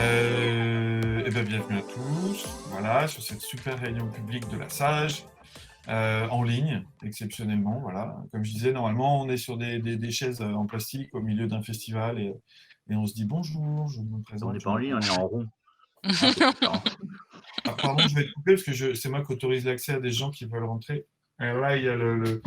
Eh bien, bienvenue à tous, voilà, sur cette super réunion publique de la SAGE, en ligne, exceptionnellement, voilà. Comme je disais, normalement, on est sur des chaises en plastique au milieu d'un festival et on se dit bonjour, je me présente. On n'est pas en ligne, on est en rond. Ah, pardon, je vais te couper parce que c'est moi qui autorise l'accès à des gens qui veulent rentrer. Alors là, il y a le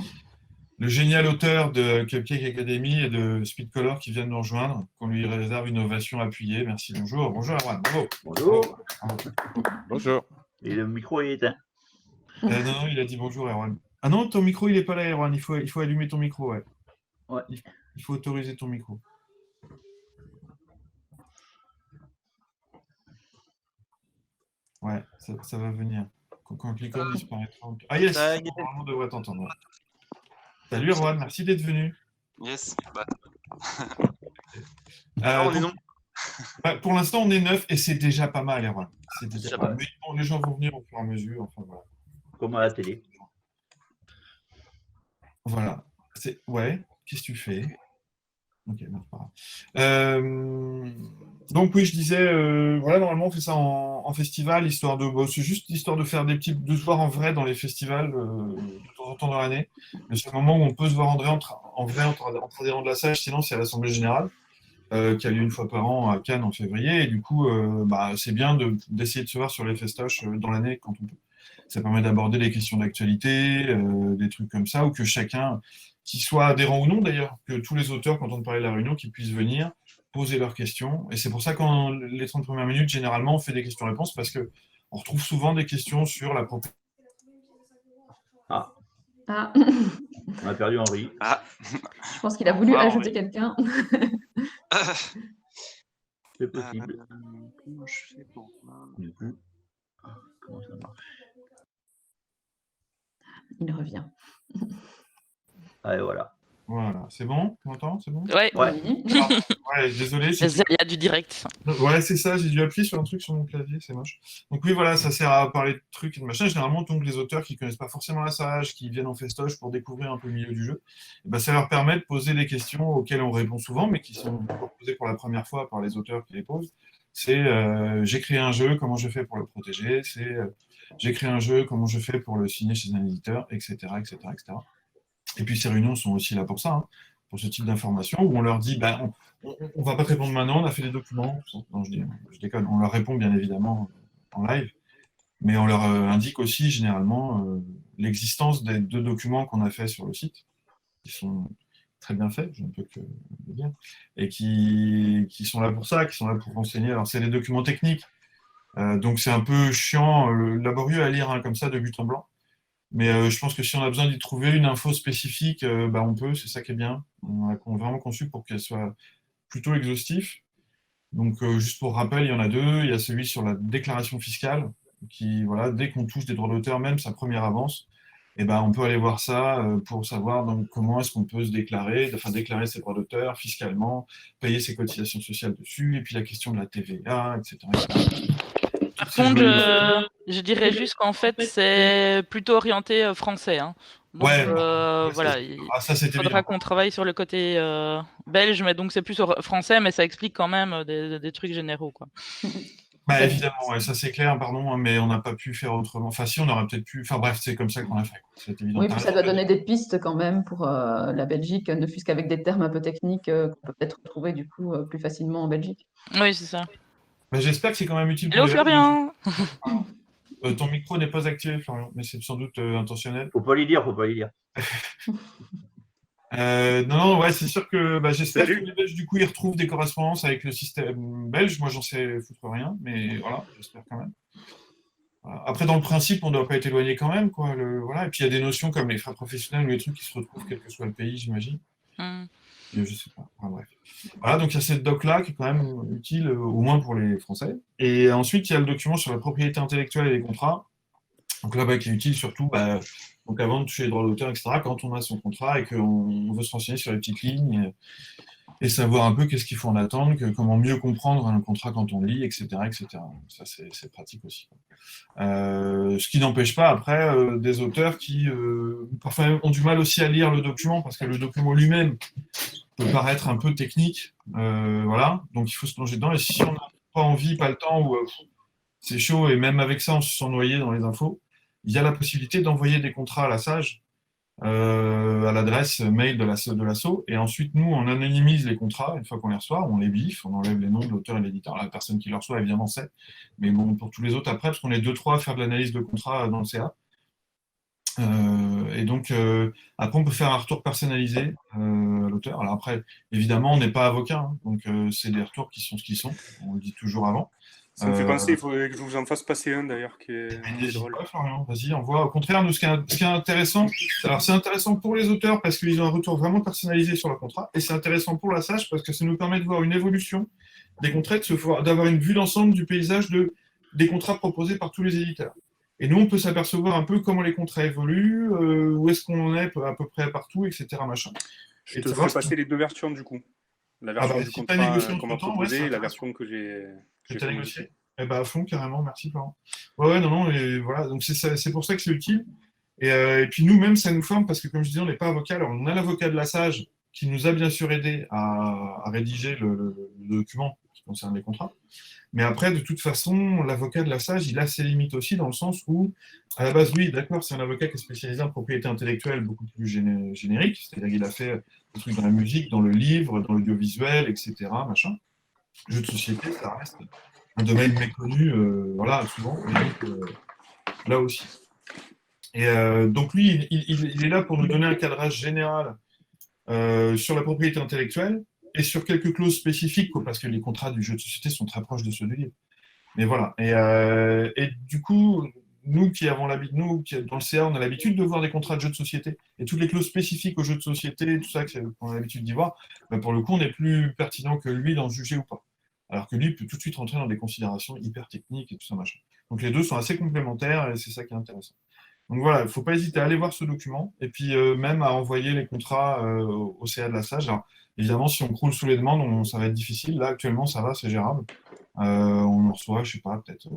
génial auteur de Cupcake Academy et de Speedcolor qui vient de nous rejoindre, qu'on lui réserve une ovation appuyée. Merci, bonjour. Bonjour Erwan, bravo. Bonjour. Bonjour. Et le micro est éteint. Non, il a dit bonjour Erwan. Ah non, ton micro, il n'est pas là Erwan, il faut allumer ton micro, ouais. Ouais. Il faut autoriser ton micro. Ouais, ça va venir. Quand l'icône disparaîtra. Ah yes, normalement on devrait t'entendre. Salut Erwan, merci d'être venu. Yes. On est non. Pour l'instant, on est 9 et c'est déjà pas mal, Erwan. C'est déjà pas mal. Mais bon, les gens vont venir au fur et à mesure. Enfin, voilà. Comme à la télé. Voilà. Ouais, qu'est-ce que tu fais? Ok, non, pas grave. Donc oui, je disais, voilà, normalement on fait ça en festival, histoire de, c'est juste histoire de faire de se voir en vrai dans les festivals de temps en temps dans l'année. Mais c'est le moment où on peut se voir en vrai entre adhérents de la SAGE, sinon c'est à l'Assemblée Générale, qui a lieu une fois par an à Cannes en février. Et du coup, c'est bien d'essayer de se voir sur les festoches dans l'année quand on peut. Ça permet d'aborder des questions d'actualité, des trucs comme ça, ou que chacun, qui soit adhérent ou non d'ailleurs, que tous les auteurs, quand on parlait de la réunion, qui puissent venir poser leurs questions. Et c'est pour ça qu'en les 30 premières minutes, généralement, on fait des questions-réponses, parce qu'on retrouve souvent des questions sur la propriété. Ah. On a perdu Henri. Ah. Je pense qu'il a voulu ajouter quelqu'un. C'est possible. Comment je fais pour voir Comment ça marche? Il revient. Ah, et voilà. Voilà, c'est bon? Tu m'entends? C'est bon? Ouais. Ouais, désolé. Il y a du direct. Ouais, c'est ça, j'ai dû appuyer sur un truc sur mon clavier, c'est moche. Donc oui, voilà, ça sert à parler de trucs et de machin. Généralement, donc, les auteurs qui ne connaissent pas forcément la SAGE, qui viennent en festoche pour découvrir un peu le milieu du jeu, ça leur permet de poser des questions auxquelles on répond souvent, mais qui sont posées pour la première fois par les auteurs qui les posent. C'est j'ai créé un jeu, comment je fais pour le protéger? C'est j'ai créé un jeu, comment je fais pour le signer chez un éditeur, etc., etc., etc. Et puis ces réunions sont aussi là pour ça, hein, pour ce type d'informations, où on leur dit, on ne va pas te répondre maintenant, on a fait des documents. Non, je déconne, on leur répond bien évidemment en live, mais on leur indique aussi généralement l'existence des 2 documents qu'on a fait sur le site, qui sont très bien faits, je ne peux que le dire, et qui sont là pour ça, qui sont là pour renseigner. Alors c'est des documents techniques, donc c'est un peu chiant, laborieux à lire hein, comme ça de but en blanc. Mais je pense que si on a besoin d'y trouver une info spécifique, on peut, c'est ça qui est bien. On a vraiment conçu pour qu'elle soit plutôt exhaustive. Donc, juste pour rappel, il y en a 2. Il y a celui sur la déclaration fiscale, qui, voilà, dès qu'on touche des droits d'auteur, même sa première avance, on peut aller voir ça pour savoir donc, comment est-ce qu'on peut se déclarer ses droits d'auteur fiscalement, payer ses cotisations sociales dessus, et puis la question de la TVA, etc. Par contre, je dirais juste qu'en fait, c'est plutôt orienté français. Hein. Donc, voilà, il faudra qu'on travaille sur le côté belge, mais donc c'est plus français, mais ça explique quand même des trucs généraux. Quoi. Évidemment, ouais, ça c'est clair, pardon, mais on n'a pas pu faire autrement. Enfin, si, on aurait peut-être pu. Enfin, bref, c'est comme ça qu'on a fait. C'est évident. Oui, puis ça doit donner des pistes quand même pour la Belgique, ne fût-ce qu'avec des termes un peu techniques qu'on peut peut-être retrouver du coup plus facilement en Belgique. Oui, c'est ça. J'espère que c'est quand même utile. Hello Florian. Ton micro n'est pas activé, Florian, mais c'est sans doute intentionnel. Faut pas lui dire. Non, ouais, c'est sûr que j'espère que les Belges, du coup, ils retrouvent des correspondances avec le système belge. Moi, j'en sais foutre rien, mais voilà, j'espère quand même. Voilà. Après, dans le principe, on ne doit pas être éloigné quand même, quoi. Voilà. Et puis, il y a des notions comme les frais professionnels ou les trucs qui se retrouvent quel que soit le pays, j'imagine. Je sais pas. Enfin, bref. Voilà, donc il y a cette doc-là qui est quand même utile, au moins pour les Français. Et ensuite, il y a le document sur la propriété intellectuelle et les contrats. Donc là, qui est utile surtout donc avant de toucher les droits d'auteur, etc., quand on a son contrat et qu'on veut se renseigner sur les petites lignes et savoir un peu qu'est-ce qu'il faut en attendre, comment mieux comprendre un contrat quand on lit, etc., etc. Ça, c'est pratique aussi. Ce qui n'empêche pas, après, des auteurs qui parfois ont du mal aussi à lire le document, parce que le document lui-même peut paraître un peu technique. Voilà, donc il faut se plonger dedans. Et si on a pas envie, pas le temps, ou c'est chaud, et même avec ça, on se sent noyé dans les infos, il y a la possibilité d'envoyer des contrats à la SAGE, à l'adresse mail de l'asso, et ensuite, nous, on anonymise les contrats, une fois qu'on les reçoit, on les biffe, on enlève les noms de l'auteur et de l'éditeur. La personne qui les reçoit, évidemment, sait, mais bon, pour tous les autres après, parce qu'on est 2-3 à faire de l'analyse de contrat dans le CA. Et donc, après, on peut faire un retour personnalisé à l'auteur. Alors après, évidemment, on n'est pas avocat, hein, donc c'est des retours qui sont ce qu'ils sont, on le dit toujours avant. Ça me fait penser, il faudrait que je vous en fasse passer un d'ailleurs, qui est drôle. Pas, Florian, vas-y, envoie. Au contraire, nous, ce qui est intéressant, alors c'est intéressant pour les auteurs parce qu'ils ont un retour vraiment personnalisé sur le contrat, et c'est intéressant pour la SAGE parce que ça nous permet de voir une évolution des contrats, d'avoir une vue d'ensemble du paysage des contrats proposés par tous les éditeurs. Et nous, on peut s'apercevoir un peu comment les contrats évoluent, où est-ce qu'on en est à peu près partout, etc. Machin. Je te ferai passer les deux versions du coup. La version du contrat qu'on m'a proposée et la version que j'ai fait négocier. Eh ben, à fond, carrément, merci Florent. Ouais, non, et voilà, donc c'est pour ça que c'est utile. Et puis nous-mêmes, ça nous forme parce que, comme je disais, on n'est pas avocat. Alors, on a l'avocat de la SAGE qui nous a bien sûr aidé à rédiger le document qui concerne les contrats. Mais après, de toute façon, l'avocat de la SAGE, il a ses limites aussi, dans le sens où, à la base, oui, d'accord, c'est un avocat qui est spécialisé en propriété intellectuelle beaucoup plus générique, c'est-à-dire qu'il a fait des trucs dans la musique, dans le livre, dans l'audiovisuel, etc., machin. Jeux de société, ça reste un domaine méconnu, voilà, souvent, et donc, là aussi. Et donc lui, il est là pour nous donner un cadrage général sur la propriété intellectuelle, et sur quelques clauses spécifiques, parce que les contrats du jeu de société sont très proches de ceux du livre. Mais voilà. Et du coup, nous qui avons l'habitude, dans le CA, on a l'habitude de voir des contrats de jeux de société, et toutes les clauses spécifiques aux jeux de société, tout ça qu'on a l'habitude d'y voir, pour le coup, on est plus pertinent que lui d'en juger ou pas. Alors que lui peut tout de suite rentrer dans des considérations hyper techniques et tout ça, machin. Donc les deux sont assez complémentaires, et c'est ça qui est intéressant. Donc voilà, il ne faut pas hésiter à aller voir ce document, et puis même à envoyer les contrats au CA de la SAGE. Alors, évidemment, si on croule sous les demandes, ça va être difficile. Là, actuellement, ça va, c'est gérable. On en reçoit, je sais pas, peut-être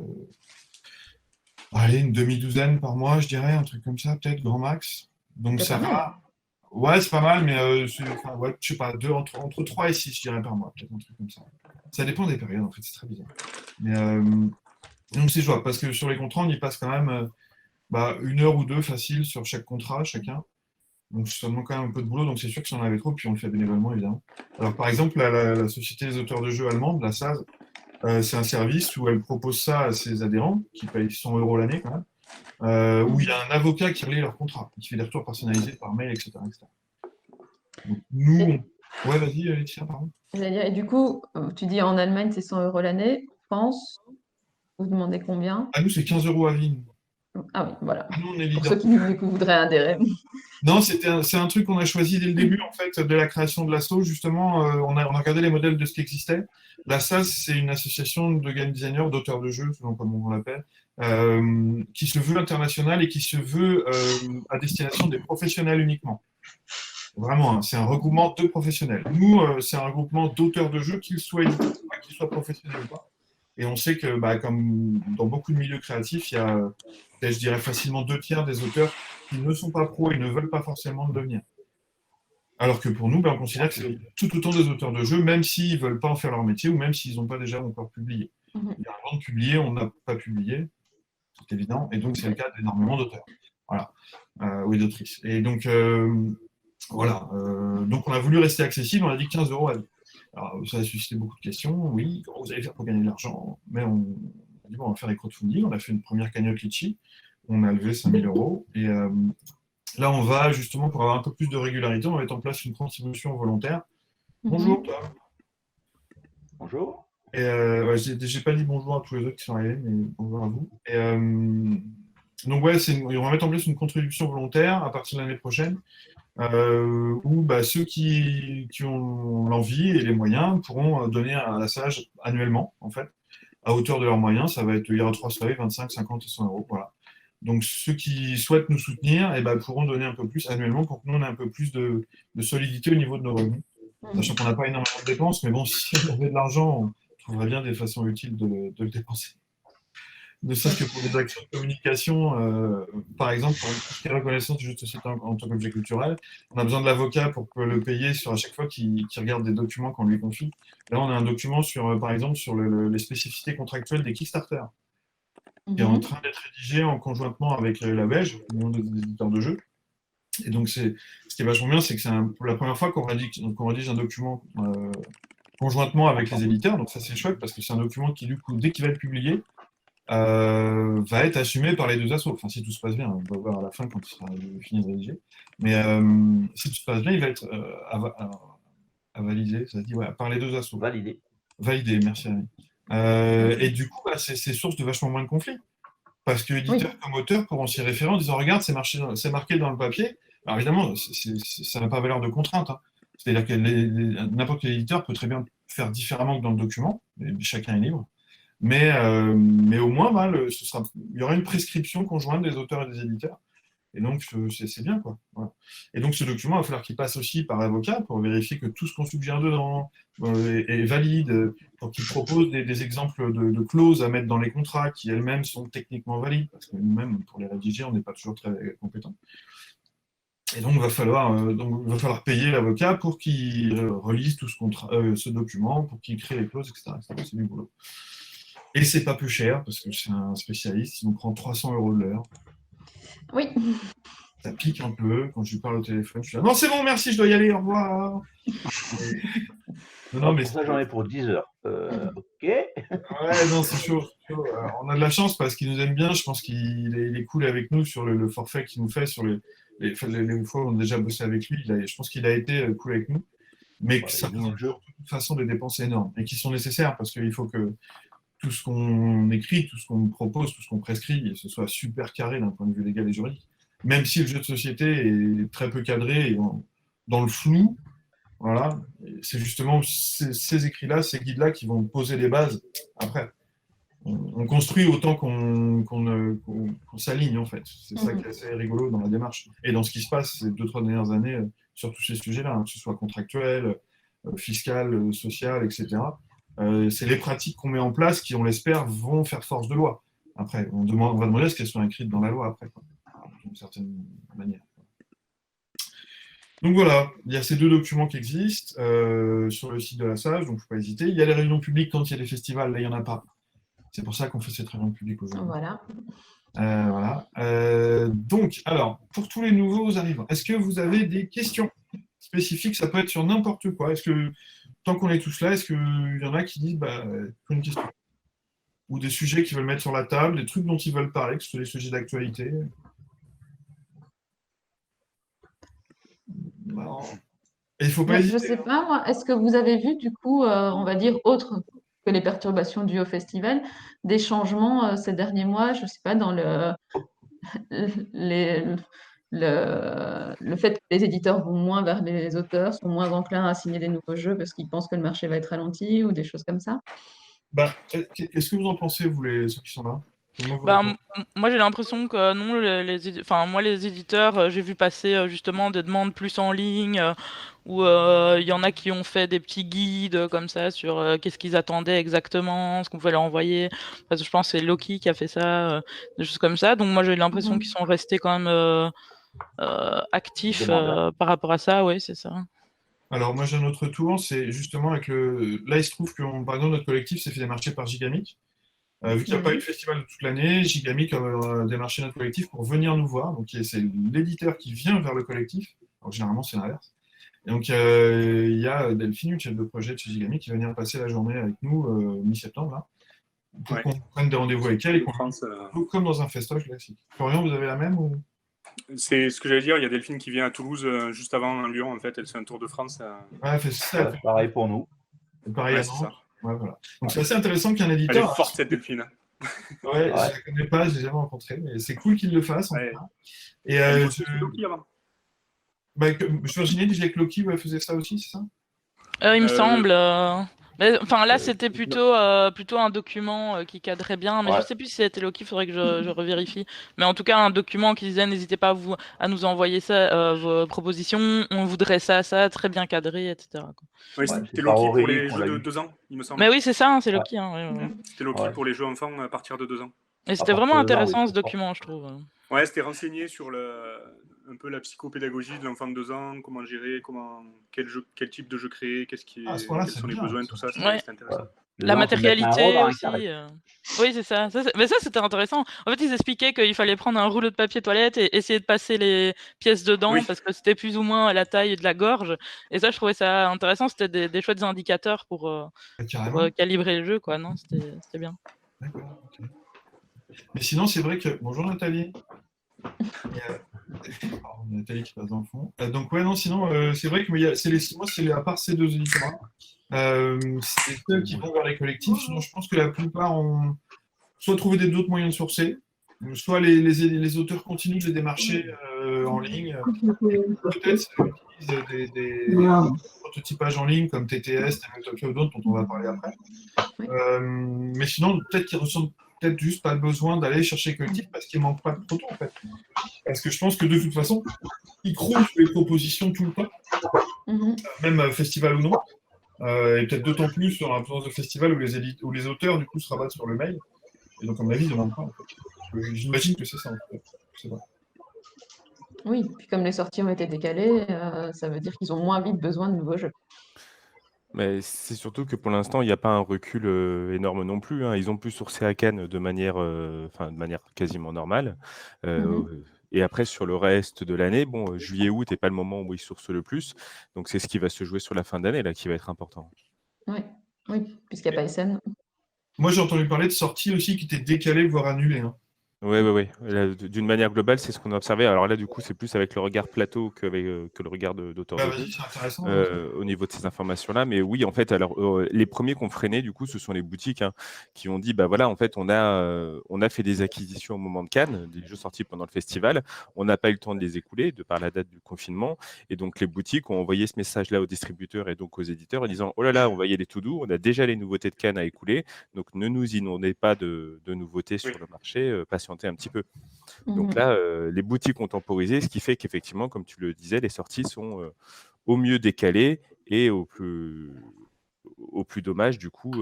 une demi-douzaine par mois, je dirais, un truc comme ça, peut-être, grand max. Donc ça va. Ouais, c'est pas mal, mais je sais pas, entre 3 et 6, je dirais, par mois, peut-être un truc comme ça. Ça dépend des périodes, en fait, c'est très bizarre. Mais donc c'est jouable, parce que sur les contrats, on y passe quand même 1 heure ou 2 facile sur chaque contrat, chacun. Donc ça demande quand même un peu de boulot, donc c'est sûr que si on en avait trop, puis on le fait bénévolement, évidemment. Alors par exemple, la Société des auteurs de jeux allemande, la SAZ, c'est un service où elle propose ça à ses adhérents, qui payent 100 € l'année quand même, où il y a un avocat qui relie leur contrat, qui fait des retours personnalisés par mail, etc. Donc, nous, ouais, vas-y, Alexia, pardon. Et du coup, tu dis en Allemagne, c'est 100 € l'année. France, vous demandez combien? Ah, nous, c'est 15 € à vie. Ah oui, voilà. Nous, on est pour ceux qui voudraient adhérer. Non, c'est un truc qu'on a choisi dès le début, en fait, de la création de l'asso. Justement, on a regardé les modèles de ce qui existait. La SAS, c'est une association de game designers, d'auteurs de jeux, selon comme on l'appelle, qui se veut internationale et qui se veut à destination des professionnels uniquement. Vraiment, hein, c'est un regroupement de professionnels. Nous, c'est un regroupement d'auteurs de jeux, qu'ils soient professionnels ou pas. Et on sait que, comme dans beaucoup de milieux créatifs, il y a, je dirais, facilement 2/3 des auteurs qui ne sont pas pros et ne veulent pas forcément le devenir. Alors que pour nous, on considère que c'est tout autant des auteurs de jeux, même s'ils ne veulent pas en faire leur métier ou même s'ils n'ont pas déjà encore publié. Il y a un moment de publier, on n'a pas publié, c'est évident, et donc c'est le cas d'énormément d'auteurs. Voilà, ou d'autrices. Et donc, voilà. Donc on a voulu rester accessible, on a dit 15 € à vie. Alors, ça a suscité beaucoup de questions. Oui, comment vous allez faire pour gagner de l'argent? Mais on a dit, on va faire des crowdfunding. On a fait une première cagnotte Litchi. On a levé 5 000 €. Et là, on va, justement, pour avoir un peu plus de régularité, on va mettre en place une contribution volontaire. Bonjour, toi. Bonjour. Et j'ai pas dit bonjour à tous les autres qui sont arrivés, mais bonjour à vous. Et donc, ouais, on va mettre en place une contribution volontaire à partir de l'année prochaine. Où ceux qui ont l'envie et les moyens pourront donner à la SAGE annuellement, en fait, à hauteur de leurs moyens. Ça va être, il y aura 3 seuils, 25, 50 et 100 €. Voilà. Donc ceux qui souhaitent nous soutenir pourront donner un peu plus annuellement pour que nous on ait un peu plus de solidité au niveau de nos revenus. Sachant qu'on n'a pas énormément de dépenses, mais bon, si on avait de l'argent, on trouverait bien des façons utiles de le dépenser. ne serait-ce que pour des actions de communication, par exemple, pour tout ce qui est reconnaissance du jeu de société en tant qu'objet culturel, on a besoin de l'avocat pour le payer à chaque fois qu'il regarde des documents qu'on lui confie. Là, on a un document par exemple, sur les spécificités contractuelles des Kickstarter, qui est en train d'être rédigé en conjointement avec la Belge, le monde des éditeurs de jeux. Et donc, ce qui est vachement bien, c'est que c'est pour la première fois qu'on rédige un document conjointement avec les éditeurs. Donc ça, c'est chouette parce que c'est un document qui, du coup, dès qu'il va être publié, va être assumé par les deux assos. Enfin, si tout se passe bien, on va voir à la fin quand il sera fini de rédiger. Mais si tout se passe bien, il va être avalisé, ça se dit, ouais, par les deux assos. Validé. Validé, merci. Et du coup, c'est source de vachement moins de conflits. Parce que l'éditeur comme auteur pourront s'y référer en disant regarde, c'est marqué dans le papier. Alors évidemment, ça n'a pas valeur de contrainte. Hein. C'est-à-dire que n'importe quel éditeur peut très bien faire différemment que dans le document, chacun est libre. Mais au moins, il y aura une prescription conjointe des auteurs et des éditeurs. Et donc, c'est bien, quoi. Voilà. Et donc, ce document, il va falloir qu'il passe aussi par avocat pour vérifier que tout ce qu'on suggère dedans est valide, pour qu'il propose des exemples de clauses à mettre dans les contrats qui elles-mêmes sont techniquement valides, parce que nous-mêmes, pour les rédiger, on n'est pas toujours très compétents. Et donc, il va falloir payer l'avocat pour qu'il relise tout ce document, pour qu'il crée les clauses, etc. C'est du boulot. Et c'est pas plus cher, parce que c'est un spécialiste, il nous prend 300 € de l'heure. Oui. Ça pique un peu quand je lui parle au téléphone. Je suis là, non, c'est bon, merci, je dois y aller, au revoir. Non, mais ça, j'en ai pour 10 heures. Ok. Ouais, non, c'est chaud. On a de la chance parce qu'il nous aime bien. Je pense qu'il est cool avec nous sur le forfait qu'il nous fait sur les fois où on a déjà bossé avec lui. Je pense qu'il a été cool avec nous. Mais que ça représente de toute façon des dépenses énormes et qui sont nécessaires parce qu'il faut que tout ce qu'on écrit, tout ce qu'on propose, tout ce qu'on prescrit, ce soit super carré d'un point de vue légal et juridique. Même si le jeu de société est très peu cadré et dans le flou, voilà, c'est justement ces écrits-là, ces guides-là qui vont poser les bases après. On construit autant qu'on s'aligne, en fait. C'est ça qui est assez rigolo dans la démarche. Et dans ce qui se passe ces 2-3 dernières années sur tous ces sujets-là, hein, que ce soit contractuel, fiscal, social, etc. C'est les pratiques qu'on met en place qui, on l'espère, vont faire force de loi. Après, on va demander à ce qu'elles soient écrites dans la loi après, quoi, d'une certaine manière. Donc voilà, il y a ces deux documents qui existent sur le site de la SAGE, donc il ne faut pas hésiter. Il y a les réunions publiques quand il y a des festivals, là il n'y en a pas. C'est pour ça qu'on fait cette réunion publique aujourd'hui. Voilà. Donc, alors, pour tous les nouveaux arrivants, est-ce que vous avez des questions spécifiques? Ça peut être sur n'importe quoi. Est-ce que, tant qu'on est tous là, est-ce qu'il y en a qui disent une question? Ou des sujets qu'ils veulent mettre sur la table, des trucs dont ils veulent parler, que ce soit des sujets d'actualité? Non. Et il faut pas hésiter. Je ne sais pas, moi, est-ce que vous avez vu, du coup, on va dire, autre que les perturbations dues au festival, des changements ces derniers mois, je ne sais pas, dans le fait que les éditeurs vont moins vers les auteurs, sont moins enclins à signer des nouveaux jeux parce qu'ils pensent que le marché va être ralenti ou des choses comme ça? Qu'est-ce que vous en pensez, vous, ceux qui sont là? Moi j'ai l'impression que non, moi les éditeurs, j'ai vu passer justement des demandes plus en ligne, où il y en a qui ont fait des petits guides comme ça sur qu'est-ce qu'ils attendaient exactement, ce qu'on pouvait leur envoyer. Parce que je pense que c'est Loki qui a fait ça, des choses comme ça. Donc moi j'ai l'impression qu'ils sont restés quand même actifs par rapport à ça, oui, c'est ça. Alors moi j'ai un autre tour, c'est justement avec là il se trouve que par exemple notre collectif s'est fait démarcher par Gigamic. Vu qu'il n'y a pas eu de festival de toute l'année, Gigamic a démarché notre collectif pour venir nous voir. Donc c'est l'éditeur qui vient vers le collectif. Alors généralement c'est l'inverse. Et donc il y a Delphine, une chef de projet de chez Gigamic, qui va venir passer la journée avec nous mi-septembre là, pour qu'on prenne des rendez-vous avec elle et qu'on comme dans un festoche classique. Florian, vous avez la même ou... C'est ce que j'allais dire, il y a Delphine qui vient à Toulouse juste avant Lyon, en fait, elle fait un tour de France. Ouais, c'est ça. Pareil pour nous. Pareil à Nantes. Ouais, voilà. Donc c'est assez intéressant qu'un éditeur... Elle est forte cette Delphine. Ouais, je ne la connais pas, je ne l'ai jamais rencontrée, mais c'est cool qu'il le fasse. En tout cas. Et Loki avant. Virginie disait que Loki faisait ça aussi, c'est ça? Il me semble... Enfin là c'était plutôt un document qui cadrait bien, mais je sais plus si c'était Loki, il faudrait que je revérifie. Mais en tout cas un document qui disait n'hésitez pas à nous envoyer ça, vos propositions, on voudrait ça, très bien cadré, etc. Oui, c'était Loki pour les jeux de 2 ans, il me semble. Mais oui c'est ça, c'est Loki. C'était Loki pour les jeux enfants à partir de 2 ans. Et c'était vraiment intéressant ce document, je trouve. Ouais, c'était renseigné sur un peu la psychopédagogie de l'enfant de 2 ans, comment gérer, quel type de jeu créer, quels sont les besoins, tout ça, c'était intéressant. La matérialité aussi. Oui, c'est ça. Mais ça, c'était intéressant. En fait, ils expliquaient qu'il fallait prendre un rouleau de papier toilette et essayer de passer les pièces dedans parce que c'était plus ou moins à la taille de la gorge. Et ça, je trouvais ça intéressant. C'était des chouettes indicateurs pour calibrer le jeu, quoi. Non, c'était bien. D'accord. Okay. Mais sinon, c'est vrai que... Bonjour Nathalie. Nathalie qui passe dans le fond. Donc ouais, non, sinon, c'est vrai que moi, c'est à part ces 2 éditeurs, c'est les seuls qui vont vers les collectifs. Sinon, je pense que la plupart ont soit trouvé d'autres moyens de sourcer, soit les auteurs continuent de les démarcher en ligne. Peut-être utilisent des prototypages en ligne comme TTS, Tokyo ou d'autres dont on va parler après. Mais sinon, peut-être qu'ils ressentent juste pas le besoin d'aller chercher le collectif parce qu'il manque pas de proto en fait. Parce que je pense que de toute façon, ils croulent sur les propositions tout le temps, même festival ou non. Et peut-être d'autant plus sur l'importance de festival où les auteurs du coup se rabattent sur le mail. Et donc à mon avis, ils n'en manquent pas en fait. J'imagine que c'est ça en fait. C'est vrai. Oui, puis comme les sorties ont été décalées, ça veut dire qu'ils ont moins vite besoin de nouveaux jeux. Mais c'est surtout que pour l'instant, il n'y a pas un recul énorme non plus. Ils ont pu sourcer à Cannes de manière quasiment normale. Et après, sur le reste de l'année, juillet-août n'est pas le moment où ils sourcent le plus. Donc, c'est ce qui va se jouer sur la fin d'année là qui va être important. Oui, puisqu'il n'y a pas SN. Moi, j'ai entendu parler de sorties aussi qui étaient décalées, voire annulées. Oui. D'une manière globale, c'est ce qu'on a observé. Alors là, du coup, c'est plus avec le regard plateau que le regard d'auteur c'est intéressant. au niveau de ces informations-là. Mais oui, en fait, alors les premiers qu'on freinait, du coup, ce sont les boutiques qui ont dit, bah voilà, en fait, on a fait des acquisitions au moment de Cannes, des jeux sortis pendant le festival. On n'a pas eu le temps de les écouler de par la date du confinement. Et donc, les boutiques ont envoyé ce message-là aux distributeurs et donc aux éditeurs en disant, oh là là, on va y aller tout doux. On a déjà les nouveautés de Cannes à écouler. Donc, ne nous inondez pas de nouveautés sur le marché. Patientez un petit peu. Donc là, les boutiques ont temporisé, ce qui fait qu'effectivement, comme tu le disais, les sorties sont au mieux décalées et au plus dommage, du coup,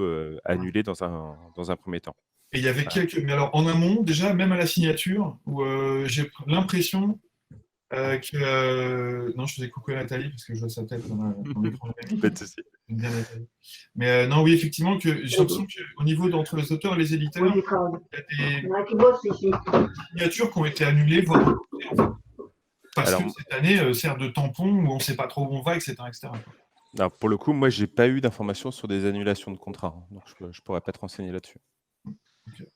annulées dans un premier temps. Et il y avait mais alors en amont, déjà, même à la signature, où j'ai l'impression que... Non, je faisais coucou à Nathalie, parce que je vois sa tête dans l'écran. Pas de souci. Mais non, oui, effectivement, j'ai l'impression qu'au niveau d'entre les auteurs et les éditeurs, il y a des signatures qui ont été annulées, voire reportées, en fait. Parce que cette année sert de tampon où on ne sait pas trop où on va, etc. Alors, pour le coup, moi, je n'ai pas eu d'informations sur des annulations de contrats. Donc, je ne pourrais pas te renseigner là-dessus. Okay.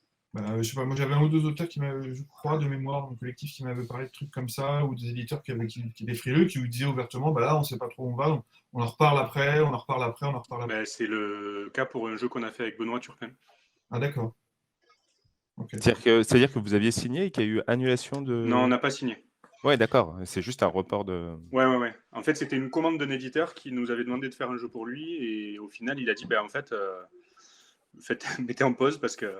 Je sais pas, moi j'avais un ou 2 auteurs qui m'avaient, je crois, de mémoire, dans le collectif, qui m'avaient parlé de trucs comme ça, ou des éditeurs qui étaient frileux, qui vous disaient ouvertement, là, on ne sait pas trop où on va, donc on en reparle après. C'est le cas pour un jeu qu'on a fait avec Benoît Turpin. Ah d'accord. Okay. C'est-à-dire que vous aviez signé et qu'il y a eu annulation de... Non, on n'a pas signé. Ouais, d'accord. C'est juste un report de... Ouais. En fait, c'était une commande d'un éditeur qui nous avait demandé de faire un jeu pour lui, et au final, il a dit, en fait, mettez en pause parce que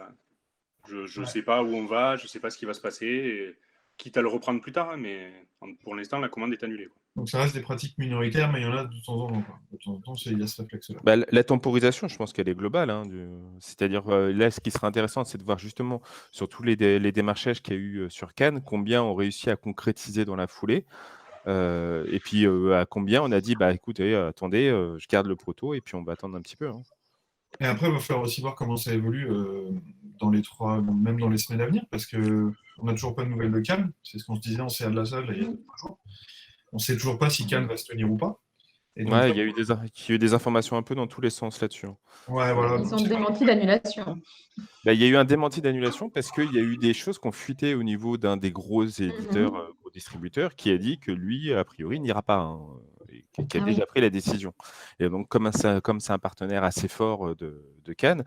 je ne sais pas où on va, je ne sais pas ce qui va se passer, et quitte à le reprendre plus tard, mais pour l'instant, la commande est annulée. Quoi. Donc ça reste des pratiques minoritaires, mais il y en a de temps en temps. De temps en temps, il y a ce réflexe-là. La temporisation, je pense qu'elle est globale. C'est-à-dire, là, ce qui serait intéressant, c'est de voir justement sur tous les démarchages qu'il y a eu sur Cannes, combien ont réussi à concrétiser dans la foulée. Et puis, à combien on a dit, écoutez, attendez, je garde le proto, et puis on va attendre un petit peu. Et après, il va falloir aussi voir comment ça évolue même dans les semaines à venir, parce qu'on n'a toujours pas de nouvelles de Cannes. C'est ce qu'on se disait en CA de la salle il y a 3 jours. On ne sait toujours pas si Cannes va se tenir ou pas. Et donc, il y a eu des informations un peu dans tous les sens là-dessus. Ouais, voilà. Ils ont démenti l'annulation. Il y a eu un démenti d'annulation parce qu'il y a eu des choses qui ont fuité au niveau d'un des gros éditeurs, gros distributeurs, qui a dit que lui, a priori, n'ira pas, qui a déjà pris la décision. Et donc, comme c'est un partenaire assez fort de Cannes,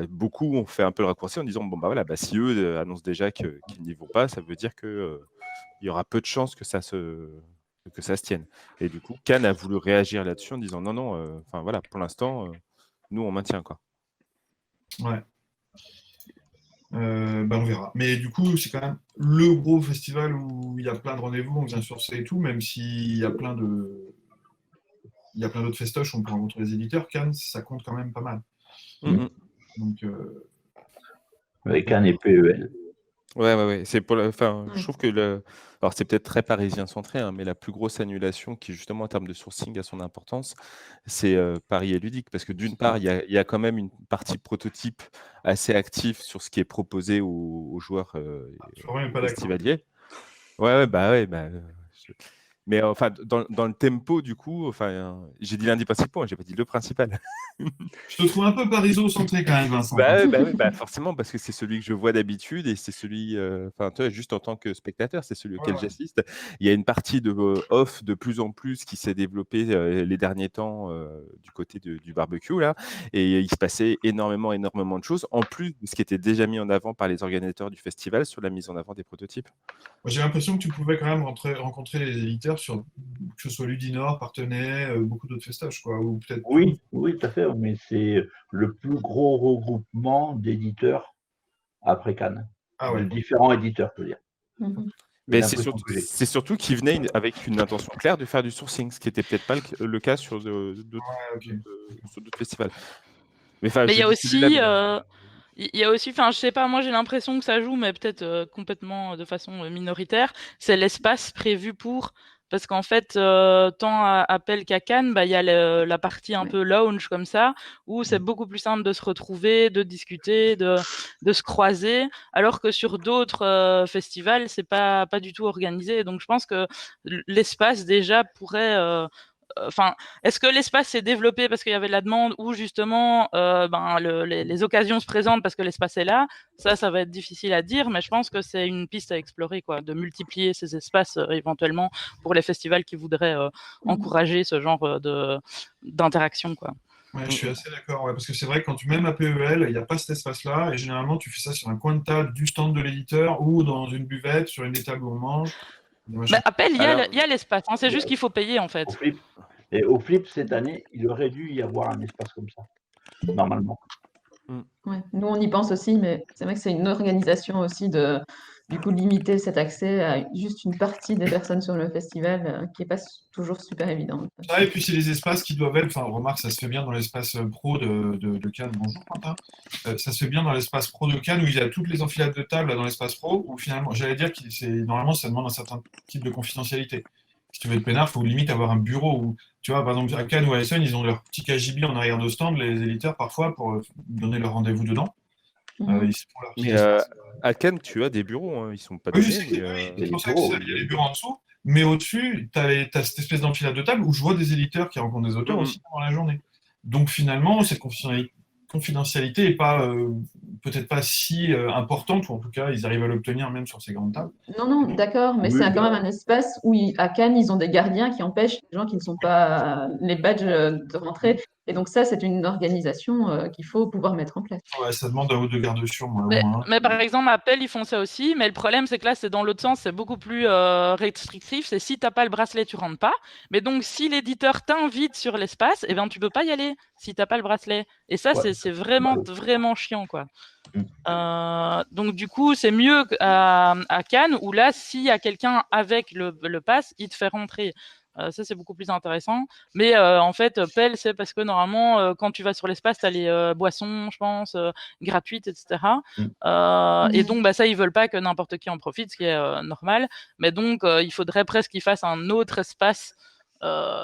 beaucoup ont fait un peu le raccourci en disant si eux annoncent déjà qu'ils n'y vont pas, ça veut dire qu'il y aura peu de chances que ça se tienne. Et du coup, Cannes a voulu réagir là-dessus en disant non, pour l'instant, nous, on maintient, quoi. Ouais. On verra. Mais du coup, c'est quand même le gros festival où il y a plein de rendez-vous, on vient sourcer et tout, même s'il y a plein d'autres festoches, on peut rencontrer les éditeurs. Cannes, ça compte quand même pas mal. Donc, Avec un et PEL. Ouais. C'est pour enfin, Ouais. je trouve que alors c'est peut-être très parisien centré, hein, mais la plus grosse annulation qui justement en termes de sourcing a son importance, c'est Paris et Ludique. Parce que d'une part, il y a quand même une partie prototype assez active sur ce qui est proposé aux joueurs Je suis vraiment pas d'accord. festivaliers. Ouais, je- mais enfin, dans le tempo, du coup, enfin, j'ai dit l'un des principaux, hein, j'ai pas dit le principal. Je te trouve un peu pariso-centré quand même, Vincent. Ouais, forcément, parce que c'est celui que je vois d'habitude et c'est celui, enfin, tu vois, juste en tant que spectateur, c'est celui auquel Ouais. j'assiste. Il y a une partie de off de plus en plus qui s'est développée les derniers temps du côté du barbecue là, et il se passait énormément de choses, en plus de ce qui était déjà mis en avant par les organisateurs du festival sur la mise en avant des prototypes. Moi, j'ai l'impression que tu pouvais quand même rencontrer les éditeurs sur, que ce soit Ludinor, Partenay, beaucoup d'autres festages, quoi, ou peut-être. Oui, tout à fait, mais c'est le plus gros regroupement d'éditeurs après Cannes. Ah ouais. De différents éditeurs, je veux dire. Mhm. Mais c'est surtout qu'ils venaient avec une intention claire de faire du sourcing, ce qui n'était peut-être pas le cas sur d'autres festivals. Mais il y a aussi, enfin, je sais pas, moi j'ai l'impression que ça joue, mais peut-être complètement de façon minoritaire. C'est l'espace prévu pour, parce qu'en fait, tant à Appel qu'à Cannes, il y a la partie un peu lounge comme ça, où c'est beaucoup plus simple de se retrouver, de discuter, de se croiser, alors que sur d'autres festivals, c'est pas du tout organisé. Donc je pense que l'espace déjà pourrait enfin, est-ce que l'espace s'est développé parce qu'il y avait de la demande ou justement les occasions se présentent parce que l'espace est là? Ça va être difficile à dire, mais je pense que c'est une piste à explorer, quoi, de multiplier ces espaces éventuellement pour les festivals qui voudraient encourager ce genre d'interaction, quoi. Ouais, je suis assez d'accord, ouais, parce que c'est vrai que quand tu mets à PEL, il n'y a pas cet espace-là, et généralement tu fais ça sur un coin de table du stand de l'éditeur ou dans une buvette, sur une des tables où on mange. Appel, il y a l'espace, hein, c'est juste qu'il faut payer en fait. Au Flip, cette année, il aurait dû y avoir un espace comme ça, normalement. Ouais. Nous, on y pense aussi, mais c'est vrai que c'est une organisation aussi de, du coup, limiter cet accès à juste une partie des personnes sur le festival qui n'est pas toujours super évident. Ah, et puis c'est les espaces qui doivent être, enfin remarque, ça se fait bien dans l'espace pro de Cannes, bonjour Quentin, ça se fait bien dans l'espace pro de Cannes où il y a toutes les enfilades de tables là, dans l'espace pro, où finalement, j'allais dire que normalement ça demande un certain type de confidentialité. Si tu veux être peinard, il faut limite avoir un bureau où, tu vois, par exemple à Cannes ou à Essen, ils ont leur petit KGB en arrière de stand, les éditeurs parfois, pour donner leur rendez-vous dedans. Ils se font leur petit espace. À Cannes, tu as des bureaux, hein, ils sont pas Oui, donnés. je sais, c'est pour ça qu'il y a les bureaux en dessous. Mais au-dessus, tu as cette espèce d'enfilade de table où je vois des éditeurs qui rencontrent des auteurs aussi dans la journée. Donc finalement, cette confidentialité n'est pas peut-être pas si importante, ou en tout cas, ils arrivent à l'obtenir même sur ces grandes tables. Non, d'accord, mais c'est quand même un espace où, à Cannes, ils ont des gardiens qui empêchent les gens qui ne sont pas les badges de rentrer. Et donc ça, c'est une organisation qu'il faut pouvoir mettre en place. Ouais, ça demande un haut de garde sur moi. Mais par exemple, Appel, ils font ça aussi. Mais le problème, c'est que là, c'est dans l'autre sens, c'est beaucoup plus restrictif. C'est si tu n'as pas le bracelet, tu rentres pas. Mais donc, si l'éditeur t'invite sur l'espace, eh ben, tu peux pas y aller si tu n'as pas le bracelet. Et ça, c'est vraiment chiant, quoi. Donc, du coup, c'est mieux à Cannes, où là, s'il y a quelqu'un avec le pass, il te fait rentrer. Ça, c'est beaucoup plus intéressant. Mais en fait, Pell, c'est parce que normalement, quand tu vas sur l'espace, tu as les boissons, je pense, gratuites, etc. Et donc, ça, ils veulent pas que n'importe qui en profite, ce qui est normal. Mais donc, il faudrait presque qu'ils fassent un autre espace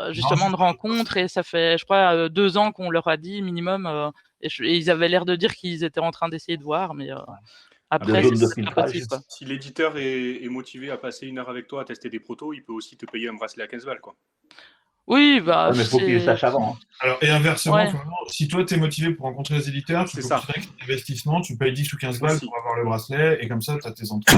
justement de rencontre. Et ça fait, je crois, 2 ans qu'on leur a dit minimum. Et ils avaient l'air de dire qu'ils étaient en train d'essayer de voir. Mais après, c'est pas possible, quoi. Si l'éditeur est motivé à passer 1 heure avec toi à tester des protos, il peut aussi te payer un bracelet à 15 balles, quoi. Oui, mais il faut qu'il sache avant. Alors, et inversement, si toi, tu es motivé pour rencontrer les éditeurs, tu peux considérer que c'est un investissement, tu payes 10 ou 15 balles pour avoir le bracelet, et comme ça, tu as tes entrées.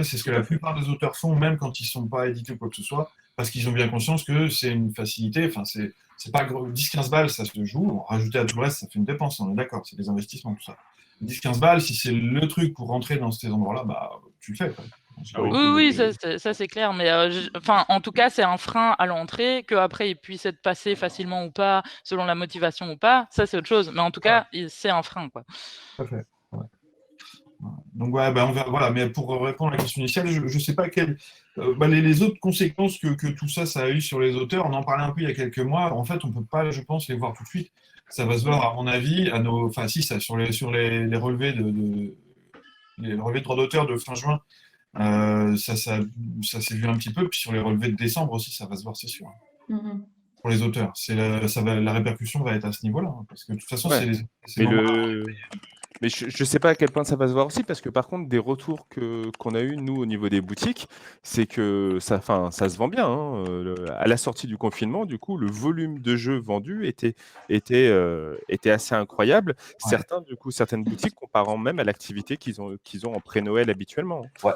C'est ce que la plupart des auteurs font, même quand ils ne sont pas édités ou quoi que ce soit, parce qu'ils ont bien conscience que c'est une facilité. Enfin, c'est pas 10-15 balles, ça se joue. Rajouter à tout le reste, ça fait une dépense, on est d'accord, c'est des investissements, tout ça. 10-15 balles, si c'est le truc pour rentrer dans ces endroits-là, tu le fais. Quoi. Oui, ça c'est clair, mais en tout cas, c'est un frein à l'entrée, qu'après il puisse être passé facilement ou pas, selon la motivation ou pas, ça c'est autre chose, mais en tout cas, c'est un frein, quoi. Tout à fait. Ouais. Donc, on verra, voilà, mais pour répondre à la question initiale, je ne sais pas quelles. Les autres conséquences que tout ça a eu sur les auteurs, on en parlait un peu il y a quelques mois, en fait, on ne peut pas, je pense, les voir tout de suite. Ça va se voir, à mon avis, sur les relevés les relevés de droits d'auteur de fin juin, ça s'est vu un petit peu. Puis sur les relevés de décembre aussi, ça va se voir, c'est sûr. Pour les auteurs, la répercussion va être à ce niveau-là. Parce que de toute façon, Ouais. Mais je ne sais pas à quel point ça va se voir aussi, parce que par contre, des retours qu'on a eu, nous, au niveau des boutiques, c'est que ça se vend bien. Hein. À la sortie du confinement, du coup, le volume de jeux vendus était assez incroyable. Ouais. Certaines boutiques comparant même à l'activité qu'ils ont en pré-Noël habituellement. Ouais,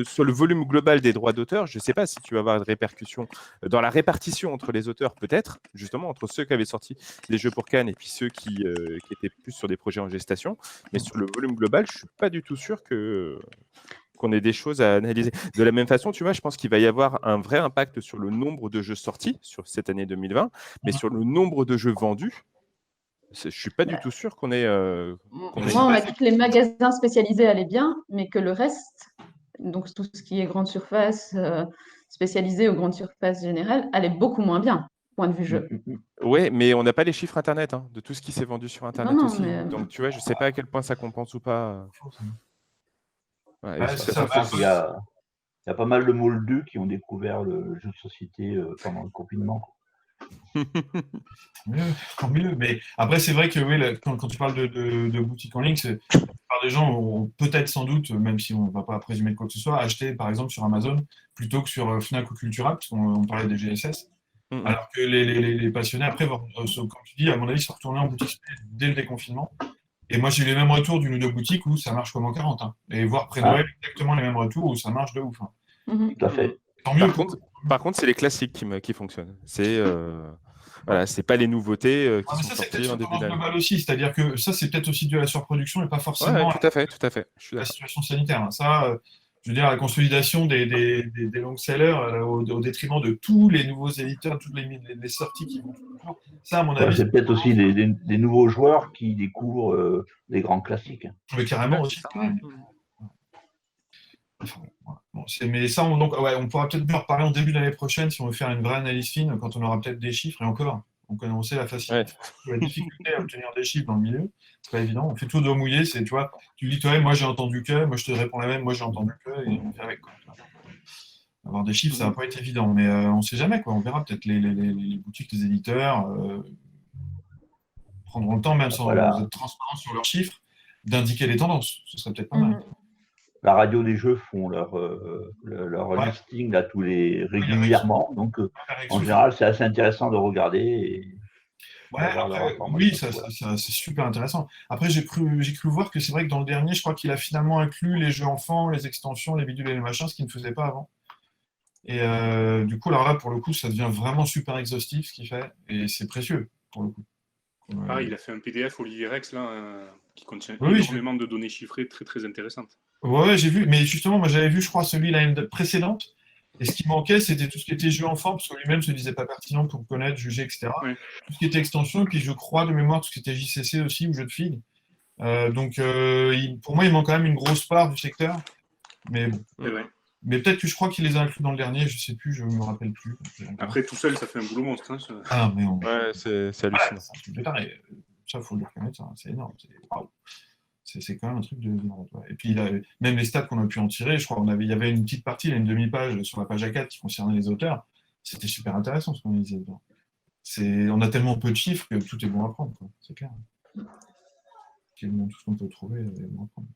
sur le volume global des droits d'auteur, je ne sais pas si tu vas avoir de répercussions dans la répartition entre les auteurs, peut-être, justement, entre ceux qui avaient sorti des jeux pour Cannes et puis ceux qui étaient plus sur des projets en gestation, mais sur le volume global, je suis pas du tout sûr qu'on ait des choses à analyser. De la même façon, tu vois, je pense qu'il va y avoir un vrai impact sur le nombre de jeux sortis sur cette année 2020, mais sur le nombre de jeux vendus, je suis pas du tout sûr qu'on ait. Moi, on m'a dit que les magasins spécialisés allaient bien, mais que le reste, donc tout ce qui est grande surface, spécialisé aux grandes surfaces générales, allait beaucoup moins bien. Point de vue jeu. Ouais, mais on n'a pas les chiffres Internet de tout ce qui s'est vendu sur Internet Non, aussi. mais... Donc, tu vois, je ne sais pas à quel point ça compense ou pas. Il y a pas mal de moldus qui ont découvert le jeu de société pendant le confinement. Tant mieux. Mais après, c'est vrai que oui, quand tu parles de boutique en ligne, la plupart des gens ont peut-être sans doute, même si on ne va pas présumer de quoi que ce soit, acheté par exemple sur Amazon plutôt que sur Fnac ou Cultura, parce qu'on parlait des GSS. Alors que les passionnés, après, comme tu dis, à mon avis, sont retournés en boutique dès le déconfinement. Et moi, j'ai eu les mêmes retours d'une ou deux boutiques où ça marche comme en 40. Et voir près-Noël, exactement les mêmes retours où ça marche de ouf. Tout à fait. Tant mieux. Par contre, c'est les classiques qui fonctionnent. Voilà, c'est pas les nouveautés qui sont sorties en début d'année. Aussi, c'est-à-dire que ça, c'est peut-être aussi dû à la surproduction et pas forcément tout à fait. Je suis la situation sanitaire. Ça, je veux dire, la consolidation des long sellers au détriment de tous les nouveaux éditeurs, toutes les sorties qui vont toujours. Ça, à mon avis. C'est peut-être aussi des nouveaux joueurs qui découvrent des grands classiques. Mais carrément aussi. Mais ça, on pourra peut-être en reparler en début d'année prochaine si on veut faire une vraie analyse fine, quand on aura peut-être des chiffres, et encore, on sait la facilité, la difficulté à obtenir des chiffres dans le milieu, c'est pas évident, on fait tout dos mouillé, tu vois, tu dis toi, moi j'ai entendu que, moi je te réponds la même, moi j'ai entendu que, et on fait avec. Avoir des chiffres, ça va pas être évident, mais on sait jamais, on verra peut-être les boutiques, les éditeurs prendront le temps, même sans être transparents sur leurs chiffres, d'indiquer les tendances, ce serait peut-être pas mal. La radio des jeux font leur listing là, régulièrement, donc en général c'est assez intéressant de regarder. Oui, c'est super intéressant. Après, j'ai cru voir que c'est vrai que dans le dernier, je crois qu'il a finalement inclus les jeux enfants, les extensions, les bidules et les machins, ce qu'il ne faisait pas avant. Et du coup, alors là, pour le coup, ça devient vraiment super exhaustif ce qu'il fait, et c'est précieux pour le coup. Il a fait un PDF, Olivier Rex, là, qui contient énormément de données chiffrées très très intéressantes. Ouais, j'ai vu, mais justement, moi j'avais vu, je crois, celui l'année précédente, et ce qui manquait, c'était tout ce qui était jeu enfant, parce que lui-même se disait pas pertinent pour connaître, juger, etc. Ouais. Tout ce qui était extension, et puis je crois de mémoire, tout ce qui était JCC aussi, ou jeu de filles. Donc, pour moi, il manque quand même une grosse part du secteur, mais bon. Mais peut-être que je crois qu'il les a inclus dans le dernier, je sais plus, je me rappelle plus. Après, tout seul, ça fait un boulot monstre. Hein, Ah, mais c'est hallucinant. Ça, faut le reconnaître, c'est énorme. C'est quand même un truc de merde. Ouais. Et puis, même les stats qu'on a pu en tirer, je crois il y avait une petite partie, une demi-page sur la page A4 qui concernait les auteurs. C'était super intéressant ce qu'on disait. On a tellement peu de chiffres que tout est bon à prendre, c'est clair. Tout ce qu'on peut trouver est bon à prendre.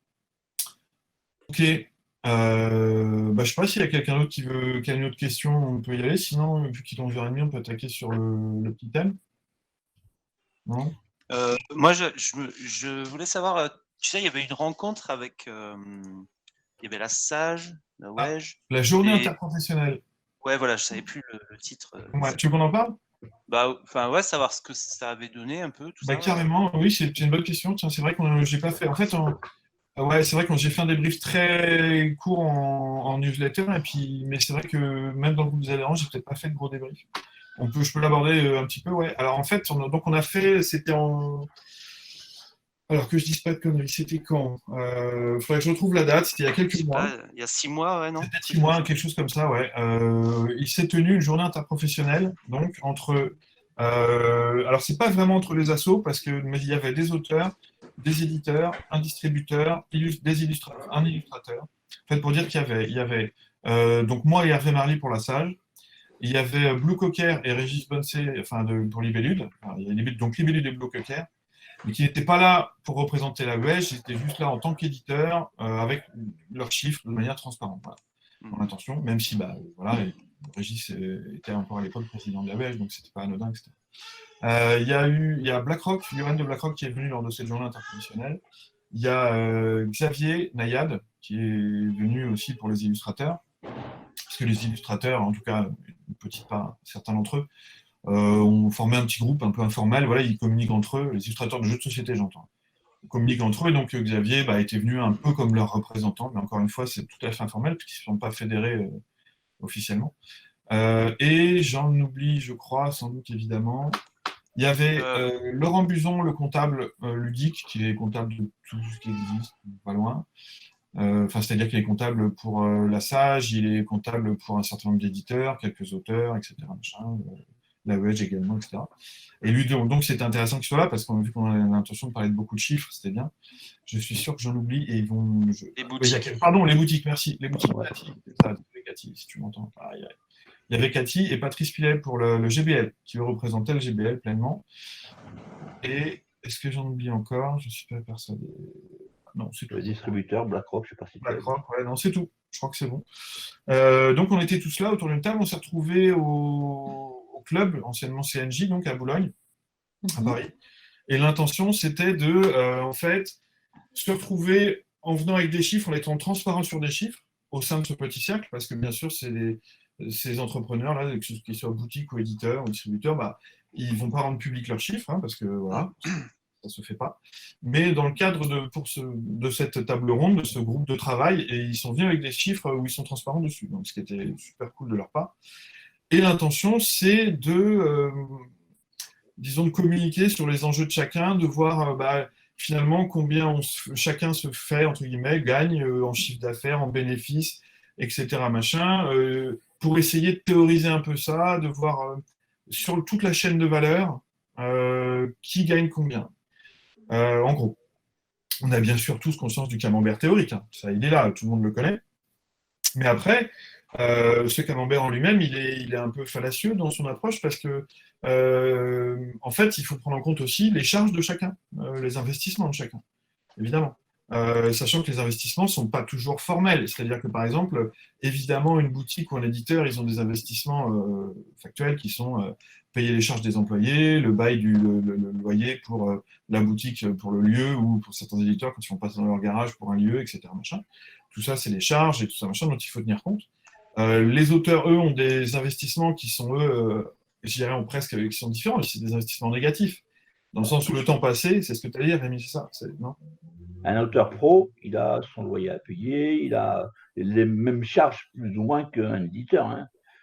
Ok. Je sais pas s'il y a quelqu'un d'autre qui a une autre question, on peut y aller. Sinon, vu qu'il est 11h30, on peut attaquer sur le petit thème. Non moi, je voulais savoir, tu sais, il y avait une rencontre avec, il y avait la SAGE, la WEJ. La journée interprofessionnelle. Ouais, voilà, je savais plus le titre. Ouais, tu veux qu'on en parle ? Savoir ce que ça avait donné un peu, tout ça. Carrément, oui, c'est une bonne question. Tiens, c'est vrai que j'ai pas fait. En fait, c'est vrai que j'ai fait un débrief très court en newsletter, mais c'est vrai que même dans le groupe des adhérents, j'ai peut-être pas fait de gros débrief. Je peux l'aborder un petit peu, ouais. Alors en fait, on a fait, c'était en... Alors que je dise pas de conneries, c'était quand faudrait que je retrouve la date, c'était il y a quelques mois. Il y a 6 mois, ouais, non ? C'était 6 mois, quelque chose comme ça, ouais. Il s'est tenu une journée interprofessionnelle, donc entre... alors c'est pas vraiment entre les assos, parce qu'il y avait des auteurs, des éditeurs, un distributeur, des illustrateurs, un illustrateur. En fait, pour dire qu'il y avait donc moi et Hervé Marly pour la Sage, il y avait Blue Cocker et Régis Bonsey pour Libellude, il y a donc Libellude et Blue Cocker, mais qui n'étaient pas là pour représenter la WEJ, ils étaient juste là en tant qu'éditeurs, avec leurs chiffres de manière transparente. Voilà, mon intention, même si voilà, Régis était encore à l'époque président de la WEJ, donc c'était pas anodin, etc. Il y a BlackRock, Johan de BlackRock qui est venu lors de cette journée interprofessionnelle. Il y a Xavier Nayad qui est venu aussi pour les illustrateurs, parce que les illustrateurs, en tout cas une petite part, certains d'entre eux, ont formé un petit groupe un peu informel. Voilà, ils communiquent entre eux, les illustrateurs de jeux de société, j'entends. Ils communiquent entre eux, et donc Xavier était venu un peu comme leur représentant, mais encore une fois, c'est tout à fait informel, puisqu'ils ne sont pas fédérés officiellement. Et j'en oublie, je crois, sans doute évidemment. Il y avait Laurent Buzon, le comptable ludique, qui est comptable de tout ce qui existe, pas loin. C'est-à-dire qu'il est comptable pour la Sage, il est comptable pour un certain nombre d'éditeurs, quelques auteurs, etc. La WEJ également, etc. Et lui, donc c'était intéressant qu'il soit là, parce qu'on a vu qu'on a l'intention de parler de beaucoup de chiffres, c'était bien. Je suis sûr que j'en oublie, et ils vont... Les boutiques. Pardon, les boutiques, merci. Les boutiques, Cathy, si tu m'entends. Il y avait Cathy et Patrice Pilet pour le GBL, qui représentait le GBL pleinement. Et est-ce que j'en oublie encore? Je ne suis pas persuadé. Non, c'est tout. Le distributeur, BlackRock, je ne sais pas si BlackRock, ouais, non, c'est tout. Je crois que c'est bon. Donc, on était tous là autour d'une table. On s'est retrouvés au club, anciennement CNJ, donc à Boulogne, à Paris. Et l'intention, c'était de, en fait, se retrouver en venant avec des chiffres, en étant transparent sur des chiffres au sein de ce petit cercle, parce que bien sûr, ces entrepreneurs-là, qu'ils soient boutiques ou éditeurs ou distributeurs, ils ne vont pas rendre public leurs chiffres, parce que voilà, ça ne se fait pas. Mais dans le cadre de cette table ronde, de ce groupe de travail, et ils sont venus avec des chiffres où ils sont transparents dessus, donc ce qui était super cool de leur part. Et l'intention, c'est de, disons, de communiquer sur les enjeux de chacun, de voir finalement combien chacun se fait, entre guillemets, gagne en chiffre d'affaires, en bénéfices, etc. Pour essayer de théoriser un peu ça, de voir sur toute la chaîne de valeur qui gagne combien. En gros, on a bien sûr tous conscience du camembert théorique, ça il est là, tout le monde le connaît. Mais après, ce camembert en lui-même, il est un peu fallacieux dans son approche parce que, en fait, il faut prendre en compte aussi les charges de chacun, les investissements de chacun, évidemment. Sachant que les investissements ne sont pas toujours formels. C'est-à-dire que, par exemple, évidemment, une boutique ou un éditeur, ils ont des investissements factuels qui sont payer les charges des employés, le bail le loyer pour la boutique, pour le lieu, ou pour certains éditeurs, quand ils font passer dans leur garage pour un lieu, etc. Tout ça, c'est les charges et tout ça, dont il faut tenir compte. Les auteurs, eux, ont des investissements qui sont, je dirais, presque qui sont différents. C'est des investissements négatifs. Dans le sens où le temps passé, c'est ce que tu as dit, Rémi, c'est ça, non? Un auteur pro, il a son loyer à payer, il a les mêmes charges plus ou moins qu'un éditeur.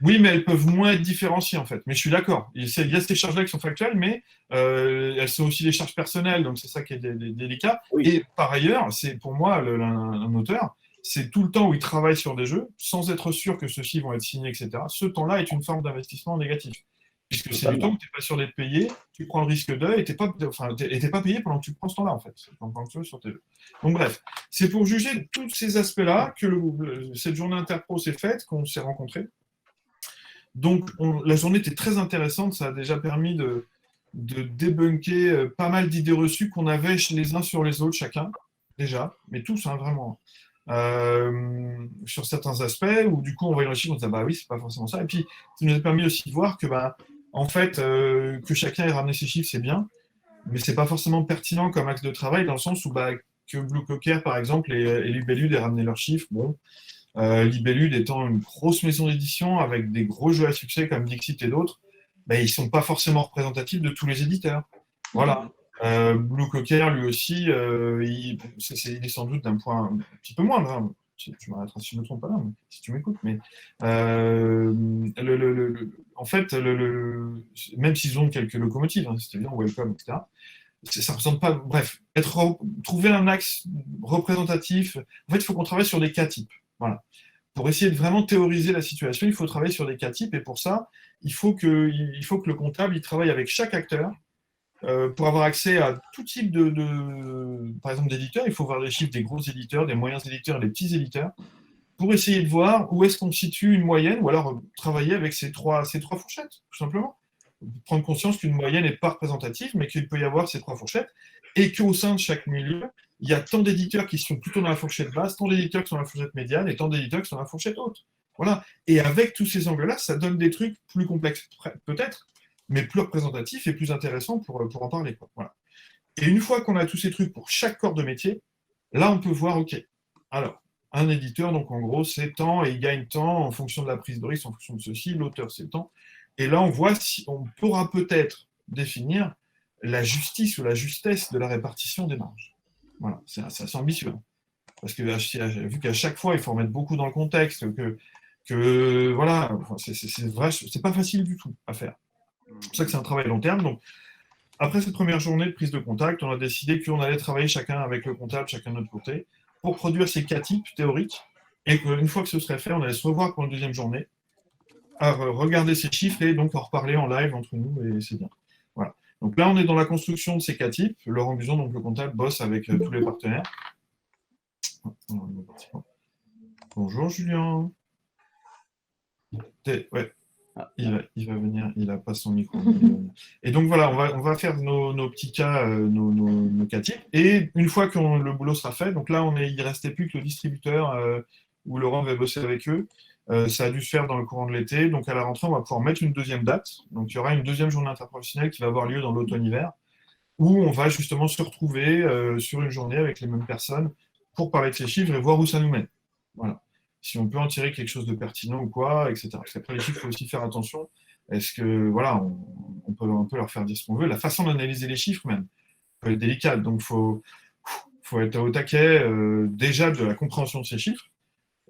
Oui, mais elles peuvent moins être différenciées en fait. Mais je suis d'accord. Il y a ces charges-là qui sont factuelles, mais elles sont aussi des charges personnelles, donc c'est ça qui est délicat. Oui. Et par ailleurs, c'est pour moi, un auteur, c'est tout le temps où il travaille sur des jeux, sans être sûr que ceux-ci vont être signés, etc. Ce temps-là est une forme d'investissement négatif. Puisque c'est du temps où tu n'es pas sûr d'être payé, tu prends le risque d'eux et tu n'es pas payé pendant que tu prends ce temps-là, en fait. Sur tes jeux. Donc bref, c'est pour juger tous ces aspects-là que cette journée interpro s'est faite, qu'on s'est rencontrés. Donc la journée était très intéressante, ça a déjà permis de débunker pas mal d'idées reçues qu'on avait les uns sur les autres, chacun, déjà, mais tous, vraiment. Sur certains aspects, où du coup on voyait le chiffre, on disait oui, c'est pas forcément ça. Et puis ça nous a permis aussi de voir que en fait, que chacun ait ramené ses chiffres, c'est bien, mais c'est pas forcément pertinent comme axe de travail, dans le sens où que Blue Cocker, par exemple, et Libellude aient ramené leurs chiffres. Bon, Libellude étant une grosse maison d'édition avec des gros jeux à succès comme Dixit et d'autres, ils sont pas forcément représentatifs de tous les éditeurs. Voilà. Blue Cocker, lui aussi, il est sans doute d'un point un petit peu moindre. Tu m'arrêteras si je ne me trompe pas là, si tu m'écoutes. Mais en fait, même s'ils ont quelques locomotives, c'était bien, Welcome, etc., ça ne représente pas. Bref, trouver un axe représentatif. En fait, il faut qu'on travaille sur des cas types. Voilà. Pour essayer de vraiment théoriser la situation, il faut travailler sur des cas types. Et pour ça, il faut que le comptable il travaille avec chaque acteur pour avoir accès à tout type par exemple, d'éditeurs, il faut voir les chiffres des gros éditeurs, des moyens éditeurs, des petits éditeurs, pour essayer de voir où est-ce qu'on situe une moyenne, ou alors travailler avec ces trois fourchettes, tout simplement. Prendre conscience qu'une moyenne n'est pas représentative, mais qu'il peut y avoir ces 3 fourchettes, et qu'au sein de chaque milieu, il y a tant d'éditeurs qui sont plutôt dans la fourchette basse, tant d'éditeurs qui sont dans la fourchette médiane, et tant d'éditeurs qui sont dans la fourchette haute. Voilà. Et avec tous ces angles-là, ça donne des trucs plus complexes, peut-être, mais plus représentatifs et plus intéressants pour en parler, quoi. Voilà. Et une fois qu'on a tous ces trucs pour chaque corps de métier, là, on peut voir, OK, alors, un éditeur, donc en gros, c'est tant, et il gagne tant en fonction de la prise de risque, en fonction de ceci, l'auteur, c'est tant. Et là, on voit si on pourra peut-être définir la justice ou la justesse de la répartition des marges. Voilà, c'est assez ambitieux. Parce que vu qu'à chaque fois, il faut remettre beaucoup dans le contexte, que voilà, c'est pas facile du tout à faire. C'est pour ça que c'est un travail long terme. Donc, après cette première journée de prise de contact, on a décidé qu'on allait travailler chacun avec le comptable, chacun de notre côté, pour produire ces 4 types théoriques, et qu'une fois que ce serait fait, on allait se revoir pour une deuxième journée, à regarder ces chiffres et donc en reparler en live entre nous, et c'est bien. Voilà. Donc là, on est dans la construction de ces 4 types. Laurent Buzon, donc le comptable, bosse avec tous les partenaires. Bonjour Julien. Ouais. Il va venir, il n'a pas son micro. Et donc voilà, on va faire nos petits cas, nos cas types. Et une fois que le boulot sera fait, donc là, il ne restait plus que le distributeur où Laurent va bosser avec eux. Ça a dû se faire dans le courant de l'été. Donc à la rentrée, on va pouvoir mettre une deuxième date. Donc il y aura une deuxième journée interprofessionnelle qui va avoir lieu dans l'automne-hiver, où on va justement se retrouver sur une journée avec les mêmes personnes pour parler de ces chiffres et voir où ça nous mène. Voilà. Si on peut en tirer quelque chose de pertinent ou quoi, etc. Parce qu'après, les chiffres, il faut aussi faire attention. Est-ce que, voilà, on peut un peu leur faire dire ce qu'on veut. La façon d'analyser les chiffres, même, peut être délicate. Donc, il faut être au taquet, déjà, de la compréhension de ces chiffres,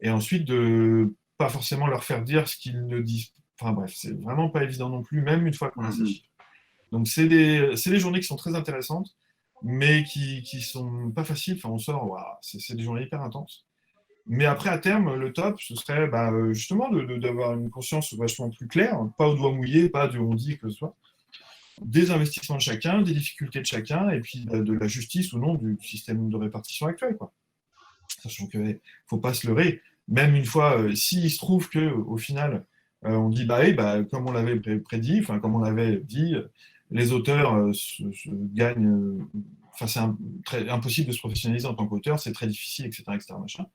et ensuite, de pas forcément leur faire dire ce qu'ils ne disent. Enfin, bref, c'est vraiment pas évident non plus, même une fois qu'on a ces chiffres. Donc, c'est des journées qui sont très intéressantes, mais qui sont pas faciles. Enfin, on sort, wow, c'est des journées hyper intenses. Mais après, à terme, le top, ce serait justement d'avoir une conscience vachement plus claire, pas au doigt mouillé, pas de on dit que ce soit, des investissements de chacun, des difficultés de chacun, et puis de la justice ou non du système de répartition actuel, quoi. Sachant qu'il ne faut pas se leurrer. Même une fois, s'il se trouve qu'au final, on dit comme on l'avait prédit, enfin comme on l'avait dit, les auteurs gagnent. Enfin, c'est impossible de se professionnaliser en tant qu'auteur, c'est très difficile, etc. machin.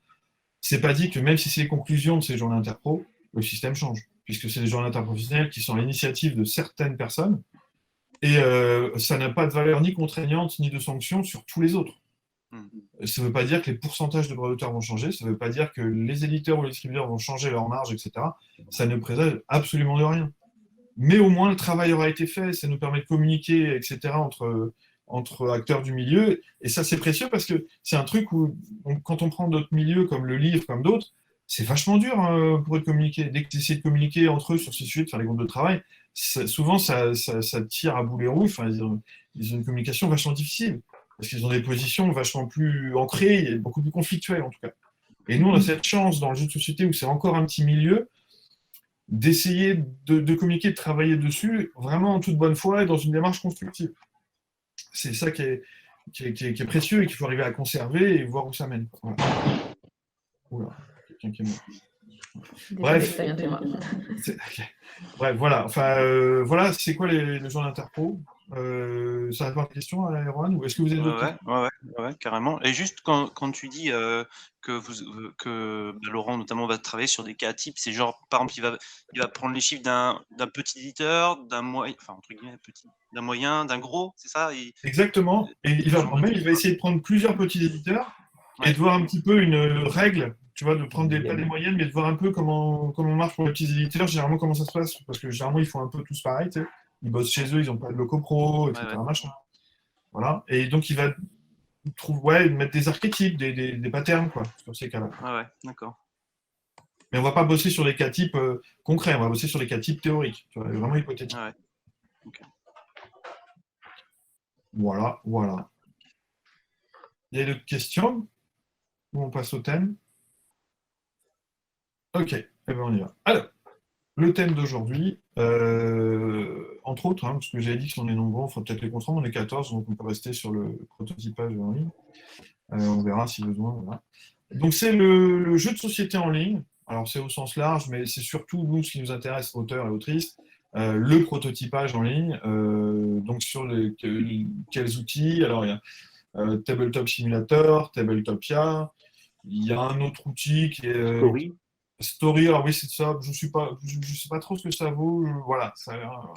C'est pas dit que même si c'est les conclusions de ces journées interpro, le système change, puisque c'est des journées interprofessionnelles qui sont à l'initiative de certaines personnes, et ça n'a pas de valeur ni contraignante ni de sanction sur tous les autres. Ça ne veut pas dire que les pourcentages de droits d'auteur vont changer, ça ne veut pas dire que les éditeurs ou les distributeurs vont changer leur marge, etc. Ça ne présage absolument de rien. Mais au moins, le travail aura été fait, ça nous permet de communiquer, etc., entre acteurs du milieu, et ça c'est précieux parce que c'est un truc où, quand on prend d'autres milieux comme le livre, comme d'autres, c'est vachement dur pour eux de communiquer. Dès qu'ils essaient de communiquer entre eux sur ces sujets, de faire les groupes de travail, souvent ça tire à boulet rouge. Enfin, ils ont une communication vachement difficile, parce qu'ils ont des positions vachement plus ancrées et beaucoup plus conflictuelles en tout cas. Et nous on a cette chance dans le jeu de société où c'est encore un petit milieu, d'essayer de communiquer, de travailler dessus, vraiment en toute bonne foi et dans une démarche constructive. C'est ça qui est précieux et qu'il faut arriver à conserver et voir où ça mène. Voilà. Oula, quelqu'un qui est mort. Bref. Bref, voilà. Enfin, voilà, c'est quoi les jours d'interpro? Ça répond à la question, Erwan, ou est-ce que vous avez d'autres questions? Ouais, carrément. Et juste quand tu dis que Laurent notamment va travailler sur des cas types, c'est genre, par exemple, il va prendre les chiffres d'un petit éditeur, d'un moyen, enfin entre guillemets petit, d'un moyen, d'un gros, c'est ça? Exactement. Et il va essayer de prendre plusieurs petits éditeurs et de voir un petit peu une règle, tu vois, de prendre pas des moyennes, mais de voir un peu comment marche pour les petits éditeurs, généralement comment ça se passe, parce que généralement ils font un peu tous pareil, tu sais. Ils bossent chez eux, ils n'ont pas de locaux pro, etc. Machin. Voilà. Et donc il va mettre des archétypes, des patterns, quoi, sur ces cas-là. Ouais, d'accord. Mais on ne va pas bosser sur des cas types concrets, on va bosser sur des cas types théoriques, tu vois, vraiment hypothétiques. Ouais. Okay. Voilà. Il y a d'autres questions? Ou on passe au thème? Ok, et bien on y va. Alors, le thème d'aujourd'hui, entre autres, parce que j'avais dit que si on est nombreux, on fera peut-être les contrats, on est 14, donc on peut rester sur le prototypage en ligne. On verra si besoin. Voilà. Donc c'est le jeu de société en ligne. Alors c'est au sens large, mais c'est surtout nous ce qui nous intéresse, auteurs et autrices, le prototypage en ligne. Donc sur quels outils? Alors il y a Tabletop Simulator, Tabletopia. Il y a un autre outil qui est Story. Story. Alors oui, c'est ça. Je sais pas trop ce que ça vaut. Voilà, ça a l'air.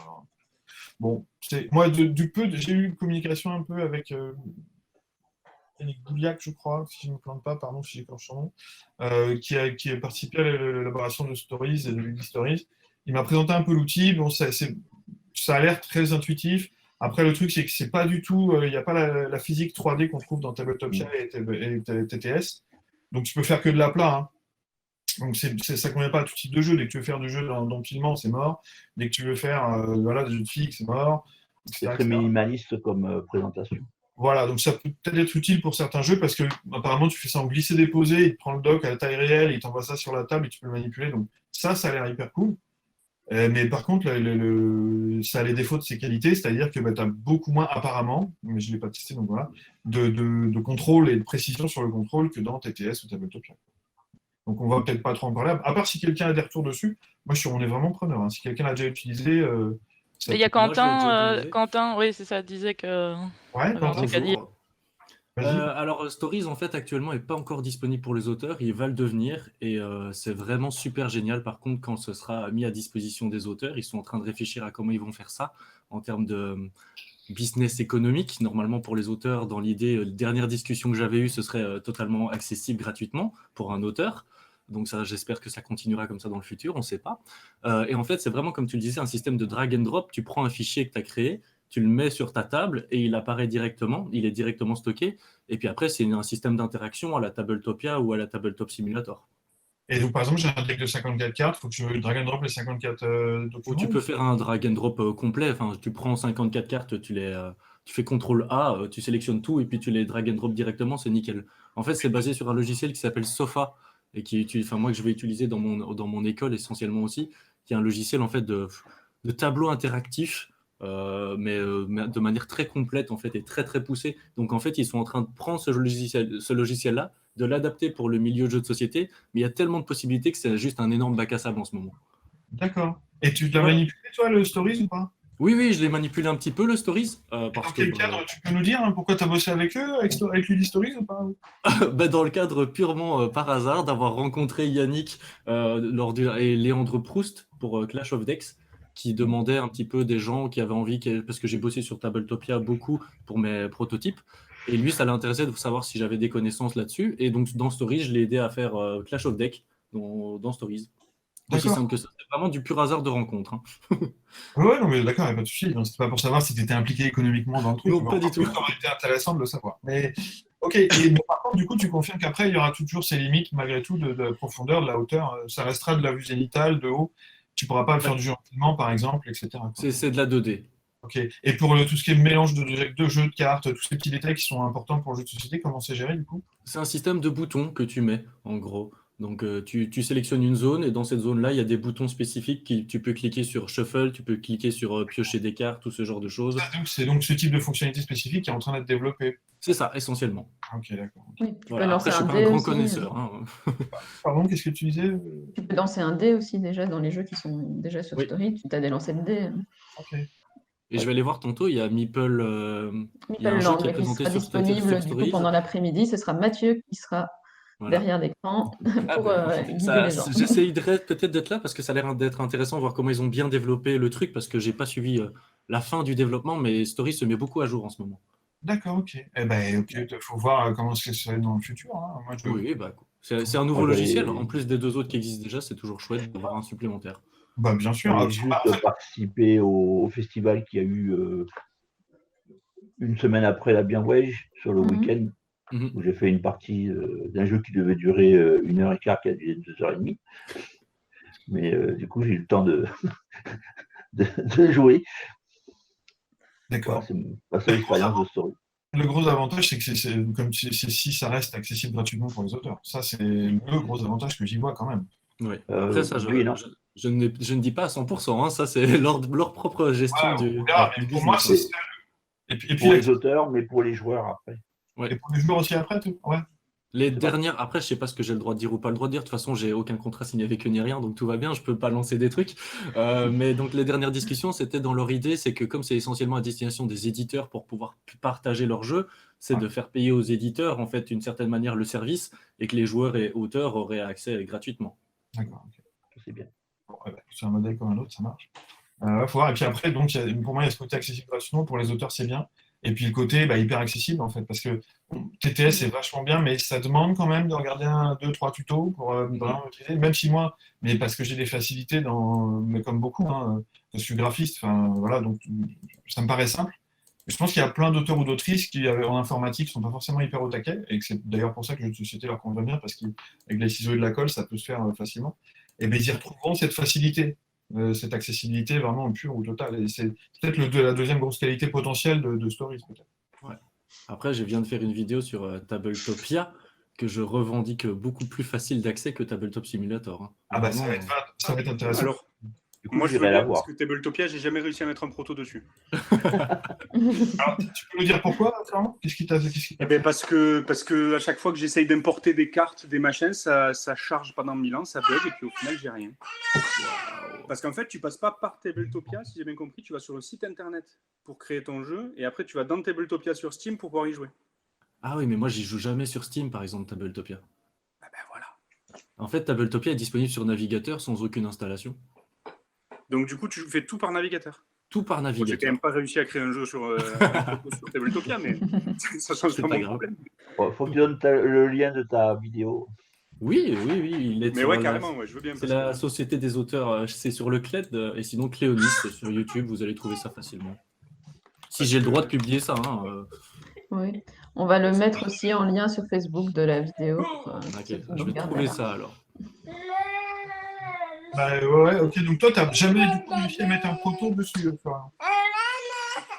Bon, moi du peu, j'ai eu une communication un peu avec. Yannick Gouliac, je crois, si je ne me plante pas, pardon si j'écorche son nom, qui a participé à l'élaboration de Stories et de Lady Stories. Il m'a présenté un peu l'outil. Bon, ça a l'air très intuitif. Après, le truc, c'est que c'est pas du tout, il n'y a pas la physique 3D qu'on trouve dans Tabletopia et TTS. Donc, tu peux faire que de l'aplat. Hein. Donc, ça ne convient pas à tout type de jeu. Dès que tu veux faire du jeu d'empilement, c'est mort. Dès que tu veux faire des jeux de filles, c'est mort. C'est très minimaliste comme présentation. Voilà, donc ça peut peut-être être utile pour certains jeux parce que apparemment tu fais ça en glisser-déposer, il te prend le dock à la taille réelle, il t'envoie ça sur la table et tu peux le manipuler. Donc ça a l'air hyper cool. Mais par contre, ça a les défauts de ses qualités, c'est-à-dire que tu as beaucoup moins, apparemment, mais je ne l'ai pas testé, donc voilà, de contrôle et de précision sur le contrôle que dans TTS ou Tabletopia. Donc on va peut-être pas trop en parler, à part si quelqu'un a des retours dessus. Moi, on est vraiment preneur. Hein. Si quelqu'un l'a déjà utilisé... il y a Quentin, oui, c'est ça, disait que... Ouais, Quentin. Alors, Stories, en fait, actuellement, n'est pas encore disponible pour les auteurs. Il va le devenir et c'est vraiment super génial. Par contre, quand ce sera mis à disposition des auteurs, ils sont en train de réfléchir à comment ils vont faire ça en termes de business économique. Normalement, pour les auteurs, dans l'idée, la dernière discussion que j'avais eue, ce serait totalement accessible gratuitement pour un auteur. Donc ça, j'espère que ça continuera comme ça dans le futur, on ne sait pas. Et en fait, c'est vraiment, comme tu le disais, un système de drag and drop. Tu prends un fichier que tu as créé, tu le mets sur ta table et il apparaît directement, il est directement stocké. Et puis après, c'est un système d'interaction à la Tabletopia ou à la Tabletop Simulator. Et donc, par exemple, j'ai un deck de 54 cartes, il faut que je drag and drop les 54 documents. Ou tu peux faire un drag and drop complet. Enfin, tu prends 54 cartes, tu fais CTRL A, tu sélectionnes tout et puis tu les drag and drop directement, c'est nickel. En fait, c'est basé sur un logiciel qui s'appelle Sofa et moi que je vais utiliser dans mon école essentiellement aussi, qui est un logiciel en fait de tableau interactif. Mais de manière très complète en fait et très très poussée. Donc en fait ils sont en train de prendre ce logiciel-là, de l'adapter pour le milieu de jeux de société, mais il y a tellement de possibilités que c'est juste un énorme bac à sable en ce moment. D'accord. Et tu l'as manipulé toi le Stories ou pas? Oui, je l'ai manipulé un petit peu le Stories. Dans quel cadre? Tu peux nous dire pourquoi tu as bossé avec eux, avec Lady Stories ou pas? Dans le cadre purement par hasard d'avoir rencontré Yannick et Léandre Proust pour Clash of Decks, qui demandait un petit peu des gens qui avaient envie, parce que j'ai bossé sur Tabletopia beaucoup pour mes prototypes, et lui, ça l'intéressait de savoir si j'avais des connaissances là-dessus, et donc dans Stories, je l'ai aidé à faire Clash of Decks dans Stories. Aussi simple que ça, c'est vraiment du pur hasard de rencontre. Hein. Ouais, non, mais d'accord, il n'y a pas de souci. C'était pas pour savoir si tu étais impliqué économiquement dans le truc. Non, pas du tout. Ça aurait été intéressant de le savoir. Mais, ok, mais par contre, du coup, tu confirmes qu'après, il y aura toujours ces limites, malgré tout, de la profondeur, de la hauteur. Ça restera de la vue zénitale, de haut. Tu ne pourras pas le faire du jeu en filement, par exemple, etc. C'est de la 2D. Ok. Et pour tout ce qui est mélange de jeux de cartes, tous ces petits détails qui sont importants pour le jeu de société, comment c'est géré, du coup? C'est un système de boutons que tu mets, en gros. Donc, tu sélectionnes une zone et dans cette zone-là, il y a des boutons spécifiques tu peux cliquer sur Shuffle, tu peux cliquer sur piocher des cartes, tout ce genre de choses. C'est donc ce type de fonctionnalité spécifique qui est en train d'être développé. C'est ça, essentiellement. Ok, d'accord. Oui, tu voilà. peux lancer Après, je ne suis pas un grand connaisseur. Hein. Pardon, qu'est-ce que tu disais? Tu peux lancer un dé aussi déjà dans les jeux qui sont déjà sur Story. Tu as des lancers de dés. Ok. Et je vais aller voir tantôt, il y a Meeple Land qui sera disponible du coup pendant l'après-midi. Ce sera Mathieu qui sera derrière l'écran pour guider les gens. J'essayerai peut-être d'être là parce que ça a l'air d'être intéressant, voir comment ils ont bien développé le truc, parce que je n'ai pas suivi la fin du développement, mais Story se met beaucoup à jour en ce moment. D'accord, ok. Eh ben, ok, il faut voir comment ça va être dans le futur. Hein. Moi, Oui, c'est un nouveau logiciel. En plus des deux autres qui existent déjà, c'est toujours chouette d'avoir un supplémentaire. Bah, bien sûr. J'ai juste participé au festival qui a eu une semaine après la Bienwege sur le week-end, où j'ai fait une partie d'un jeu qui devait durer 1h15, qui a duré 2h30. Mais du coup, j'ai eu le temps de jouer. D'accord. C'est ma seule expérience de Story. Le gros avantage, c'est que si ça reste accessible gratuitement pour les auteurs. Ça, c'est le gros avantage que j'y vois quand même. Oui. Après, ça, Je ne dis pas à 100%, hein, ça c'est leur propre gestion du pour moi, business. Et puis pour les auteurs, mais pour les joueurs après. Ouais. Et pour les joueurs aussi après, tout. Ouais. Les dernières, après, je sais pas ce que j'ai le droit de dire ou pas le droit de dire. De toute façon, j'ai aucun contrat signé avec eux ni rien, donc tout va bien, je peux pas lancer des trucs. Mais donc les dernières discussions, c'était dans leur idée, c'est que comme c'est essentiellement à destination des éditeurs pour pouvoir partager leurs jeux, c'est de faire payer aux éditeurs en fait d'une certaine manière le service et que les joueurs et auteurs auraient accès gratuitement. D'accord. Okay. C'est bien. Bon, c'est un modèle comme un autre, ça marche. Faut voir. Et puis après, donc, pour moi, il y a ce côté accessible gratuitement. Pour les auteurs, c'est bien. Et puis le côté hyper accessible, en fait, parce que TTS, c'est vachement bien, mais ça demande quand même de regarder 1, 2, 3 tutos pour vraiment utiliser, même si moi, mais parce que j'ai des facilités, mais comme beaucoup, hein, je suis graphiste, voilà, donc ça me paraît simple. Je pense qu'il y a plein d'auteurs ou d'autrices qui, en informatique, ne sont pas forcément hyper au taquet, et que c'est d'ailleurs pour ça que jeux de société leur convient bien, parce qu'avec les ciseaux et de la colle, ça peut se faire facilement. Et bien, ils y retrouveront cette facilité. Cette accessibilité vraiment pure ou totale. Et c'est peut-être la deuxième grosse qualité potentielle de Stories, peut-être. Ouais. Après, je viens de faire une vidéo sur Tabletopia que je revendique beaucoup plus facile d'accès que Tabletop Simulator. Hein. Ah bah ça va être intéressant. Alors, moi je veux bien, parce que Tabletopia, j'ai jamais réussi à mettre un proto dessus. Alors, tu peux nous dire pourquoi, Florent ? Qu'est-ce qui t'a parce que à chaque fois que j'essaye d'importer des cartes, des machins, ça charge pendant 1000 ans, ça bug, et puis au final, j'ai rien. Parce qu'en fait, tu passes pas par Tabletopia, si j'ai bien compris, tu vas sur le site internet pour créer ton jeu, et après, tu vas dans Tabletopia sur Steam pour pouvoir y jouer. Ah oui, mais moi, j'y joue jamais sur Steam, par exemple, Tabletopia. Ah ben voilà. En fait, Tabletopia est disponible sur navigateur sans aucune installation. Donc du coup, tu fais tout par navigateur. Tout par navigateur. J'ai quand même pas réussi à créer un jeu sur Tabletopia, mais ça change pas mon problème. Bon, faut que tu donnes le lien de ta vidéo. Oui, il est. Mais ouais, carrément, je veux bien. C'est la Société des auteurs, c'est sur le CLED, et sinon Cléonis, sur YouTube, vous allez trouver ça facilement. Si j'ai le droit de publier ça. Hein, Oui, on va le mettre aussi en lien sur Facebook de la vidéo. Ok, je vais trouver ça alors. Ouais, ok, donc toi, t'as jamais réussi à mettre un proto dessus, Florent.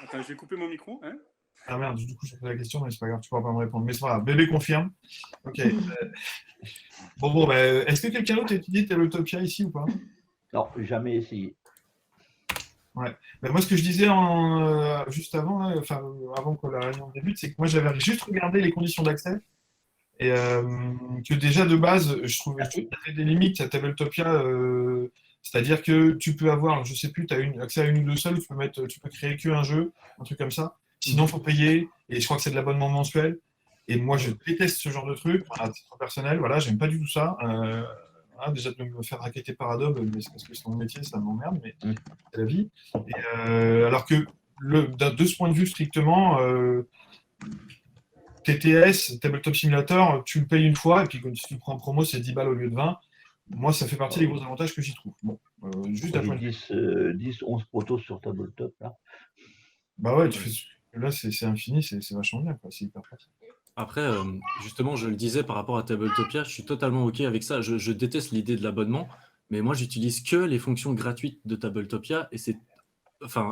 Attends, je vais couper mon micro. Hein. Ah merde, du coup, j'ai posé la question, mais c'est pas grave, tu pourras pas me répondre. Mais c'est pas grave, bébé confirme. Ok. Bon, est-ce que quelqu'un d'autre a étudié Tabletopia ici ou pas ? Non, jamais essayé. Ouais. Moi, ce que je disais juste avant, avant que la réunion débute, c'est que moi, j'avais juste regardé les conditions d'accès. Et que déjà de base, je trouvais qu'il y avait des limites à Tabletopia, c'est-à-dire que tu peux avoir, je sais plus, tu as accès à une ou deux seules, tu peux créer qu'un jeu, un truc comme ça. Sinon, il faut payer, et je crois que c'est de l'abonnement mensuel. Et moi, je déteste ce genre de truc, à titre personnel, voilà, j'aime pas du tout ça. Déjà de me faire racketter par Adobe, mais c'est parce que c'est mon métier, ça m'emmerde, mais c'est la vie. Et, alors que de ce point de vue strictement, TTS, Tabletop Simulator, tu le payes une fois, et puis si tu prends en promo, c'est 10 balles au lieu de 20. Moi, ça fait partie des gros avantages que j'y trouve. Bon, juste à 10, 11 protos sur Tabletop, là. Bah ouais, là, c'est infini, c'est vachement bien, quoi. C'est hyper pratique. Après, justement, je le disais par rapport à Tabletopia, je suis totalement OK avec ça. Je déteste l'idée de l'abonnement, mais moi, j'utilise que les fonctions gratuites de Tabletopia, et c'est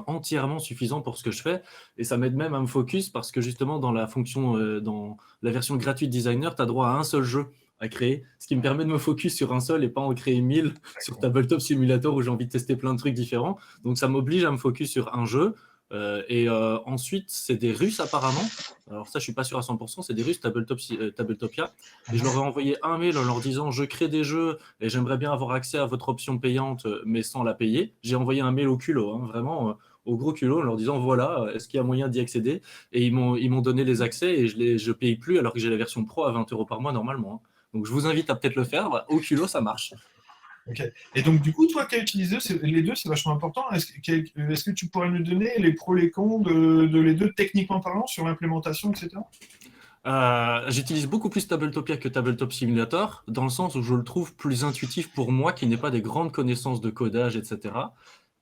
entièrement suffisant pour ce que je fais, et ça m'aide même à me focus parce que justement dans la fonction, dans la version gratuite Designer, tu as droit à un seul jeu à créer, ce qui me permet de me focus sur un seul et pas en créer 1000 sur Tabletop Simulator où j'ai envie de tester plein de trucs différents. Donc ça m'oblige à me focus sur un jeu. Ensuite, c'est des Russes apparemment. Alors ça, je suis pas sûr à 100%. C'est des Russes Tabletopia. Et je leur ai envoyé un mail en leur disant je crée des jeux et j'aimerais bien avoir accès à votre option payante, mais sans la payer. J'ai envoyé un mail au culot, hein, vraiment au gros culot, en leur disant voilà, est-ce qu'il y a moyen d'y accéder ? Et ils m'ont donné les accès et je paye plus alors que j'ai la version pro à 20 € par mois normalement. Hein. Donc je vous invite à peut-être le faire. Au culot, ça marche. Ok. Et donc, du coup, toi qui as utilisé les deux, c'est vachement important. Est-ce que tu pourrais nous donner les pros, les cons de les deux, techniquement parlant, sur l'implémentation, etc. J'utilise beaucoup plus Tabletopia que Tabletop Simulator, dans le sens où je le trouve plus intuitif pour moi, qui n'ai pas des grandes connaissances de codage, etc.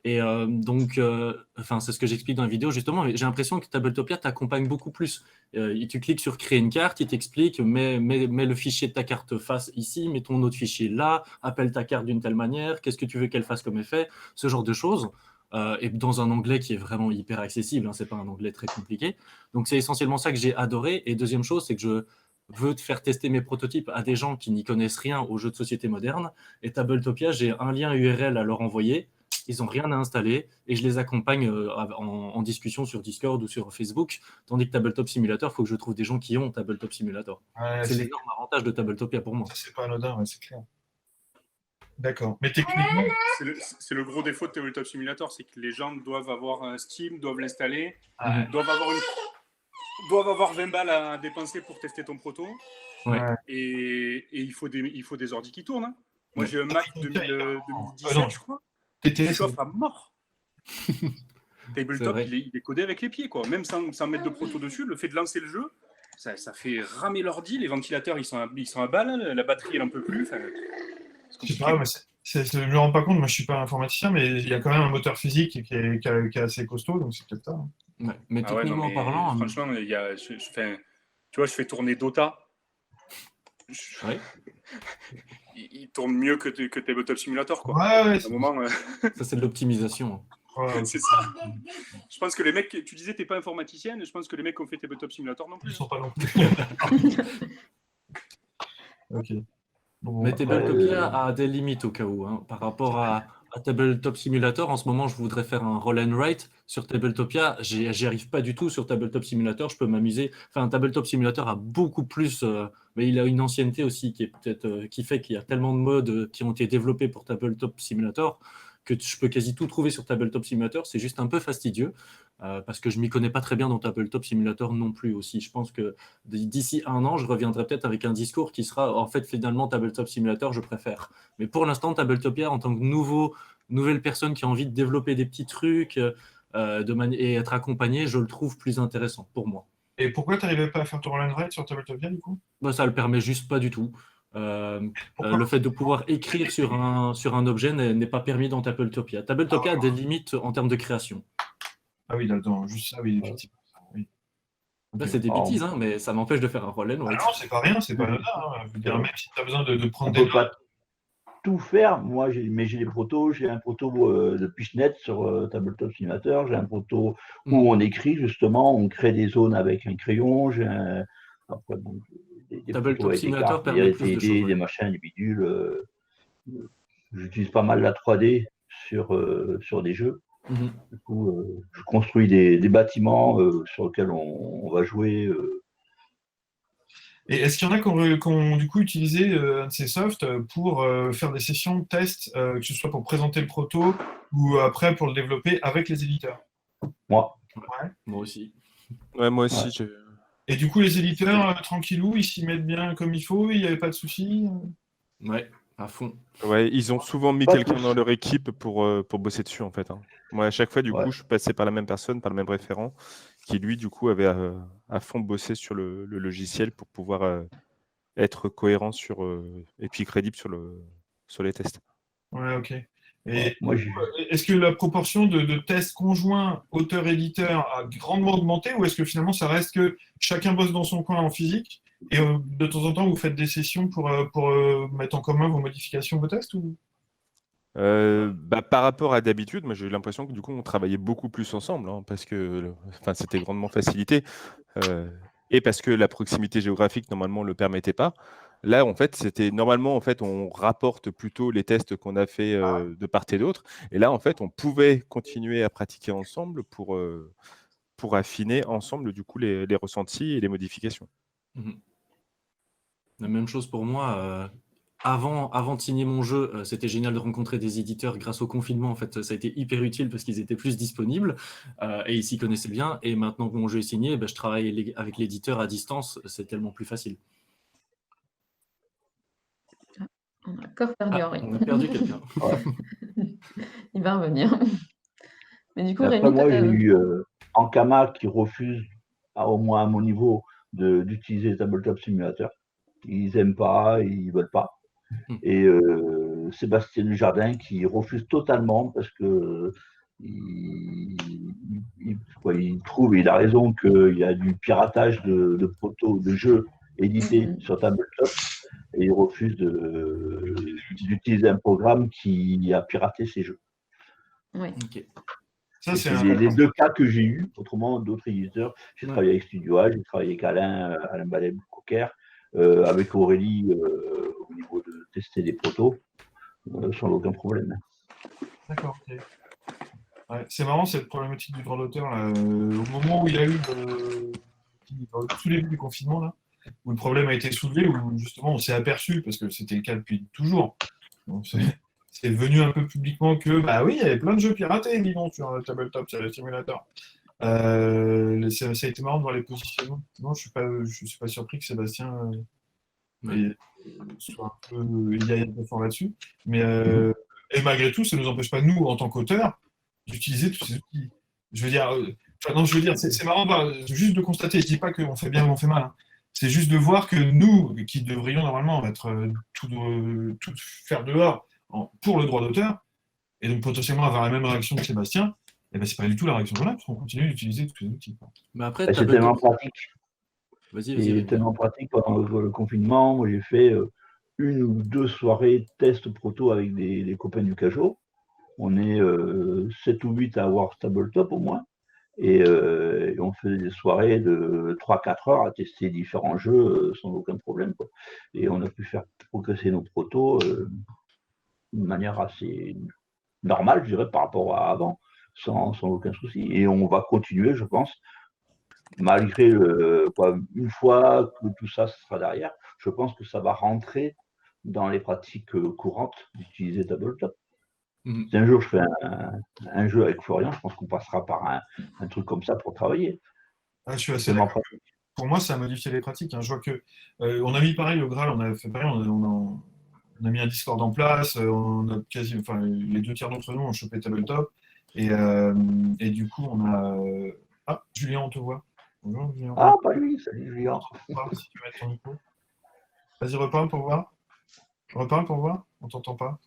Et c'est ce que j'explique dans la vidéo, justement, mais j'ai l'impression que Tabletopia t'accompagne beaucoup plus. Tu cliques sur créer une carte, il t'explique, mets le fichier de ta carte face ici, mets ton autre fichier là, appelle ta carte d'une telle manière, qu'est-ce que tu veux qu'elle fasse comme effet, ce genre de choses. Et dans un anglais qui est vraiment hyper accessible, hein, c'est pas un anglais très compliqué. Donc c'est essentiellement ça que j'ai adoré. Et deuxième chose, c'est que veux te faire tester mes prototypes à des gens qui n'y connaissent rien aux jeux de société modernes. Et Tabletopia, j'ai un lien URL à leur envoyer. Ils n'ont rien à installer et je les accompagne en discussion sur Discord ou sur Facebook. Tandis que Tabletop Simulator, il faut que je trouve des gens qui ont Tabletop Simulator. C'est l'énorme avantage de Tabletopia pour moi. Ça, c'est pas anodin, ouais, c'est clair. D'accord. Mais techniquement, c'est le gros défaut de Tabletop Simulator, c'est que les gens doivent avoir un Steam, doivent l'installer, doivent avoir 20 balles à dépenser pour tester ton proto. Ouais. Et il faut des ordi qui tournent. Hein. Moi, j'ai un Mac 2017, je crois. TTS chauffe à mort. Tabletop, il est codé avec les pieds, quoi. Même sans mettre de proto dessus, le fait de lancer le jeu, ça fait ramer l'ordi. Les ventilateurs, ils sont à balle. La batterie, elle en peut plus. Je sais pas, mais je me rends pas compte. Moi, je suis pas informaticien, mais il y a quand même un moteur physique qui est assez costaud, donc c'est peut-être ça. Hein. Ouais, mais techniquement parlant, franchement, tu vois, je fais tourner Dota. Ouais. Il tourne mieux que Tabletop Simulator, quoi. Ouais, à un moment, ça c'est de l'optimisation. Ouais. C'est ça. Je pense que les mecs, tu disais t'es pas informaticienne, je pense que les mecs qui ont fait Tabletop Simulator non plus. Ils sont pas non plus. Ok. Bon, mais Tabletopia a des limites au cas où. Hein. Par rapport à Tabletop Simulator, en ce moment, je voudrais faire un roll and write sur Tabletopia. J'y arrive pas du tout sur Tabletop Simulator. Je peux m'amuser. Enfin, Tabletop Simulator a beaucoup plus, mais il a une ancienneté aussi qui est peut-être qui fait qu'il y a tellement de modes qui ont été développés pour Tabletop Simulator que je peux quasi tout trouver sur Tabletop Simulator. C'est juste un peu fastidieux parce que je m'y connais pas très bien dans Tabletop Simulator non plus aussi. Je pense que d'ici 1 an, je reviendrai peut-être avec un discours qui sera en fait finalement Tabletop Simulator, je préfère. Mais pour l'instant, Tabletopia, en tant que nouvelle personne qui a envie de développer des petits trucs et être accompagné, je le trouve plus intéressant pour moi. Et pourquoi tu n'arrivais pas à faire ton roll and write sur Tabletopia du coup ? Ça le permet juste pas du tout. Le fait de pouvoir écrire sur un objet n'est pas permis dans Tabletopia. Tabletopia a des limites en termes de création. Ah oui, d'accord, juste ça, oui, effectivement. Oui. Là, c'est des bêtises, hein, mais ça m'empêche de faire un roll and write. Non, c'est pas rien, c'est pas anodin. Hein. Je veux dire, même si tu as besoin de prendre des notes. Tout faire, moi j'ai des protos, j'ai un proto de Pishnet sur Tabletop Simulator, j'ai un proto où on écrit justement, on crée des zones avec un crayon, j'ai après, bon, des Tabletop Simulator permet plus de choses. Des machins, des bidules. J'utilise pas mal la 3D sur des jeux. Du coup, je construis des bâtiments sur lesquels on va jouer. Et est-ce qu'il y en a qui ont du coup utilisé un de ces softs pour faire des sessions de test, que ce soit pour présenter le proto ou après pour le développer avec les éditeurs ? Moi. Ouais. Moi aussi. Ouais, moi aussi. Ouais. Et du coup, les éditeurs, tranquillou, ils s'y mettent bien comme il faut, il n'y avait pas de soucis ? Ouais, à fond. Ouais, ils ont souvent mis quelqu'un dans leur équipe pour bosser dessus, en fait. Hein. Moi, à chaque fois, du coup, je suis passé par la même personne, par le même référent, qui, lui, du coup, avait à fond bossé sur le logiciel pour pouvoir être cohérent et puis crédible sur les tests. Ouais, ok. Et est-ce que la proportion de tests conjoints auteur-éditeur a grandement augmenté ou est-ce que finalement ça reste que chacun bosse dans son coin en physique et de temps en temps vous faites des sessions pour mettre en commun vos modifications, vos tests ou... Par rapport à d'habitude, moi j'ai eu l'impression que du coup on travaillait beaucoup plus ensemble hein, parce que c'était grandement facilité et parce que la proximité géographique normalement le permettait pas. Là en fait normalement on rapporte plutôt les tests qu'on a fait de part et d'autre et là en fait on pouvait continuer à pratiquer ensemble pour affiner ensemble du coup les ressentis et les modifications. La même chose pour moi. Avant de signer mon jeu, c'était génial de rencontrer des éditeurs grâce au confinement. En fait, ça a été hyper utile parce qu'ils étaient plus disponibles et ils s'y connaissaient bien. Et maintenant que mon jeu est signé, je travaille avec l'éditeur à distance. C'est tellement plus facile. On a encore perdu Henri. On a perdu quelqu'un. Il va revenir. Mais du coup, après, Rémi, moi, j'ai eu Ankama qui refuse, au moins à mon niveau, d'utiliser Tabletop Simulator. Ils n'aiment pas, ils ne veulent pas. Et Sébastien Dujardin qui refuse totalement parce que il trouve, il a raison qu'il y a du piratage de protos, de jeux édités sur Tabletop et il refuse d'utiliser un programme qui a piraté ces jeux. Oui. Okay. Ça, c'est les 2 cas que j'ai eus, autrement d'autres éditeurs. J'ai travaillé avec Studio A, j'ai travaillé avec Alain Ballet-Coquer. avec Aurélie au niveau de tester des protos sans aucun problème. D'accord, ok. Ouais, c'est marrant cette problématique du droit d'auteur. Au moment où il y a eu au tout début du confinement, là, où le problème a été soulevé, où justement on s'est aperçu, parce que c'était le cas depuis toujours, donc c'est venu un peu publiquement que, bah oui, il y avait plein de jeux piratés, dis donc, sur Tabletop, sur les simulateurs. Ça a été marrant de voir les positionnements. Non, je suis pas surpris que Sébastien soit un peu, il y a un peu fort là-dessus. Mais et malgré tout, ça ne nous empêche pas, nous, en tant qu'auteurs, d'utiliser tous ces outils. Je veux dire, c'est marrant, juste de constater, je ne dis pas qu'on fait bien ou on fait mal, hein. C'est juste de voir que nous, qui devrions normalement être tout faire dehors pour le droit d'auteur, et donc potentiellement avoir la même réaction que Sébastien, et ben c'est pas du tout la réaction qu'on a, parce qu'on continue d'utiliser tous ces outils. Mais après, c'est tellement pratique. Vas-y. C'est tellement pratique pendant le confinement. Moi, j'ai fait 1 ou 2 soirées test proto avec des copains du Cajot. On est 7 ou 8 à avoir Tabletop au moins. Et on faisait des soirées de 3-4 heures à tester différents jeux sans aucun problème, quoi. Et on a pu faire progresser nos protos d'une manière assez normale, je dirais, par rapport à avant, sans aucun souci. Et on va continuer, je pense, malgré une fois que tout ça sera derrière, je pense que ça va rentrer dans les pratiques courantes d'utiliser Tabletop. Si un jour je fais un jeu avec Florian, je pense qu'on passera par un truc comme ça pour travailler. Je suis assez d'accord. Pour moi, ça a modifié les pratiques, hein. Je vois que on a mis pareil le Graal, on a fait pareil, on a mis un Discord en place, on a les 2 tiers d'entre nous ont chopé Tabletop, et du coup on a Julien, on te voit. Bonjour Julien. Ah, pas lui, salut Julien. Si tu veux mettre ton micro. Vas-y, reparle pour voir. Reparle pour voir, on t'entend pas.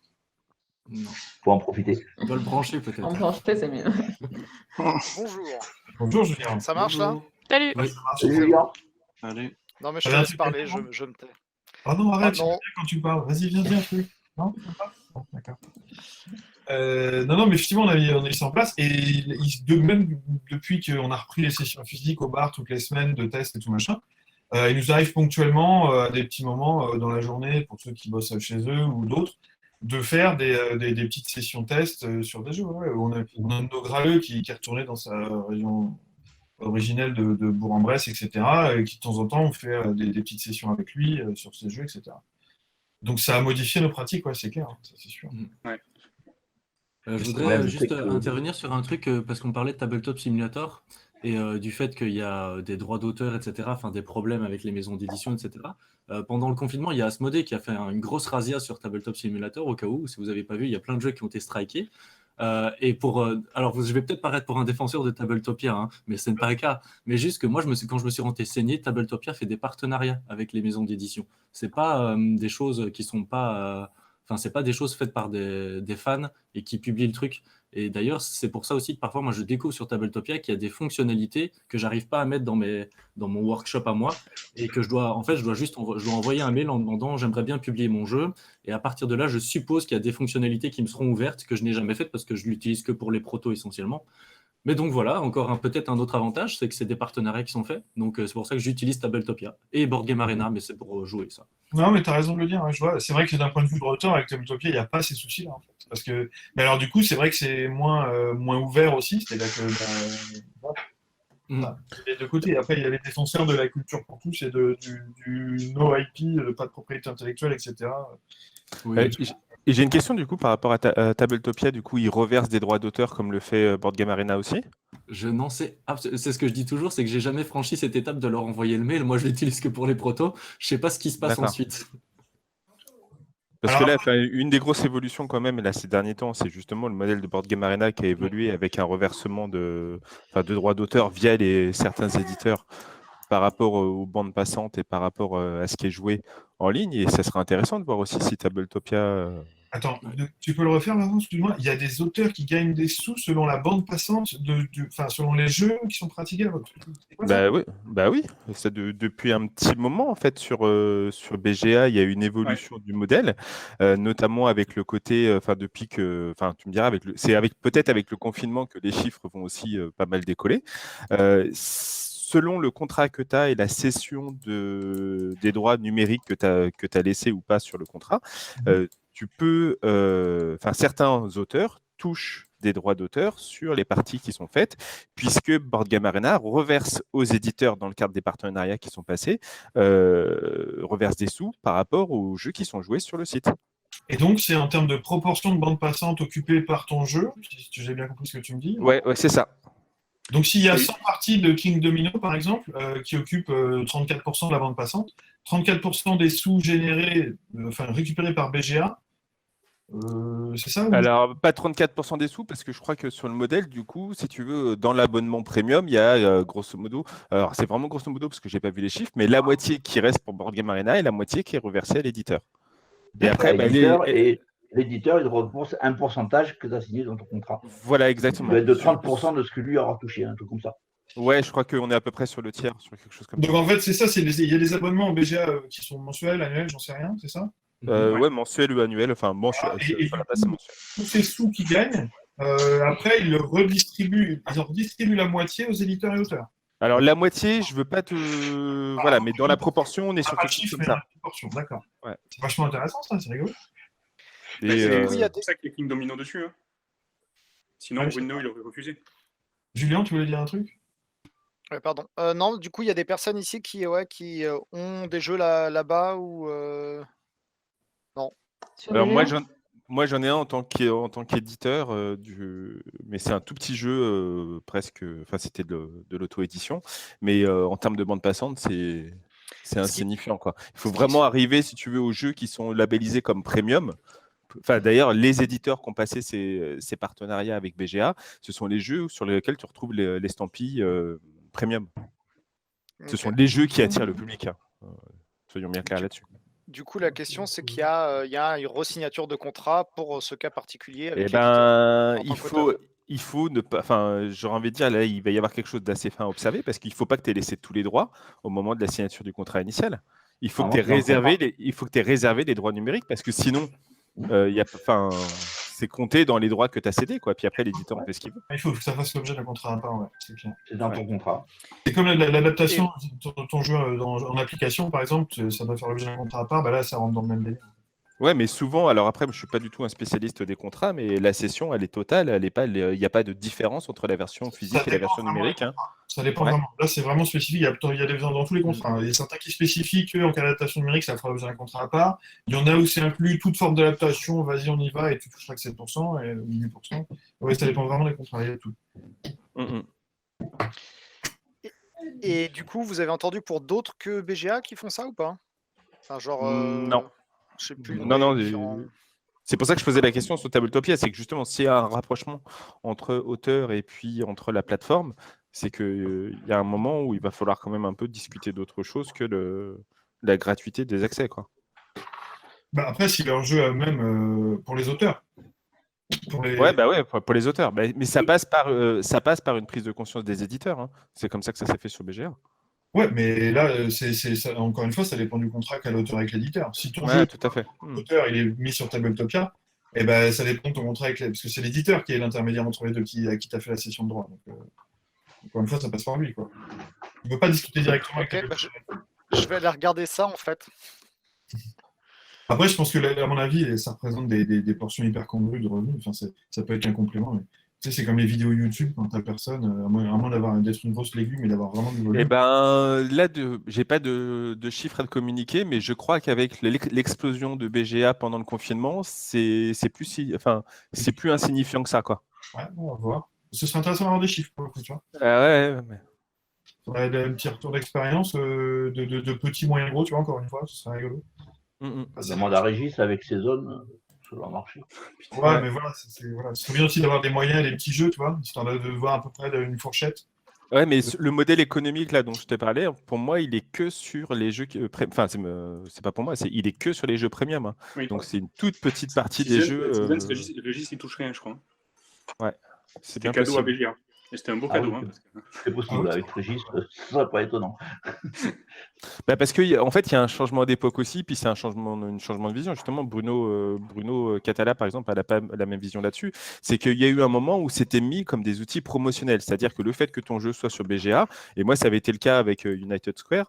Non. Faut en profiter. On doit le brancher peut-être. En brancher, c'est mieux. Bonjour. Bonjour Julien. Ça marche là? Salut. Oui. Salut Julien. Allez. Non mais je te laisse parler, je me tais. Oh non, arrête, non. Bien quand tu parles. Vas-y, viens. Non, d'accord. Non, mais effectivement, on a mis ça en place. Et même depuis qu'on a repris les sessions physiques au bar toutes les semaines de tests et tout machin, il nous arrive ponctuellement, à des petits moments dans la journée, pour ceux qui bossent chez eux ou d'autres, de faire des petites sessions tests sur des jeux. Ouais. On a un de nos graleux qui est retourné dans sa région originelle de Bourg-en-Bresse, etc. Et qui de temps en temps on fait des petites sessions avec lui sur ces jeux, etc. Donc ça a modifié nos pratiques, ouais, c'est clair, ça c'est sûr. Ouais. Je voudrais juste intervenir sur un truc, parce qu'on parlait de Tabletop Simulator et du fait qu'il y a des droits d'auteur, etc., enfin des problèmes avec les maisons d'édition, etc. Pendant le confinement, il y a Asmodée qui a fait une grosse razzia sur Tabletop Simulator, au cas où, si vous n'avez pas vu, il y a plein de jeux qui ont été strikés. Alors, je vais peut-être paraître pour un défenseur de Tabletopia, hein, mais ce n'est pas le cas. Mais juste que moi, quand je me suis renseigné, Tabletopia fait des partenariats avec les maisons d'édition. C'est pas des choses qui sont pas... Enfin, c'est pas des choses faites par des fans et qui publient le truc. Et d'ailleurs, c'est pour ça aussi que parfois, moi, je découvre sur Tabletopia qu'il y a des fonctionnalités que j'arrive pas à mettre dans mon workshop à moi et que je dois envoyer un mail en demandant j'aimerais bien publier mon jeu. Et à partir de là, je suppose qu'il y a des fonctionnalités qui me seront ouvertes que je n'ai jamais faites parce que je l'utilise que pour les protos essentiellement. Mais donc voilà, encore peut-être un autre avantage, c'est que c'est des partenariats qui sont faits. Donc c'est pour ça que j'utilise Tabletopia et Board Game Arena, mais c'est pour jouer ça. Non, mais tu as raison de le dire, hein, je vois. C'est vrai que d'un point de vue de retard, avec Tabletopia, il n'y a pas ces soucis-là. En fait. Parce que... Mais alors du coup, c'est vrai que c'est moins ouvert aussi. C'est-à-dire que les deux côtés. Après, il y a les défenseurs de la culture pour tous et du no IP, pas de propriété intellectuelle, etc. Oui. Et j'ai une question du coup par rapport à Tabletopia, du coup ils reversent des droits d'auteur comme le fait Board Game Arena aussi? Je n'en sais, c'est ce que je dis toujours, c'est que j'ai jamais franchi cette étape de leur envoyer le mail. Moi je l'utilise que pour les protos, je sais pas ce qui se passe ensuite. Parce que là, une des grosses évolutions quand même là, ces derniers temps, c'est justement le modèle de Board Game Arena qui a évolué avec un reversement de droits d'auteur via certains éditeurs par rapport aux bandes passantes et par rapport à ce qui est joué en ligne. Et ça serait intéressant de voir aussi si Tabletopia... Attends, tu peux le refaire maintenant, excuse-moi. Il y a des auteurs qui gagnent des sous selon la bande passante, selon les jeux qui sont pratiqués. Oui. Ça, depuis un petit moment, en fait, sur BGA, il y a une évolution du modèle, notamment avec le côté, depuis que, tu me diras, peut-être avec le confinement que les chiffres vont aussi pas mal décoller. selon le contrat que tu as et la cession des droits numériques que tu as laissé ou pas sur le contrat, tu peux, certains auteurs touchent des droits d'auteur sur les parties qui sont faites, puisque Board Game Arena reverse aux éditeurs, dans le cadre des partenariats qui sont passés, reverse des sous par rapport aux jeux qui sont joués sur le site. Et donc, c'est en termes de proportion de bande passante occupée par ton jeu, si j'ai bien compris ce que tu me dis. Ouais, c'est ça. Donc, s'il y a 100 parties de King Domino, par exemple, qui occupent 34% de la bande passante, 34% des sous générés, récupérés par BGA, c'est ça ou... Alors, pas 34% des sous, parce que je crois que sur le modèle, du coup, si tu veux, dans l'abonnement premium, il y a grosso modo, alors c'est vraiment grosso modo parce que j'ai pas vu les chiffres, mais la moitié qui reste pour Board Game Arena et la moitié qui est reversée à l'éditeur. Et après, l'éditeur, il rembourse un pourcentage que tu as signé dans ton contrat. Voilà, exactement. Il doit être de 30% de ce que lui aura touché, un truc comme ça. Ouais, je crois qu'on est à peu près sur le tiers, sur quelque chose comme ça. Donc en fait, c'est ça, il y a des abonnements en BGA qui sont mensuels, annuels, j'en sais rien, c'est ça? Ouais, mensuel ou annuel, enfin mensuel. Tous ces sous qu'ils gagnent, après, ils redistribuent la moitié aux éditeurs et auteurs. Alors la moitié, je veux pas te... voilà, mais dans la proportion, on est sur quelque chose comme ça. D'accord. Ouais. C'est vachement intéressant, ça, c'est rigolo. C'est pour ça qu'il y a King Domino dessus. Hein. Sinon, Bruno, il aurait refusé. Julien, tu voulais dire un truc? Pardon. Non, du coup, il y a des personnes ici qui ont des jeux là-bas ou... Non. Alors moi j'en ai un en tant qu'éditeur, mais c'est un tout petit jeu presque, enfin c'était de l'auto-édition, mais en termes de bande passante c'est insignifiant quoi. Il faut vraiment arriver si tu veux aux jeux qui sont labellisés comme premium. Enfin d'ailleurs les éditeurs qui ont passé ces partenariats avec BGA, ce sont les jeux sur lesquels tu retrouves l'estampille premium. Ce sont les jeux qui attirent le public. Hein. Soyons bien clairs là-dessus. Du coup, la question, c'est qu'il y a une re-signature de contrat pour ce cas particulier. Avec il faut ne pas. Enfin, j'aurais envie de dire, là, il va y avoir quelque chose d'assez fin à observer parce qu'il ne faut pas que tu aies laissé tous les droits au moment de la signature du contrat initial. Il faut que tu aies réservé les droits numériques parce que sinon, c'est compté dans les droits que tu as cédés, quoi. Puis après, l'éditeur fait ce qu'il veut. Il faut que ça fasse l'objet d'un contrat à part, ouais, c'est clair. C'est dans ton contrat. C'est comme l'adaptation de ton jeu en application, par exemple, ça doit faire l'objet d'un contrat à part, là, ça rentre dans le même délire. Ouais, mais souvent, alors après, je ne suis pas du tout un spécialiste des contrats, mais la cession, elle est totale, il n'y a pas de différence entre la version physique et la version numérique. Hein. Ça dépend vraiment. Là, c'est vraiment spécifique. Il y a des dans tous les contrats. Il y a certains qui spécifient qu'en cas d'adaptation numérique, ça fera l'objet d'un contrat à part. Il y en a où c'est inclus toute forme d'adaptation, vas-y, on y va, et tu toucheras que 7% et 8%. Ouais, ça dépend vraiment des contrats, il y a tout. Et du coup, vous avez entendu pour d'autres que BGA qui font ça ou pas? Enfin, genre. Non. Je sais plus. Non. C'est pour ça que je posais la question sur Tabletopia, c'est que justement, s'il y a un rapprochement entre auteur et puis entre la plateforme, c'est qu'il y a un moment où il va falloir quand même un peu discuter d'autre chose que la gratuité des accès, quoi. Après, si leur jeu même pour les auteurs. Pour les auteurs. Mais ça passe par une prise de conscience des éditeurs. Hein. C'est comme ça que ça s'est fait sur BGA. Ouais, mais là, encore une fois, ça dépend du contrat qu'a l'auteur avec l'éditeur. Si ton jeu, tout à fait. l'auteur, il est mis sur Tabletopia, ça dépend de ton contrat avec parce que c'est l'éditeur qui est l'intermédiaire entre les deux, à qui t'a fait la cession de droit. Donc, encore une fois, ça passe par lui, quoi. On ne peut pas discuter directement avec je vais aller regarder ça, en fait. Après, je pense que, à mon avis, ça représente des portions hyper congrues de revenus. Enfin, ça peut être qu'un complément, mais... Tu sais, c'est comme les vidéos YouTube, quand t'as personne, à moins d'être une grosse légume et d'avoir vraiment du volume. Là, j'ai pas de chiffres à te communiquer, mais je crois qu'avec l'explosion de BGA pendant le confinement, c'est plus insignifiant que ça, quoi. Ouais, on va voir. Ce serait intéressant d'avoir des chiffres, pour le coup, tu vois. Ouais. Un petit retour d'expérience de petits, moyens, gros, tu vois, encore une fois, ce serait rigolo. Demande à Régis avec ses zones. Ça va marcher. Ouais, mais voilà, c'est bien aussi d'avoir des moyens, des petits jeux, tu vois, histoire de voir à peu près une fourchette. Ouais, mais le modèle économique là dont je t'ai parlé, pour moi, il est que sur les jeux. Enfin, c'est pas pour moi, il est que sur les jeux premium. Hein. Oui, donc c'est une toute petite partie des jeux. Régis, il touche rien, je crois. Ouais. C'est cadeau à BGA. Et c'était un beau cadeau. Oui, c'est possible, avec Régis, ça va pas étonnant. Parce qu'en fait, il y a un changement d'époque aussi, puis c'est un changement de vision. Justement, Bruno Catala, par exemple, n'a pas la même vision là-dessus. C'est qu'il y a eu un moment où c'était mis comme des outils promotionnels. C'est-à-dire que le fait que ton jeu soit sur BGA, et moi, ça avait été le cas avec United Square,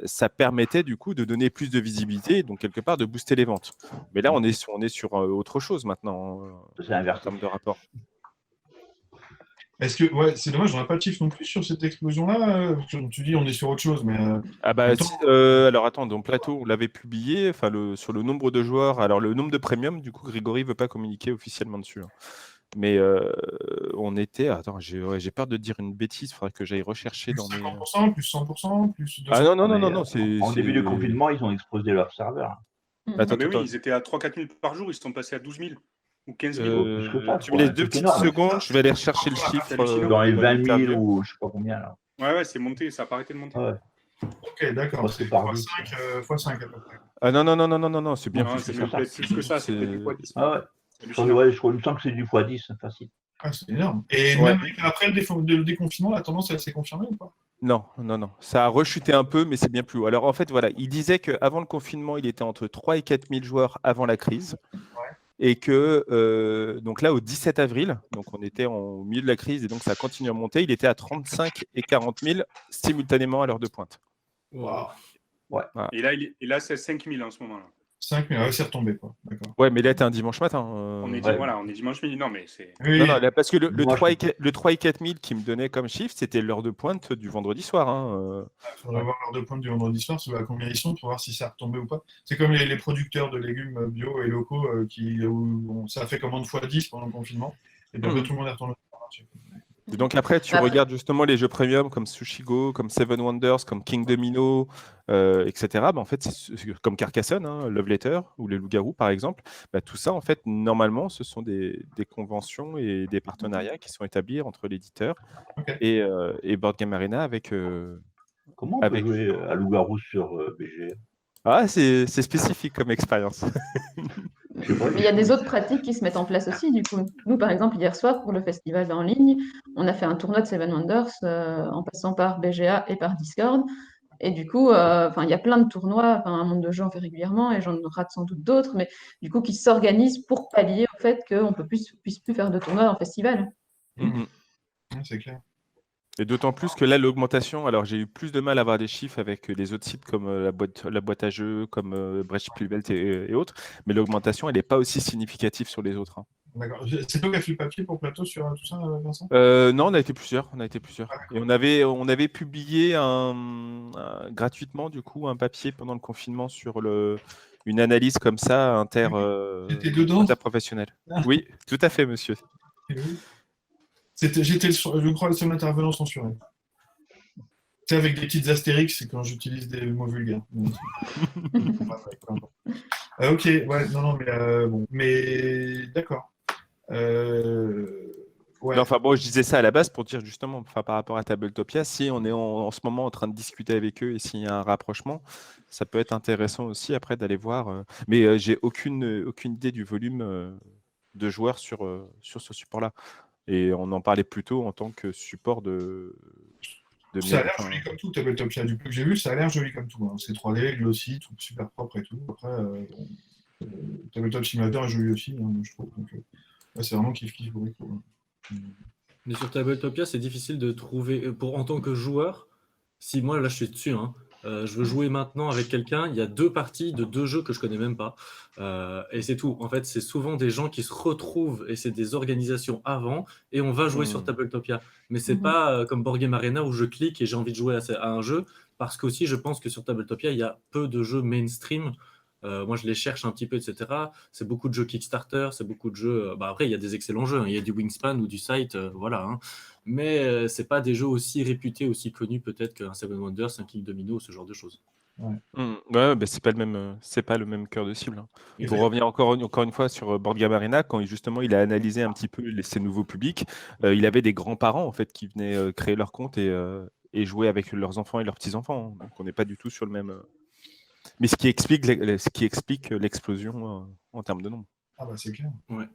ça permettait du coup de donner plus de visibilité, donc quelque part de booster les ventes. Mais là, on est sur autre chose maintenant, en termes de rapport. Est-ce que, ouais, c'est dommage, on n'a pas de chiffre non plus sur cette explosion-là. Tu dis on est sur autre chose, mais. Alors attends, dans Plateau, on l'avait publié, sur le nombre de joueurs. Alors le nombre de premium, du coup, Grégory ne veut pas communiquer officiellement dessus. Hein. Mais on était. Attends, j'ai peur de dire une bêtise, il faudrait que j'aille rechercher plus dans 50%, plus 100%, plus 200%. Ah non. En début de confinement, ils ont explosé leur serveur. Attends, mais oui, ils étaient à 3-4 000 par jour, ils sont passés à 12 000 ou 15 000. Tu me laisses 2 petites secondes, je vais aller rechercher le chiffre. Dans les 20 000 ou je sais pas combien là. Ouais, c'est monté, ça n'a pas arrêté de monter. Ouais. Ok, d'accord. C'est x5 à peu près. Ah non, c'est bien plus que ça. C'est plus que ça, c'est peut-être du x10. Ah ouais. Je crois que c'est du x10, c'est facile. Ah, c'est énorme. Et même après le déconfinement, la tendance, elle s'est confirmée ou pas? Non. Ça a rechuté un peu, mais c'est bien plus haut. Alors en fait, voilà, il disait qu'avant le confinement, il était entre 3 et 4 000 joueurs avant la crise. Et que, donc là, au 17 avril, donc on était au milieu de la crise et donc ça a continué à monter, il était à 35 et 40 000 simultanément à l'heure de pointe. Wow. Ouais. Voilà. Et là, c'est 5 000 en ce moment-là. 5 000, c'est retombé, quoi. D'accord. Ouais, mais là, t'es un dimanche matin. On est dimanche midi. Non, mais c'est. Oui. Non, là, parce que le 3 et 4 000 qui me donnait comme chiffre, c'était l'heure de pointe du vendredi soir. Il faudrait voir l'heure de pointe du vendredi soir, à combien ils sont, pour voir si ça a retombé ou pas. C'est comme les producteurs de légumes bio et locaux ça a fait commande x10 pendant le confinement. Et puis après, tout le monde est retourné sur le marché. Et donc après, tu regardes justement les jeux premium comme Sushigo, comme Seven Wonders, comme King Domino, etc. En fait, comme Carcassonne, Love Letter ou les Loups-Garous par exemple. Tout ça, en fait, normalement, ce sont des conventions et des partenariats qui sont établis entre l'éditeur et Board Game Arena avec. Comment on peut jouer à Loup-Garou sur BGA? Ah, c'est spécifique comme expérience. Mais il y a des autres pratiques qui se mettent en place aussi. Du coup, nous, par exemple, hier soir, pour le festival en ligne, on a fait un tournoi de Seven Wonders en passant par BGA et par Discord. Et du coup, il y a plein de tournois, un monde de jeu en fait régulièrement, et j'en rate sans doute d'autres, mais du coup, qui s'organisent pour pallier au fait qu'on ne puisse plus faire de tournois en festival. C'est clair. Et d'autant plus que là, l'augmentation, alors j'ai eu plus de mal à avoir des chiffres avec les autres sites comme la boîte à jeux, comme Brecht Plubelt et autres, mais l'augmentation, elle n'est pas aussi significative sur les autres. D'accord. C'est toi qui as fait le papier pour Plateau sur tout ça, Vincent? Non, on a été plusieurs. Et on avait publié gratuitement, du coup, un papier pendant le confinement sur une analyse comme ça, interprofessionnelle. Oui, tout à fait, monsieur. J'étais, je crois, le seul intervenant censuré. C'est avec des petites astérix, c'est quand j'utilise des mots vulgaires. Ok, ouais, non, mais bon, mais d'accord. Ouais. Enfin bon, je disais ça à la base pour dire justement, par rapport à Tabletopia, si on est en ce moment en train de discuter avec eux et s'il y a un rapprochement, ça peut être intéressant aussi après d'aller voir. Mais j'ai aucune idée du volume de joueurs sur ce support-là. Et on en parlait plutôt en tant que support de ça a l'air joli comme tout, Tabletopia. Du peu que j'ai vu, ça a l'air joli comme tout. Hein. C'est 3D, glossy, tout super propre et tout. Après, Tabletop Simulator est joli aussi, je trouve. Donc, c'est vraiment kiff-kiff pour les coups. Mais sur Tabletopia, c'est difficile de trouver, en tant que joueur, si moi là je suis dessus, je veux jouer maintenant avec quelqu'un, il y a 2 parties de 2 jeux que je connais même pas. Et c'est tout. En fait, c'est souvent des gens qui se retrouvent et c'est des organisations avant et on va jouer sur Tabletopia. Mais c'est pas comme Board Game Arena où je clique et j'ai envie de jouer à un jeu parce qu'aussi je pense que sur Tabletopia, il y a peu de jeux mainstream. Moi, je les cherche un petit peu, etc. C'est beaucoup de jeux Kickstarter, c'est beaucoup de jeux. Après, il y a des excellents jeux. Il y a du Wingspan ou du Sight, voilà. Mais c'est pas des jeux aussi réputés, aussi connus peut-être qu'un Seven Wonders, un King Domino, ce genre de choses. Ouais, c'est pas le même cœur de cible. Il faut revenir encore une fois sur Board Game Arena quand justement il a analysé un petit peu ses nouveaux publics. Il avait des grands-parents en fait qui venaient créer leur compte et jouer avec leurs enfants et leurs petits-enfants. Donc on n'est pas du tout sur le même. Mais ce qui explique l'explosion en termes de nombre. Ah bah c'est clair. Ouais.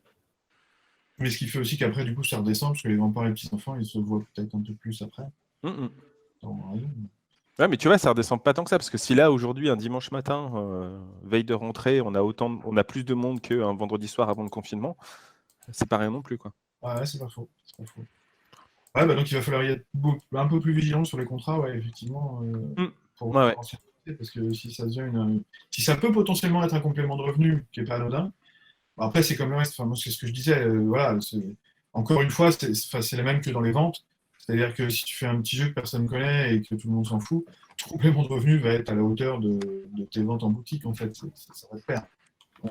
Mais ce qui fait aussi qu'après, du coup, ça redescend, parce que les grands-parents et les petits-enfants, ils se voient peut-être un peu plus après. Ouais, mais tu vois, ça redescend pas tant que ça, parce que si là, aujourd'hui, un dimanche matin, veille de rentrée, on a plus de monde qu'un vendredi soir avant le confinement, c'est pas rien non plus, quoi. Ouais, c'est pas faux. Ouais, bah donc il va falloir y être un peu plus vigilant sur les contrats, ouais, effectivement, pour parce que si ça devient si ça peut potentiellement être un complément de revenu qui est pas anodin, bah après c'est comme le reste, enfin, moi c'est ce que je disais, voilà, encore une fois, c'est les mêmes que dans les ventes, c'est-à-dire que si tu fais un petit jeu que personne ne connaît et que tout le monde s'en fout, ton complément de revenu va être à la hauteur de tes ventes en boutique, en fait, ça va te faire.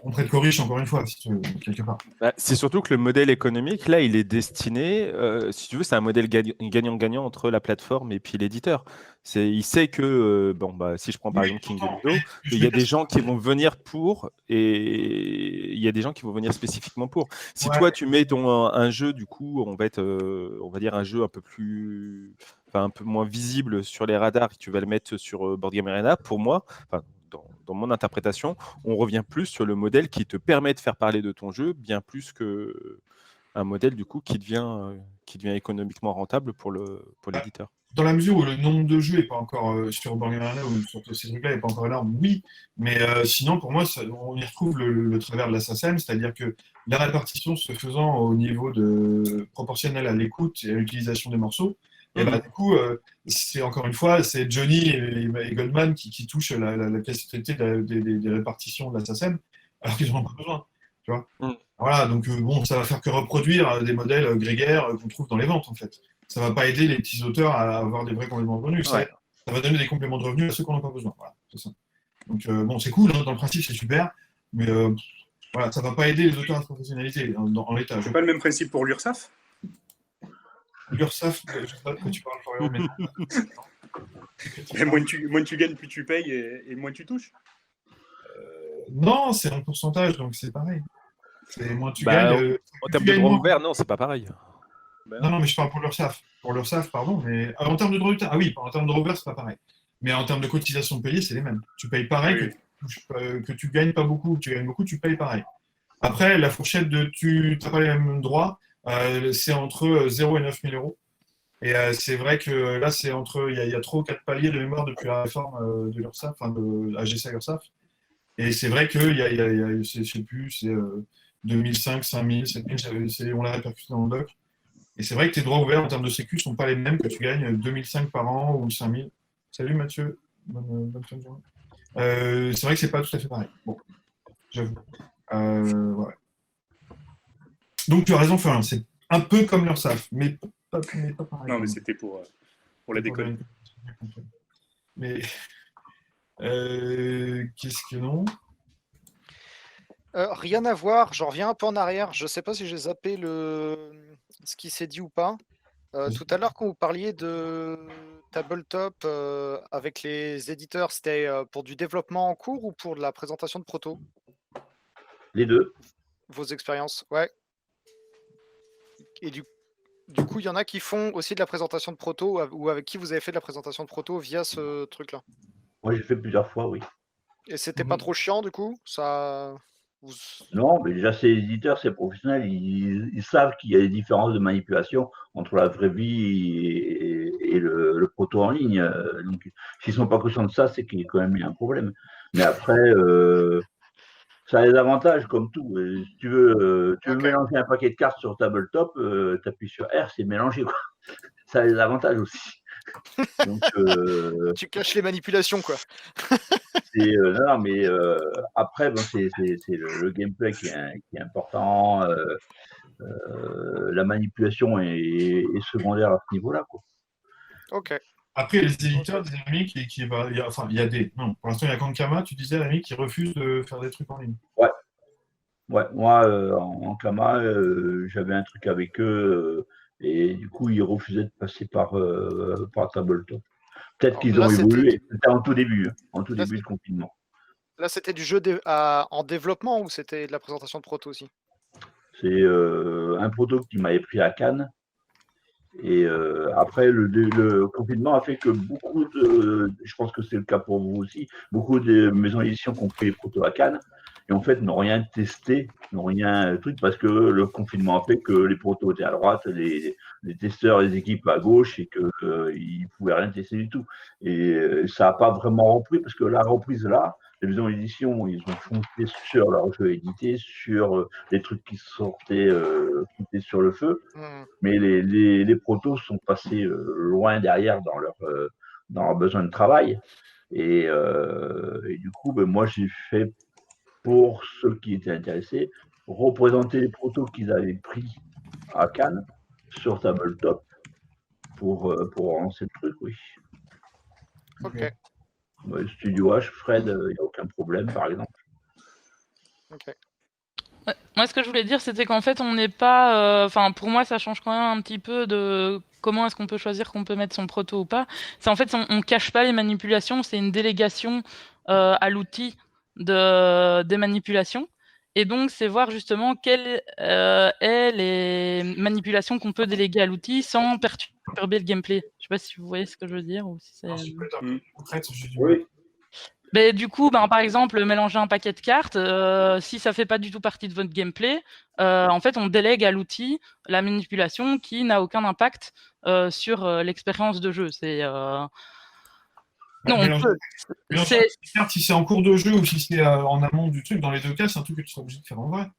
On prête corrige encore une fois, si tu veux, quelque part. C'est surtout que le modèle économique, là, il est destiné, si tu veux, c'est un modèle gagnant-gagnant entre la plateforme et puis l'éditeur. Il sait que, si je prends par exemple King Domino, il y a des gens qui vont venir pour et il y a des gens qui vont venir spécifiquement pour. Si toi, tu mets un jeu, du coup, on va dire un jeu un peu moins visible sur les radars, tu vas le mettre sur Board Game Arena, pour moi, dans mon interprétation, on revient plus sur le modèle qui te permet de faire parler de ton jeu, bien plus qu'un modèle du coup qui devient économiquement rentable pour l'éditeur. Dans la mesure où le nombre de jeux n'est pas encore sur Board Game Arena ou sur ces trucs-là n'est pas encore énorme, oui, mais sinon pour moi on y retrouve le travers de la SACEM, c'est-à-dire que la répartition se faisant au niveau proportionnel à l'écoute et à l'utilisation des morceaux. Et bah, du coup, c'est encore une fois, c'est Johnny et Goldman qui touchent la quasi-totalité des répartitions de la SACEM, alors qu'ils n'en ont pas besoin. Tu vois voilà, donc bon, ça va faire que reproduire des modèles grégaires qu'on trouve dans les ventes, en fait. Ça ne va pas aider les petits auteurs à avoir des vrais compléments de revenus. Ça va donner des compléments de revenus à ceux qui n'en ont pas besoin. Voilà, c'est ça. Donc bon, c'est cool, hein, dans le principe, c'est super, mais voilà, ça ne va pas aider les auteurs à se professionnaliser en l'état. C'est pas le même principe pour l'URSSAF? L'URSSAF, je ne sais pas de quoi tu parles, Florian, mais moins tu gagnes, plus tu payes et moins tu touches. Non, c'est un pourcentage, donc c'est pareil. Moins tu gagnes. En termes de droit ouvert, non, c'est pas pareil. Non, mais je parle pour l'URSSAF. Pour l'URSSAF, pardon, mais en termes de droit ouvert, en termes de droit ouvert, c'est pas pareil. Mais en termes de cotisation payée, c'est les mêmes. Tu payes pareil, que tu gagnes pas beaucoup, que tu gagnes beaucoup, tu payes pareil. Après, la fourchette tu n'as pas les mêmes droits. C'est entre 0 et 9 000 euros. Et c'est vrai que là, c'est il y a 3 ou 4 paliers de mémoire depuis la réforme de l'URSSAF, enfin de AGC URSSAF. Et c'est vrai qu'il y a je sais plus, c'est 2005, 5000, 7000, on l'a répercuté dans le doc. Et c'est vrai que tes droits ouverts en termes de sécu ne sont pas les mêmes que tu gagnes 2005 par an ou 5000. Salut Mathieu, bonne fin de journée. C'est vrai que c'est pas tout à fait pareil. Bon, j'avoue. Ouais. Donc tu as raison, Florian, c'est un peu comme l'URSSAF, mais pas pareil. Non, mais c'était pour la déconne. Mais qu'est-ce que non? Rien à voir, j'en reviens un peu en arrière. Je ne sais pas si j'ai zappé ce qui s'est dit ou pas. Tout à l'heure, quand vous parliez de Tabletop avec les éditeurs, c'était pour du développement en cours ou pour de la présentation de proto? Les deux. Vos expériences, ouais. Et du coup, il y en a qui font aussi de la présentation de proto ou avec qui vous avez fait de la présentation de proto via ce truc-là? Moi, j'ai fait plusieurs fois, oui. Et c'était pas trop chiant, du coup? Non, mais déjà, ces éditeurs, ces professionnels, ils savent qu'il y a des différences de manipulation entre la vraie vie et le proto en ligne. Donc, s'ils ne sont pas conscients de ça, c'est qu'il y a quand même un problème. Mais après, ça a des avantages, comme tout. Si tu veux mélanger un paquet de cartes sur Tabletop, tu appuies sur R, c'est mélangé, quoi. Ça a des avantages aussi. Donc, tu caches les manipulations, quoi. Non, mais après, c'est le gameplay qui est important. La manipulation est secondaire à ce niveau-là, quoi. Ok. Après, les éditeurs, des amis il y a des. Non, pour l'instant, il y a Kankama, tu disais, l'ami, qui refuse de faire des trucs en ligne. Ouais. Moi, en Kama, j'avais un truc avec eux. Et du coup, ils refusaient de passer par Tabletop. Peut-être qu'ils ont évolué. C'était en tout début du confinement. Là, c'était du jeu en développement ou c'était de la présentation de proto aussi? C'est un proto qui m'avait pris à Cannes. Et après, le confinement a fait que beaucoup je pense que c'est le cas pour vous aussi, beaucoup de maisons d'édition qui ont pris les protos à Cannes. et en fait n'ont rien testé, n'ont rien parce que le confinement a fait que les protos étaient à droite, les testeurs, les équipes à gauche, et qu'ils ne pouvaient rien tester du tout. Et ça n'a pas vraiment repris, parce que la reprise là, les maisons d'édition, ils ont foncé sur leurs jeux édités, sur les trucs qui sortaient, qui étaient sur le feu, mais les protos sont passés loin derrière dans leur besoin de travail. Et du coup, moi, j'ai fait, pour ceux qui étaient intéressés, représenter les protos qu'ils avaient pris à Cannes sur Tabletop pour lancer le truc, oui. Ok. Studio H, Fred, il n'y a aucun problème, par exemple. Ok. Moi, ce que je voulais dire, c'était qu'en fait, on n'est pas... Enfin, pour moi, ça change quand même un petit peu de comment est-ce qu'on peut choisir qu'on peut mettre son proto ou pas. C'est en fait, on ne cache pas les manipulations, c'est une délégation à l'outil des manipulations. Et donc, c'est voir justement quelles sont les manipulations qu'on peut déléguer à l'outil sans perturber le gameplay. Je ne sais pas si vous voyez ce que je veux dire. Ou si c'est... Oui. Mais du coup, par exemple, mélanger un paquet de cartes, si ça ne fait pas du tout partie de votre gameplay, en fait, on délègue à l'outil la manipulation qui n'a aucun impact sur l'expérience de jeu. C'est... Non, si c'est en cours de jeu ou si c'est en amont du truc, dans les deux cas, c'est un truc que tu seras obligé de faire en vrai.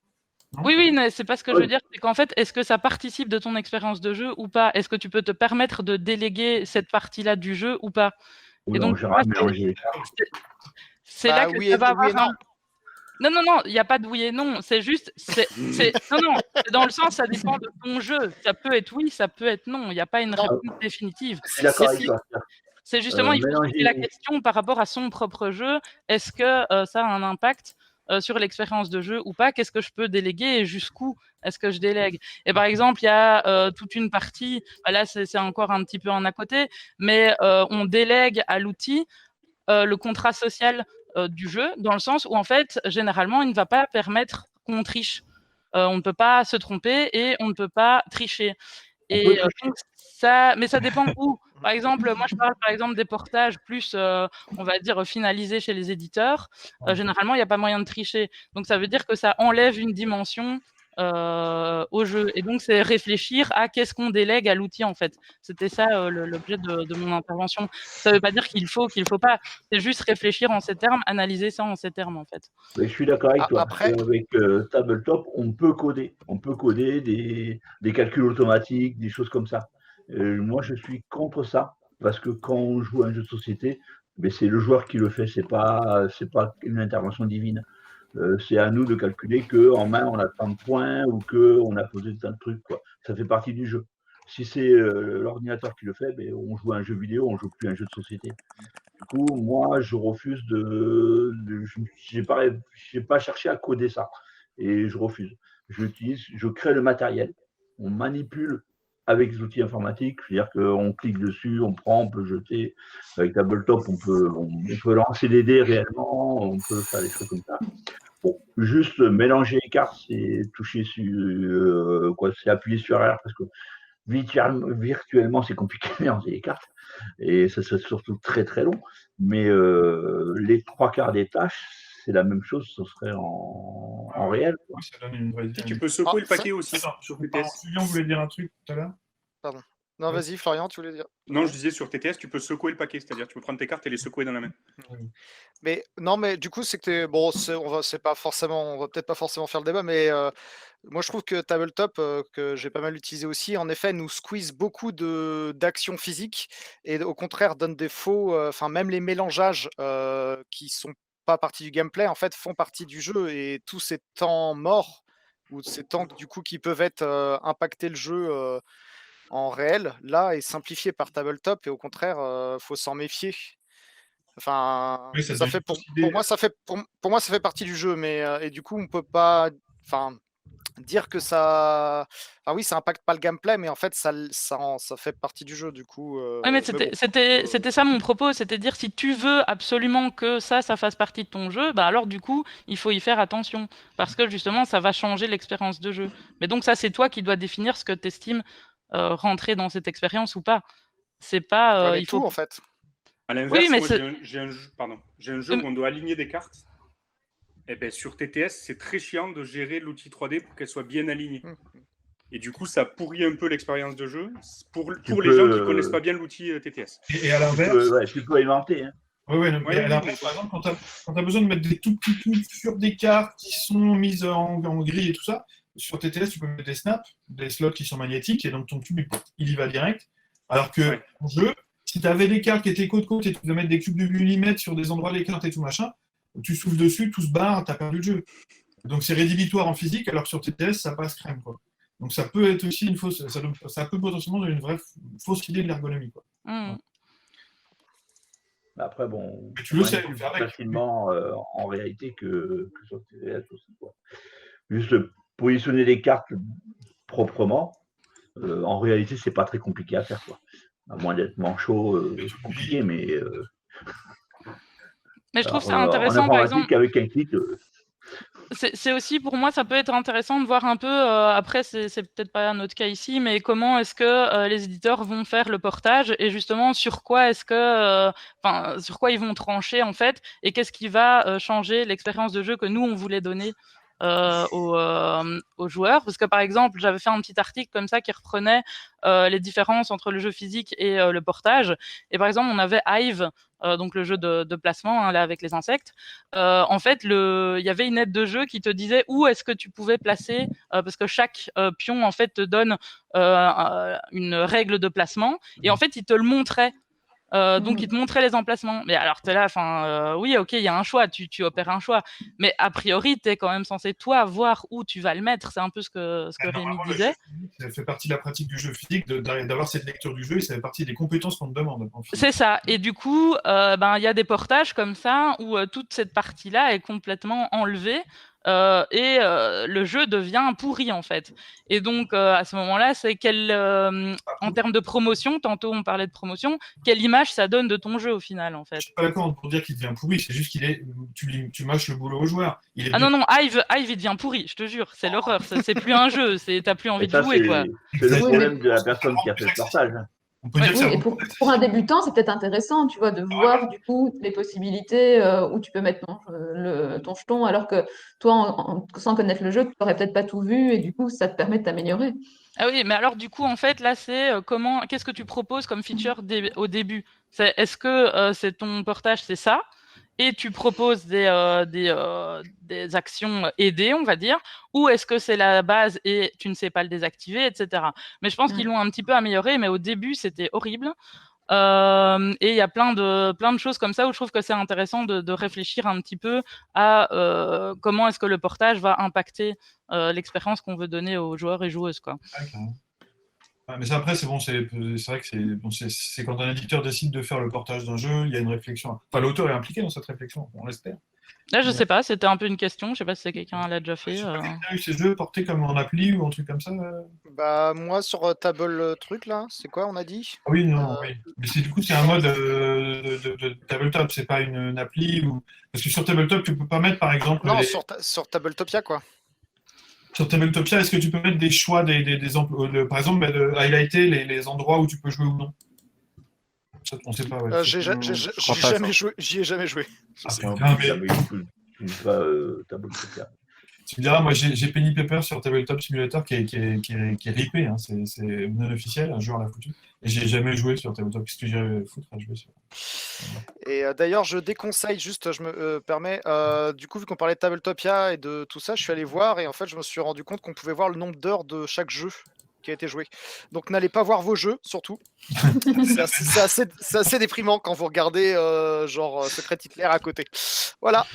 Oui, mais c'est pas ce que je veux dire. C'est qu'en fait, est-ce que ça participe de ton expérience de jeu ou pas? Est-ce que tu peux te permettre de déléguer cette partie-là du jeu ou pas? Et donc, c'est là que ça va avoir un... Non, il n'y a pas de oui et non. C'est juste... Non, dans le sens, ça dépend de ton jeu. Ça peut être oui, ça peut être non. Il n'y a pas une réponse définitive. D'accord avec toi. C'est justement, il faut se poser la question par rapport à son propre jeu. Est-ce que ça a un impact sur l'expérience de jeu ou pas? Qu'est-ce que je peux déléguer et jusqu'où est-ce que je délègue? Et par exemple, il y a toute une partie, là c'est encore un petit peu en à côté, mais on délègue à l'outil le contrat social du jeu, dans le sens où en fait, généralement, il ne va pas permettre qu'on triche. On ne peut pas se tromper et on ne peut pas tricher. Et donc, mais ça dépend où. Par exemple, moi je parle par exemple des portages plus, on va dire, finalisés chez les éditeurs. Généralement, il n'y a pas moyen de tricher. Donc ça veut dire que ça enlève une dimension au jeu. Et donc c'est réfléchir à qu'est-ce qu'on délègue à l'outil en fait. C'était ça l'objet de mon intervention. Ça ne veut pas dire qu'il faut pas. C'est juste réfléchir en ces termes, analyser ça en ces termes en fait. Mais je suis d'accord avec toi. Après... Avec Tabletop, on peut coder. On peut coder des calculs automatiques, des choses comme ça. Moi, je suis contre ça, parce que quand on joue à un jeu de société, c'est le joueur qui le fait, c'est pas une intervention divine. C'est à nous de calculer qu'en main, on a tant de points ou qu'on a posé tant de trucs, quoi. Ça fait partie du jeu. Si c'est l'ordinateur qui le fait, on joue à un jeu vidéo, on ne joue plus à un jeu de société. Du coup, moi, je refuse je n'ai pas cherché à coder ça. Et je refuse. Je crée le matériel. On manipule avec les outils informatiques, c'est-à-dire qu'on clique dessus, on prend, on peut jeter. Avec Tabletop, on peut lancer des dés réellement, on peut faire des choses comme ça. Bon, juste mélanger les cartes, c'est toucher sur c'est appuyer sur R, parce que virtuellement, c'est compliqué de mélanger les cartes, et ça serait surtout très très long. Mais les 3/4 des tâches, c'est la même chose, ce serait en réel. Oui, ça donne une vraie... Tu peux secouer le paquet aussi sur TTS. Julien voulait dire un truc tout à l'heure. Pardon. Non, vas-y, Florian, tu voulais dire. Non, je disais sur TTS, tu peux secouer le paquet, c'est-à-dire tu peux prendre tes cartes et les secouer dans la main. Mais non, mais du coup, c'est que bon, on va peut-être pas forcément faire le débat, mais moi je trouve que Tabletop, que j'ai pas mal utilisé aussi, en effet, nous squeeze beaucoup d'actions physiques et au contraire donne des faux, même les mélangeages qui sont pas partie du gameplay, en fait, font partie du jeu, et tous ces temps morts ou ces temps du coup qui peuvent être impacter le jeu en réel, là, est simplifié par Tabletop, et au contraire, faut s'en méfier. Enfin, oui, ça fait pour moi, ça fait partie du jeu, mais et du coup, on peut pas, dire que ça, oui, ça impacte pas le gameplay, mais en fait, ça fait partie du jeu, du coup. Oui, mais c'était ça mon propos, c'était dire si tu veux absolument que ça fasse partie de ton jeu, alors du coup, il faut y faire attention, parce que justement, ça va changer l'expérience de jeu. Mais donc ça, c'est toi qui dois définir ce que tu estimes rentrer dans cette expérience ou pas. C'est pas... il faut en fait. À l'inverse, j'ai un jeu où on doit aligner des cartes. Eh ben, sur TTS, c'est très chiant de gérer l'outil 3D pour qu'elle soit bien alignée. Et du coup, ça pourrit un peu l'expérience de jeu pour les gens qui ne connaissent pas bien l'outil TTS. Et à l'inverse... Tu peux alimenter. Hein. Oui, mais à l'inverse, par exemple, quand tu as besoin de mettre des tout petits trucs sur des cartes qui sont mises en gris et tout ça, sur TTS, tu peux mettre des snaps, des slots qui sont magnétiques, et donc ton cube, il y va direct. Alors que en jeu, si tu avais des cartes qui étaient côte-côte et tu devais mettre des cubes de millimètres sur des endroits des cartes et tout machin, tu souffles dessus, tout se barre, tu as perdu le jeu. Donc c'est rédhibitoire en physique, alors que sur TTS, ça passe crème, quoi. Donc ça peut être aussi une fausse, ça peut potentiellement donner une vraie fausse idée de l'ergonomie, quoi. Mmh. Après, bon, tu le sais, plus facilement en réalité que sur TTS aussi, quoi. Juste positionner les cartes proprement, en réalité, c'est pas très compliqué à faire, quoi. À moins d'être manchot, c'est compliqué, mais... Mais je trouve ça intéressant, par exemple... avec un clic... C'est aussi, pour moi, ça peut être intéressant de voir un peu, après, c'est peut-être pas notre cas ici, mais comment est-ce que les éditeurs vont faire le portage et justement sur quoi est-ce que, sur quoi ils vont trancher en fait, et qu'est-ce qui va changer l'expérience de jeu que nous on voulait donner aux joueurs. Parce que par exemple, j'avais fait un petit article comme ça qui reprenait les différences entre le jeu physique et le portage. Et par exemple, on avait Hive, donc le jeu de placement, hein, là avec les insectes. En fait, il y avait une aide de jeu qui te disait où est-ce que tu pouvais placer, parce que chaque pion en fait te donne une règle de placement, et en fait, il te le montrait. Donc, il te montrait les emplacements. Mais alors, tu es là, oui, ok, il y a un choix, tu opères un choix. Mais a priori, tu es quand même censé, toi, voir où tu vas le mettre. C'est un peu ce que Rémi disait. Ça fait partie de la pratique du jeu physique, d'avoir cette lecture du jeu, et ça fait partie des compétences qu'on te demande. C'est ça. Et du coup, y a des portages comme ça où toute cette partie-là est complètement enlevée. Et le jeu devient pourri en fait. Et donc à ce moment-là, c'est en termes de promotion, tantôt on parlait de promotion, quelle image ça donne de ton jeu au final en fait. Je suis pas d'accord pour dire qu'il devient pourri, c'est juste tu mâches le boulot au joueur. Non, Hive il devient pourri, je te jure, c'est l'horreur, c'est plus un jeu, t'as plus envie de jouer quoi. C'est le problème de la personne qui a fait le portage. Et pour un débutant, c'est peut-être intéressant, tu vois, de voir du coup les possibilités où tu peux mettre ton jeton, alors que toi, sans connaître le jeu, tu n'aurais peut-être pas tout vu, et du coup, ça te permet de t'améliorer. Ah oui, mais alors du coup, en fait, là, c'est qu'est-ce que tu proposes comme feature au début? Est-ce que c'est ton portage, c'est ça? Et tu proposes des actions aidées, on va dire, ou est-ce que c'est la base et tu ne sais pas le désactiver, etc. Mais je pense qu'ils l'ont un petit peu amélioré, mais au début, c'était horrible. Et il y a plein de choses comme ça où je trouve que c'est intéressant de réfléchir un petit peu à comment est-ce que le portage va impacter l'expérience qu'on veut donner aux joueurs et joueuses, quoi. Mais ça, après, c'est vrai que c'est quand un éditeur décide de faire le portage d'un jeu, il y a une réflexion. Enfin, l'auteur est impliqué dans cette réflexion, on l'espère. Là, je sais pas, c'était un peu une question, je sais pas si quelqu'un l'a déjà fait. Quelqu'un a eu ces jeux portés comme en appli ou un truc comme ça Bah, moi, sur Table Truc, là, c'est quoi, on a dit? Ah oui, non, oui. Mais du coup, c'est un mode de Tabletop, c'est pas une appli ou... Parce que sur Tabletop, tu peux pas mettre, par exemple... Non, sur Tabletopia, quoi. Sur Tabletopia, est-ce que tu peux mettre des choix, par exemple, highlighter les endroits où tu peux jouer ou non? Ça, on sait pas, ouais. J'y ai jamais joué. Tu me diras, moi j'ai Penny Paper sur Tabletop Simulator qui est ripé, hein, c'est non officiel, un joueur l'a foutu. Et j'ai jamais joué sur Tabletop, qu'est-ce que j'ai foutre à jouer sur. Et d'ailleurs, je déconseille, juste, je me permets, du coup, vu qu'on parlait de Tabletopia et de tout ça, je suis allé voir et en fait, je me suis rendu compte qu'on pouvait voir le nombre d'heures de chaque jeu qui a été joué. Donc, n'allez pas voir vos jeux, surtout. C'est assez déprimant quand vous regardez, genre, Secret Hitler à côté. Voilà.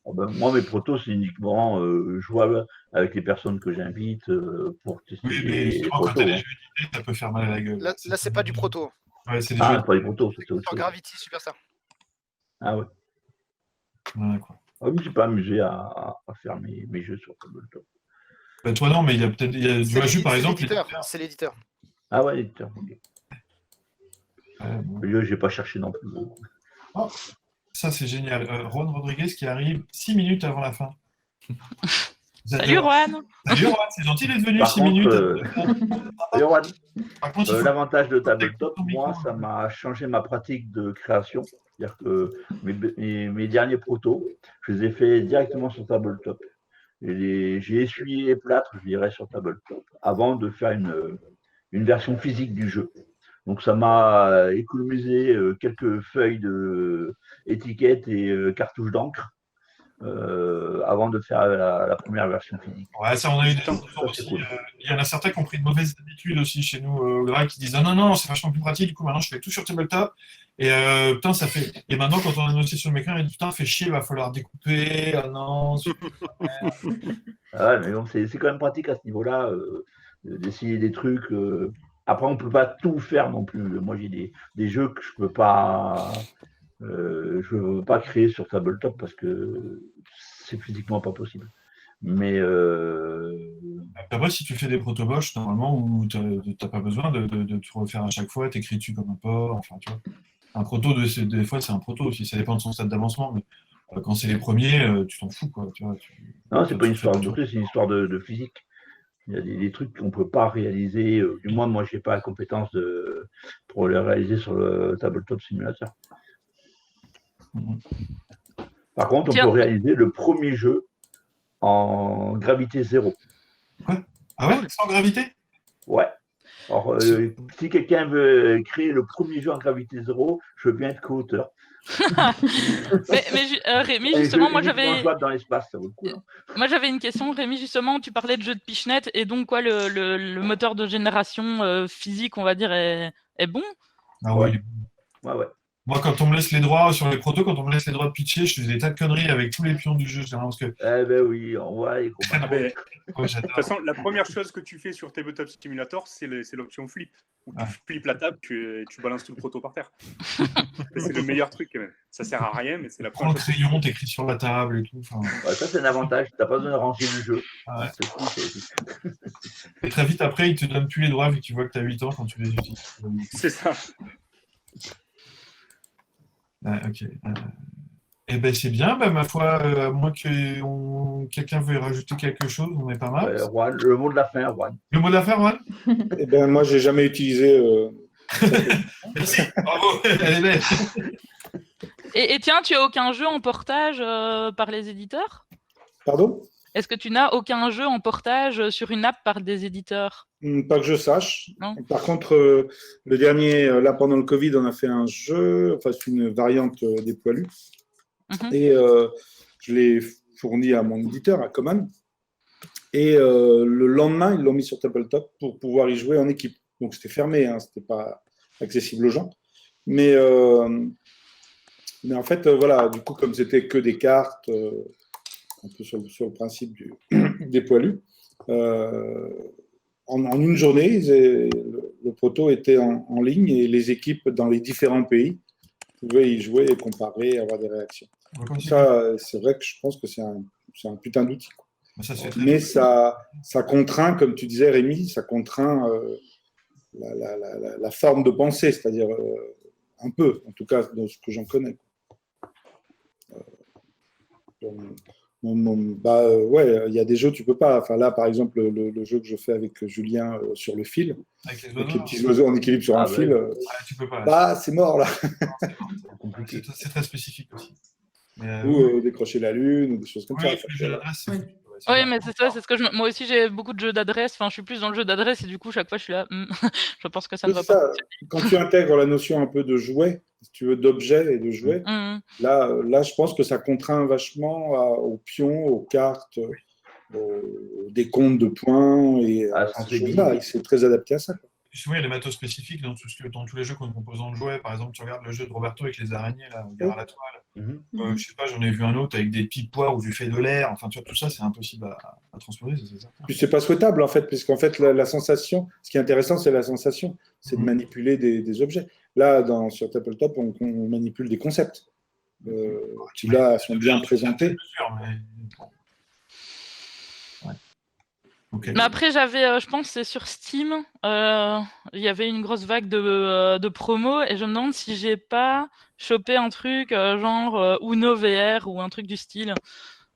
Moi, mes protos, c'est uniquement jouable avec les personnes que j'invite pour tester. Oui, mais quand t'as des jeux édités, ça peut faire mal à la gueule. Là c'est pas du proto. Ouais, c'est des jeux. Ah, pas des protos, c'est autre Sur chose. Gravity, Superstar. Ah ouais. Quoi. Ah oui, j'ai pas amusé à faire mes jeux sur Tabletop. Bah, toi, non, mais il y a peut-être du Maju, par exemple. C'est l'éditeur. Ah ouais, l'éditeur, ok. Le jeu, j'ai pas cherché non plus. Oh, ça, c'est génial. Ron Rodriguez qui arrive 6 minutes avant la fin. Salut Juan. Salut Juan, c'est gentil d'être venu Par 6 contre, minutes. salut, Juan. Par contre, il faut- L'avantage de Tabletop, moi, ça m'a changé ma pratique de création. C'est-à-dire que mes derniers protos, je les ai faits directement sur Tabletop. J'ai essuyé les plâtres, je dirais, sur Tabletop, avant de faire une version physique du jeu. Donc ça m'a économisé quelques feuilles d'étiquettes et cartouches d'encre avant de faire la première version physique. Ouais, ça, on a eu des retours aussi. Cool. Il y en a certains qui ont pris de mauvaises habitudes aussi chez nous au Graal, qui disent non, c'est vachement plus pratique, du coup maintenant je fais tout sur Tabletop. Et putain, ça fait. Et maintenant, quand on a une session de mécanique, on dit putain, fait chier, il va falloir découper. Ah non. Ouais, mais bon, c'est quand même pratique à ce niveau-là d'essayer des trucs. Après, on ne peut pas tout faire non plus. Moi, j'ai des jeux que je ne veux pas créer sur Tabletop parce que c'est physiquement pas possible. Mais après, si tu fais des proto-boches, normalement, où tu n'as pas besoin de tout refaire à chaque fois, tu écris dessus comme un port. Enfin, tu vois. Un proto, des fois, c'est un proto aussi. Ça dépend de son stade d'avancement. Mais quand c'est les premiers, tu t'en fous, quoi. Tu vois, non, c'est pas une histoire de c'est une histoire de physique. Il y a des trucs qu'on ne peut pas réaliser. Du moins, moi, je n'ai pas la compétence pour les réaliser sur le Tabletop Simulator. Par contre, on peut réaliser le premier jeu en gravité 0. Quoi? Ah ouais, sans gravité? Ouais. Alors, si quelqu'un veut créer le premier jeu en gravité 0, je veux bien être co-auteur. mais Rémi, justement, moi j'avais. Dans l'espace, ça vaut le coup. Hein. Moi j'avais une question, Rémi, justement, tu parlais de jeu de pichenette, et donc quoi, le moteur de génération physique, on va dire, est bon? Ah ouais. Ouais. Moi, quand on me laisse les droits sur les protos, quand on me laisse les droits de pitcher, je fais des tas de conneries avec tous les pions du jeu. Parce que... Eh ben oui, on voit les combats. De toute façon, la première chose que tu fais sur Tabletop Simulator, c'est l'option flip. Où tu flippes la table, tu balances tout le proto par terre. C'est le meilleur truc quand même. Ça sert à rien, mais c'est la première chose. Prends le crayon, t'écris sur la table et tout. Ouais, ça, c'est un avantage. T'as pas besoin de ranger le jeu. Ah ouais. C'est cool, ça aussi. Et très vite après, ils te donnent plus les droits vu que tu vois que tu as 8 ans quand tu les utilises. C'est ça. Ok. Eh ben c'est bien, ma foi, à moins que quelqu'un veuille rajouter quelque chose, on est pas mal. Juan, le mot de la fin, Juan. Le mot de la fin, Juan? Eh ben moi, j'ai jamais utilisé. Merci, bravo, elle est belle. Et tiens, tu as aucun jeu en portage par les éditeurs? Pardon? Est-ce que tu n'as aucun jeu en portage sur une app par des éditeurs? Pas que je sache. Non. Par contre, le dernier, là pendant le Covid, on a fait un jeu, enfin c'est une variante des poilus. Et je l'ai fourni à mon éditeur, à Common. Et le lendemain, ils l'ont mis sur Tabletop pour pouvoir y jouer en équipe. Donc c'était fermé, hein, c'était pas accessible aux gens. Mais en fait, voilà, du coup, comme c'était que des cartes, un peu sur le principe des poilus, en une journée, le proto était en ligne et les équipes dans les différents pays pouvaient y jouer et comparer, avoir des réactions. Ça, c'est vrai que je pense que c'est un putain d'outil. Mais ça contraint, comme tu disais, Rémi, ça contraint la forme de pensée, c'est-à-dire un peu, en tout cas, dans ce que j'en connais. Ouais, il y a des jeux tu peux pas. Enfin là, par exemple, le jeu que je fais avec Julien sur le fil, avec les petits oiseaux en équilibre sur un fil, tu peux pas. Bah c'est mort là. C'est très spécifique aussi. Ou décrocher la lune ou des choses comme ça. Oui, mais c'est ça, c'est ce que moi aussi j'ai beaucoup de jeux d'adresse. Enfin, je suis plus dans le jeu d'adresse et du coup chaque fois je suis là. Je pense que ça ne va pas. Quand tu intègres la notion un peu de jouet, si tu veux, d'objet et de jouet, là, je pense que ça contraint vachement aux pions, aux cartes, aux décomptes de points et à ces choses-là. C'est très adapté à ça. Souvent, il y a des matos spécifiques dans tous les jeux qu'on composant de jouets. Par exemple, tu regardes le jeu de Roberto avec les araignées, là, Guerre à la toile. Je sais pas, j'en ai vu un autre avec des petits poires où tu fais de l'air. Enfin, tu vois, tout ça, c'est impossible à transposer, c'est certain. Puis c'est pas souhaitable, en fait, puisqu'en fait, la sensation, ce qui est intéressant, c'est la sensation, c'est de manipuler des objets. Là, sur Tabletop, on manipule des concepts qui, là, sont bien présentés. Mais après, j'avais, je pense, c'est sur Steam, il y avait une grosse vague de promos et je me demande si j'ai pas chopé un truc genre Uno VR ou un truc du style.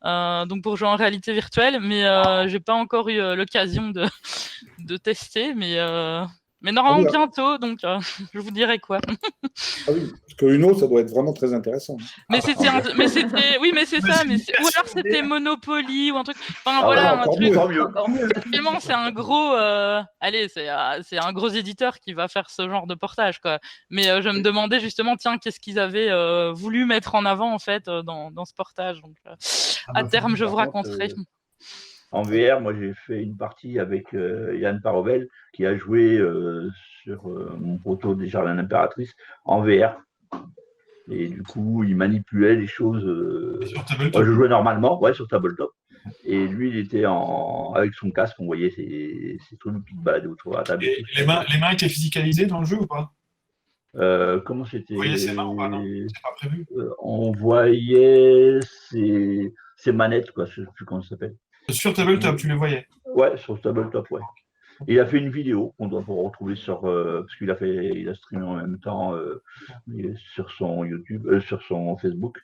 donc pour jouer en réalité virtuelle, mais j'ai pas encore eu l'occasion de tester, mais normalement bientôt, donc je vous dirai quoi. Ah oui, parce que Uno, ça doit être vraiment très intéressant. Mais c'était, oui, mais c'est ça, ou alors c'était Monopoly ou un truc. Enfin voilà, un truc. Vraiment, c'est un gros, allez, c'est un gros éditeur qui va faire ce genre de portage, quoi. Mais je me demandais justement, tiens, qu'est-ce qu'ils avaient voulu mettre en avant en fait dans ce portage. Donc, à terme, je vous raconterai. En VR, moi j'ai fait une partie avec Yann Parovel qui a joué sur mon proto des Jardins d'Impératrice en VR. Et du coup, il manipulait les choses. Moi, je jouais normalement, ouais, sur tabletop. Et lui, il était avec son casque, on voyait ces trucs qui se baladaient autour de la table. Et les mains étaient physicalisées dans le jeu ou pas? Comment c'était? Vous voyez ses mains ou pas? Non, c'est pas prévu. On voyait ses manettes, quoi, je ne sais plus comment ça s'appelle. Sur tabletop, tu les voyais? Ouais, sur tabletop, ouais. Il a fait une vidéo qu'on doit pouvoir retrouver sur parce qu'il a streamé en même temps sur son YouTube, sur son Facebook.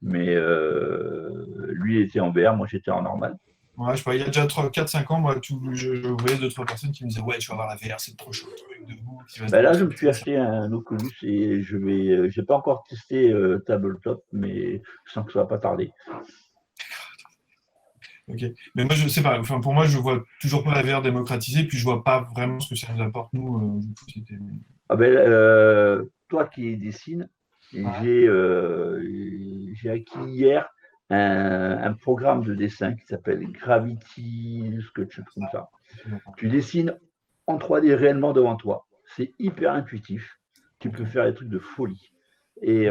Mais lui il était en VR, moi j'étais en normal. Ouais, je sais pas, il y a déjà 4-5 ans, moi, je voyais 2-3 personnes qui me disaient ouais, je vais avoir la VR, c'est trop chaud. Là, je me suis acheté un Oculus et j'ai pas encore testé tabletop, mais je sens que ça va pas tarder. Ok, mais moi je sais pas, enfin pour moi je vois toujours pas la VR démocratisée, puis je vois pas vraiment ce que ça nous apporte nous. Toi qui dessines, j'ai acquis hier un programme de dessin qui s'appelle Gravity Sketch, comme ça. Tu dessines en 3D réellement devant toi. C'est hyper intuitif. Tu peux faire des trucs de folie. Et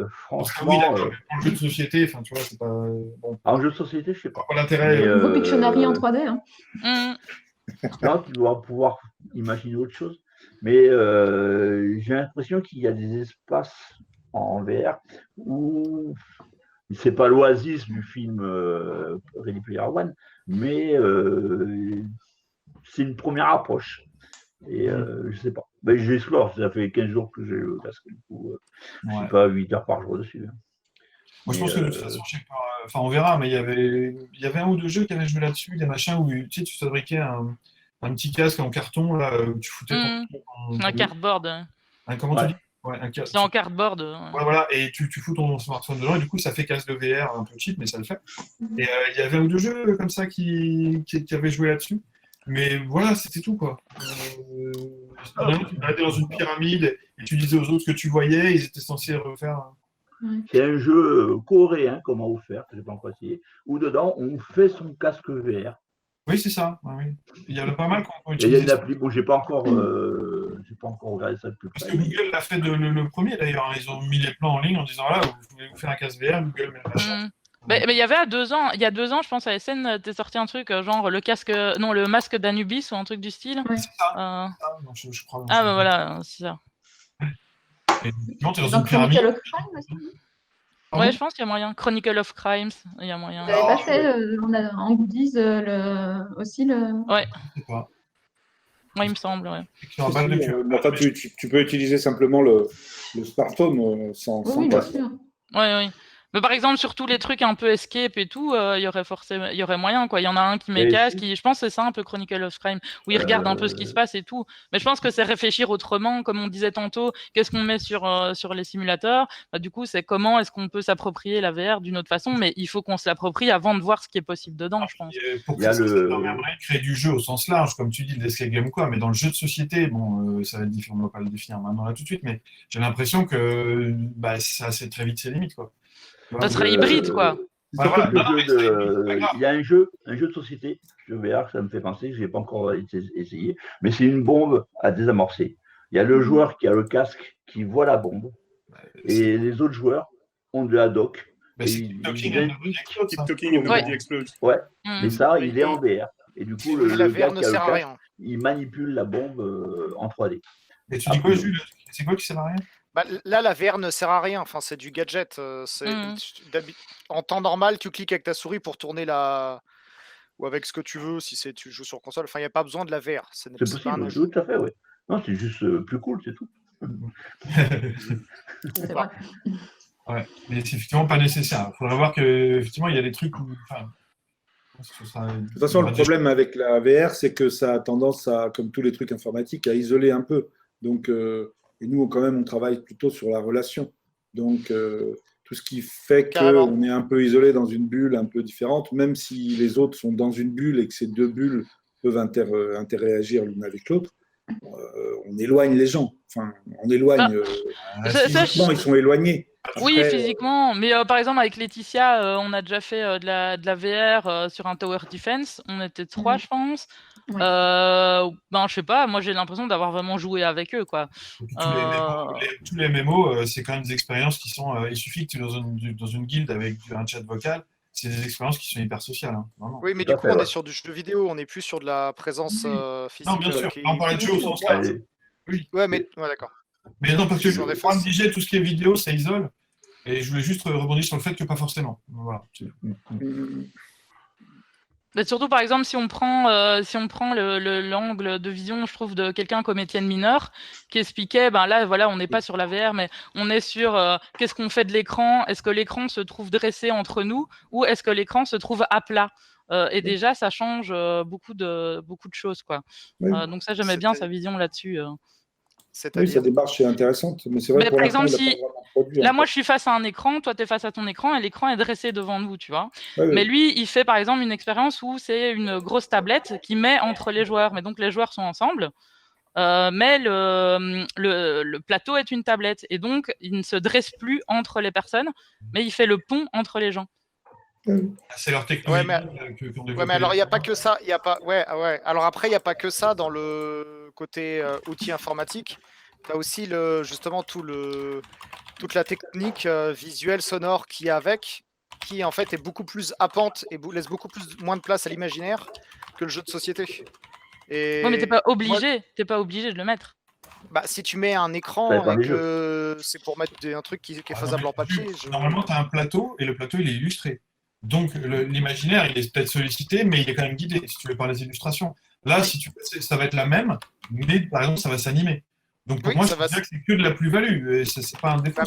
franchement. En jeu de société, enfin tu vois, c'est pas. Bon. En jeu de société, je sais pas. L'intérêt. Nouveau Pictionary en 3D. Hein. Non, tu dois pouvoir imaginer autre chose. Mais j'ai l'impression qu'il y a des espaces en VR où c'est pas l'oasis du film Ready Player One, mais c'est une première approche. Et je sais pas. Ben, j'explore, ça fait 15 jours que j'ai le casque, du coup, je suis pas 8 heures par jour dessus. Moi, je pense que de toute façon, je sais pas, enfin, on verra, mais il y avait un ou deux jeux qui avaient joué là-dessus, des machins où tu sais, tu fabriquais un petit casque en carton, là, où tu foutais un cardboard. Comment tu dis? Ouais, c'est en cardboard. Ouais, voilà, et tu fous ton smartphone dedans, et du coup, ça fait casque de VR un peu cheap, mais ça le fait. Et il y avait un ou deux jeux comme ça qui avaient joué là-dessus. Mais voilà, c'était tout, quoi. Tu arrêtais dans une pyramide et tu disais aux autres ce que tu voyais, ils étaient censés refaire. C'est un jeu coréen, comment vous faire, que je n'ai pas encore essayé, où dedans, on fait son casque VR. Oui, c'est ça. Oui. Il y en a pas mal qu'on utilise. Il y a une appli, bon, j'ai pas encore regardé ça de plus près. Parce que Google l'a fait le premier, d'ailleurs. Ils ont mis les plans en ligne en disant, voilà, vous pouvez vous faire un casque VR, Google met le machin. Mais il y avait il y a 2 ans, je pense, à SN, t'es sorti un truc genre le masque d'Anubis ou un truc du style. Oui, c'est ça. Non, je crois. Bah voilà, c'est ça. Non, t'es dans une pyramide. Chronicle of Crime aussi. Ouais, je pense qu'il y a moyen. Chronicle of Crimes, il y a moyen. Vous avez passé en goodies aussi le. Ouais. Ouais, il me semble, ouais. Tu peux utiliser simplement le smartphone sans casque. Oui. Mais par exemple, sur tous les trucs un peu escape et tout, il y aurait moyen, quoi. Il y en a un qui met casque, je pense que c'est ça un peu Chronicle of Crime, où il regarde un peu ce qui se passe et tout. Mais je pense que c'est réfléchir autrement, comme on disait tantôt, qu'est-ce qu'on met sur les simulateurs. Du coup, c'est comment est-ce qu'on peut s'approprier la VR d'une autre façon, mais il faut qu'on se l'approprie avant de voir ce qui est possible dedans, je pense. Pour que ça permettrait de créer du jeu au sens large, comme tu dis, l'escape game, quoi. Mais dans le jeu de société, bon, ça va être différent, on ne va pas le définir maintenant là tout de suite, mais j'ai l'impression que ça c'est très vite ses limites, quoi. Ça serait hybride, quoi. Il y a un jeu de société, je VR, ça me fait penser, je n'ai pas encore essayé, mais c'est une bombe à désamorcer. Il y a le joueur qui a le casque qui voit la bombe, et les autres joueurs ont de la doc. Keep talking and nobody explodes. Ouais, mais ça, il est en VR. Et du coup, la VR ne sert à rien. Il manipule la bombe en 3D. Et tu dis quoi, Jules? C'est quoi qui sert à rien? Là, la VR ne sert à rien. Enfin, c'est du gadget. En temps normal, tu cliques avec ta souris pour tourner ou avec ce que tu veux, si tu joues sur console. Enfin, il n'y a pas besoin de la VR. C'est possible, tout à fait, oui. Non, c'est juste plus cool, c'est tout. C'est vrai. Ouais, mais c'est effectivement pas nécessaire. Il faudrait voir qu'effectivement, il y a des trucs où. De toute façon, le problème avec la VR, c'est que ça a tendance à, comme tous les trucs informatiques, à isoler un peu. Donc, et nous, quand même, on travaille plutôt sur la relation. Donc, tout ce qui fait qu'on est un peu isolé dans une bulle un peu différente, même si les autres sont dans une bulle et que ces deux bulles peuvent interagir l'une avec l'autre, on éloigne les gens. Enfin, on éloigne. Physiquement, ils sont éloignés. Après, oui, physiquement. Mais par exemple, avec Laetitia, on a déjà fait de la VR sur un Tower Defense. On était 3, je pense. Ouais. Je sais pas, moi j'ai l'impression d'avoir vraiment joué avec eux, quoi. Tous les MMO, c'est quand même des expériences qui sont. Il suffit que tu es dans une guilde avec un chat vocal. C'est des expériences qui sont hyper sociales. Hein, oui, mais du coup, on est sur du jeu vidéo, on n'est plus sur de la présence physique. Non, bien sûr. On parlait de jeu au sens large. Oui. Ouais, mais d'accord. Mais non, parce que je me disais, tout ce qui est vidéo, ça isole. Et je voulais juste rebondir sur le fait que pas forcément. Voilà. Mais surtout, par exemple, si on prend l'angle de vision, je trouve, de quelqu'un comme Étienne Mineur, qui expliquait, là, voilà, on n'est pas sur la VR, mais on est sur qu'est-ce qu'on fait de l'écran? Est-ce que l'écran se trouve dressé entre nous ou est-ce que l'écran se trouve à plat? Et déjà, ça change beaucoup de choses, quoi. Oui. Donc ça, j'aimais bien sa vision là-dessus. Oui, sa démarche est intéressante. Mais c'est vrai, par exemple, si là, moi, je suis face à un écran, toi, tu es face à ton écran et l'écran est dressé devant nous, tu vois. Oui, mais lui, il fait, par exemple, une expérience où c'est une grosse tablette qui met entre les joueurs. Mais donc, les joueurs sont ensemble. Mais le plateau est une tablette. Et donc, il ne se dresse plus entre les personnes, mais il fait le pont entre les gens. C'est leur technologie. Mais alors, il n'y a pas que ça. Alors après, il n'y a pas que ça dans le côté outils informatiques. Tu as aussi justement toute la technique visuelle, sonore qui est avec, qui en fait est beaucoup plus happante et laisse beaucoup moins de place à l'imaginaire que le jeu de société. Et mais t'es pas obligé de le mettre. Si tu mets un écran et que c'est pour mettre un truc qui est faisable en papier. Normalement, tu as un plateau et le plateau il est illustré. Donc l'imaginaire il est peut-être sollicité, mais il est quand même guidé si tu veux par les illustrations. Là, si tu veux, ça va être la même, mais par exemple, ça va s'animer. Donc pour moi, je dirais que c'est que de la plus-value, c'est pas un défaut.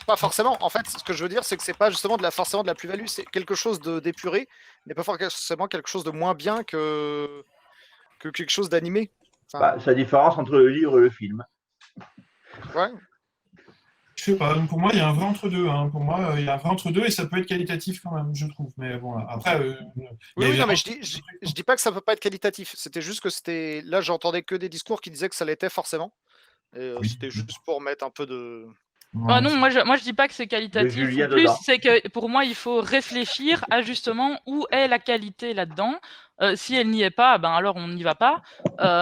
Pas forcément. En fait, ce que je veux dire, c'est que c'est pas justement forcément de la plus-value, c'est quelque chose d'épuré, mais pas forcément quelque chose de moins bien que quelque chose d'animé. C'est la différence entre le livre et le film. Ouais. Je sais pas, pour moi, il y a un vrai entre-deux. Hein. Pour moi, il y a un vrai entre-deux et ça peut être qualitatif quand même, je trouve. Mais bon, après. Oui, non, mais je dis pas que ça peut pas être qualitatif. C'était juste que là, j'entendais que des discours qui disaient que ça l'était forcément. Et c'était juste pour mettre un peu de. Non, moi je dis pas que c'est qualitatif. En plus, c'est que pour moi, il faut réfléchir à justement où est la qualité là-dedans. Si elle n'y est pas, alors on n'y va pas.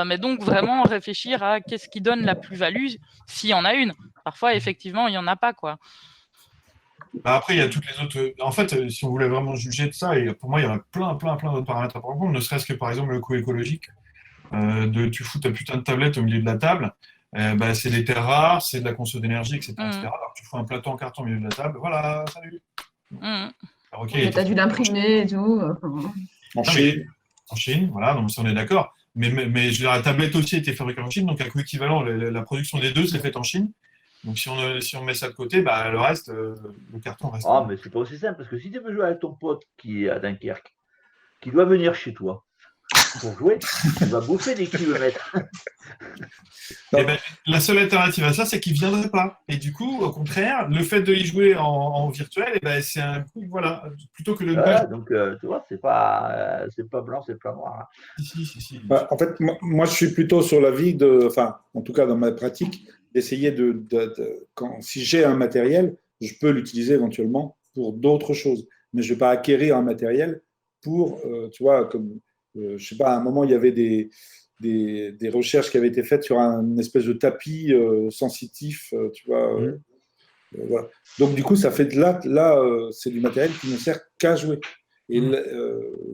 Mais donc vraiment réfléchir à qu'est-ce qui donne la plus-value, s'il y en a une. Parfois, effectivement, il n'y en a pas, quoi. Après, il y a toutes les autres. En fait, si on voulait vraiment juger de ça, et pour moi, il y en a plein d'autres paramètres à prendre en compte, ne serait-ce que par exemple le coût écologique. Tu fous ta putain de tablette au milieu de la table. C'est des terres rares, c'est de la conso d'énergie, etc. Alors tu fous un plateau en carton au milieu de la table, voilà, salut. Alors, tu as dû l'imprimer et tout. En Chine, voilà, donc on est d'accord. Mais la tablette aussi a été fabriquée en Chine, donc un coût équivalent, la production des deux, c'est faite en Chine. Donc si on met ça de côté, le reste, le carton reste. Ah, mais c'est pas aussi simple, parce que si tu veux jouer avec ton pote qui est à Dunkerque, qui doit venir chez toi pour jouer, tu vas bouffer des kilomètres. La seule alternative à ça, c'est qu'il ne viendrait pas. Et du coup, au contraire, le fait de y jouer en virtuel, c'est un coup, voilà, plutôt que le. Donc, tu vois, c'est pas blanc, c'est pas noir. Hein. Si. En fait, moi, je suis plutôt sur l'avis en tout cas dans ma pratique, d'essayer si j'ai un matériel, je peux l'utiliser éventuellement pour d'autres choses. Mais je ne vais pas acquérir un matériel pour, tu vois, comme, je ne sais pas, à un moment, il y avait des recherches qui avaient été faites sur une espèce de tapis sensitif, tu vois. Voilà. Donc, du coup, ça fait là c'est du matériel qui ne sert qu'à jouer et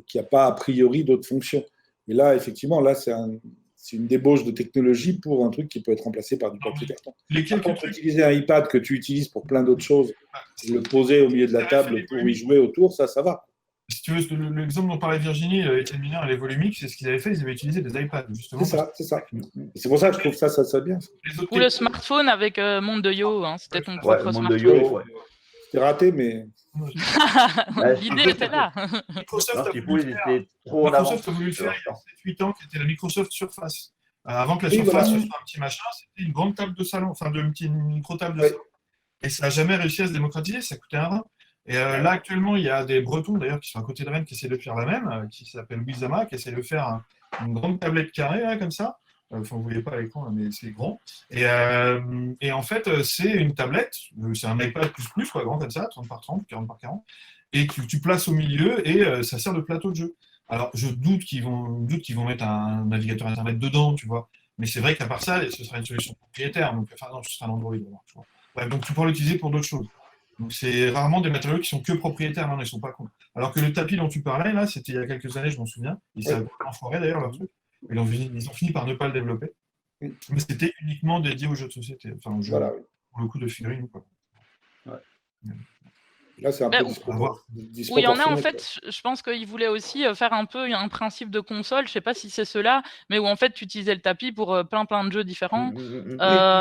qui n'a pas a priori d'autres fonctions. Et là, effectivement, c'est une débauche de technologie pour un truc qui peut être remplacé par du papier carton. Par contre, utiliser un iPad que tu utilises pour plein d'autres choses, le poser au milieu de la table pour y jouer autour, ça va. Si tu veux, l'exemple dont parlait Virginie, Étienne Mineur et les Volumiques, c'est ce qu'ils avaient fait, ils avaient utilisé des iPads, justement. C'est ça. C'est pour ça que je trouve ça bien. Ou le smartphone avec Monde de Yo, c'était ton propre smartphone. C'est raté, mais. L'idée était là. Microsoft a voulu le faire il y a 7-8 ans, qui était la Microsoft Surface. Avant que la Surface soit un petit machin, c'était une grande table de salon, enfin une micro-table de salon. Et ça n'a jamais réussi à se démocratiser, ça coûtait un rein. Et là, actuellement, il y a des Bretons, d'ailleurs, qui sont à côté de Rennes, qui essaient de faire la même, qui s'appelle Wizama, qui essaie de faire une grande tablette carrée, là, comme ça. Enfin, vous ne voyez pas à l'écran, mais c'est grand. Et en fait, c'est une tablette, c'est un iPad plus, quoi, grand comme ça, 30 par 30, 40 par 40, et que tu places au milieu, et ça sert de plateau de jeu. Alors, je doute qu'ils vont mettre un navigateur Internet dedans, tu vois. Mais c'est vrai qu'à part ça, ce sera une solution propriétaire. Donc, enfin, non, ce sera un Android, tu vois. Ouais, donc, tu pourras l'utiliser pour d'autres choses. Donc, c'est rarement des matériaux qui sont que propriétaires, non, ils ne sont pas cons. Alors que le tapis dont tu parlais, là, c'était il y a quelques années, je m'en souviens. Ils avaient en forêt, d'ailleurs, leur truc. Ils ont fini par ne pas le développer. Mais c'était uniquement dédié aux jeux de société. Enfin, aux jeux, pour le coup, de figurines, quoi. Ouais. Là, c'est un peu où il y en a, en fait, je pense qu'ils voulaient aussi faire un peu un principe de console, je ne sais pas si c'est cela, mais où en fait, tu utilisais le tapis pour plein de jeux différents.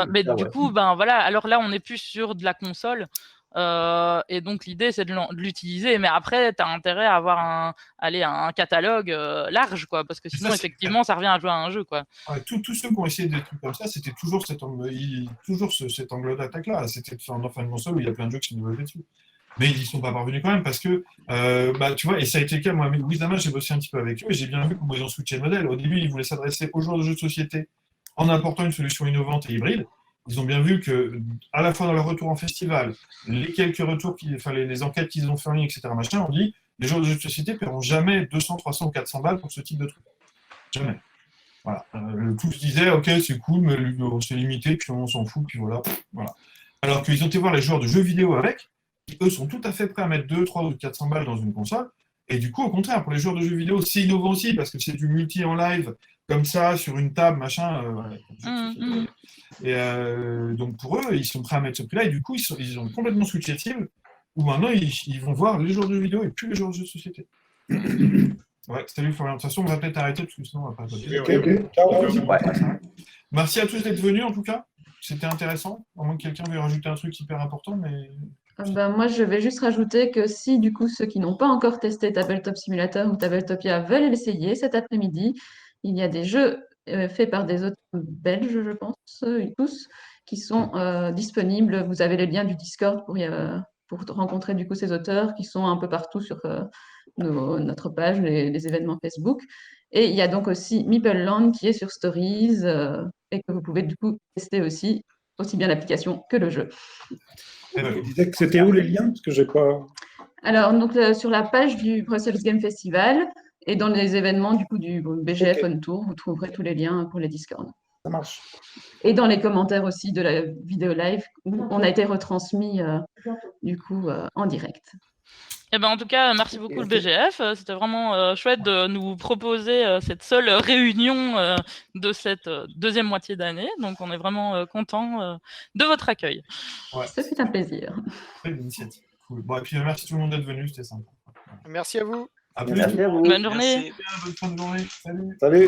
Mais du coup, ben voilà, alors là, on n'est plus sur de la console. Et donc, l'idée, c'est de l'utiliser. Mais après, tu as intérêt à avoir un catalogue large, quoi, parce que sinon, effectivement, ça revient à jouer à un jeu, quoi. Ouais, tous ceux qui ont essayé des trucs comme ça, c'était toujours cet angle d'attaque-là. C'était de faire une console où il y a plein de jeux qui sont développés dessus. Mais ils n'y sont pas parvenus quand même parce que, tu vois, et ça a été le cas, moi, Wizama, j'ai bossé un petit peu avec eux et j'ai bien vu comment ils ont switché le modèle. Au début, ils voulaient s'adresser aux joueurs de jeux de société en apportant une solution innovante et hybride. Ils ont bien vu que, à la fois dans leur retour en festival, les quelques retours, les enquêtes qu'ils ont fait en ligne, etc., machin, on dit les joueurs de jeux de société ne paieront jamais 200, 300 ou 400 balles pour ce type de truc. Jamais. Voilà. Tous disaient, ok, c'est cool, mais c'est limité, puis on s'en fout, puis voilà. Alors qu'ils ont été voir les joueurs de jeux vidéo avec, qui eux sont tout à fait prêts à mettre 2, 3 ou 400 balles dans une console. Et du coup, au contraire, pour les joueurs de jeux vidéo, c'est innovant aussi, parce que c'est du multi en live, comme ça, sur une table, machin. Et donc pour eux, ils sont prêts à mettre ce prix-là, et du coup, ils ont complètement switché de cible, où maintenant, ils vont voir les joueurs de jeux vidéo et plus les joueurs de jeux de société. Ouais, salut Florian. De toute façon, on va peut-être arrêter, parce que sinon, on va pas passer. Merci à tous d'être venus, en tout cas. C'était intéressant. À moins que quelqu'un veuille rajouter un truc hyper important, mais... moi, je vais juste rajouter que si, du coup, ceux qui n'ont pas encore testé Tabletop Simulator ou Tabletopia veulent l'essayer cet après-midi, il y a des jeux faits par des auteurs belges, je pense, tous, qui sont disponibles. Vous avez les liens du Discord pour rencontrer, du coup, ces auteurs qui sont un peu partout sur notre page, les événements Facebook. Et il y a donc aussi Meepleland qui est sur Stories et que vous pouvez, du coup, tester aussi bien l'application que le jeu. Tu disais que c'était où les liens? Parce que j'ai pas... Alors, donc, sur la page du Brussels Game Festival et dans les événements du coup du BGF On Tour, vous trouverez tous les liens pour les Discord. Ça marche. Et dans les commentaires aussi de la vidéo live, où on a été retransmis du coup en direct. Eh ben, en tout cas, merci beaucoup le BGF. C'était vraiment chouette de nous proposer cette seule réunion de cette deuxième moitié d'année. Donc, on est vraiment content de votre accueil. Ouais. Ça fait un plaisir. Très bonne initiative. Cool. Bon, et puis merci tout le monde d'être venu, c'était sympa. Merci à vous. À plus. Bonne journée. Bonne fin de journée. Salut. Salut.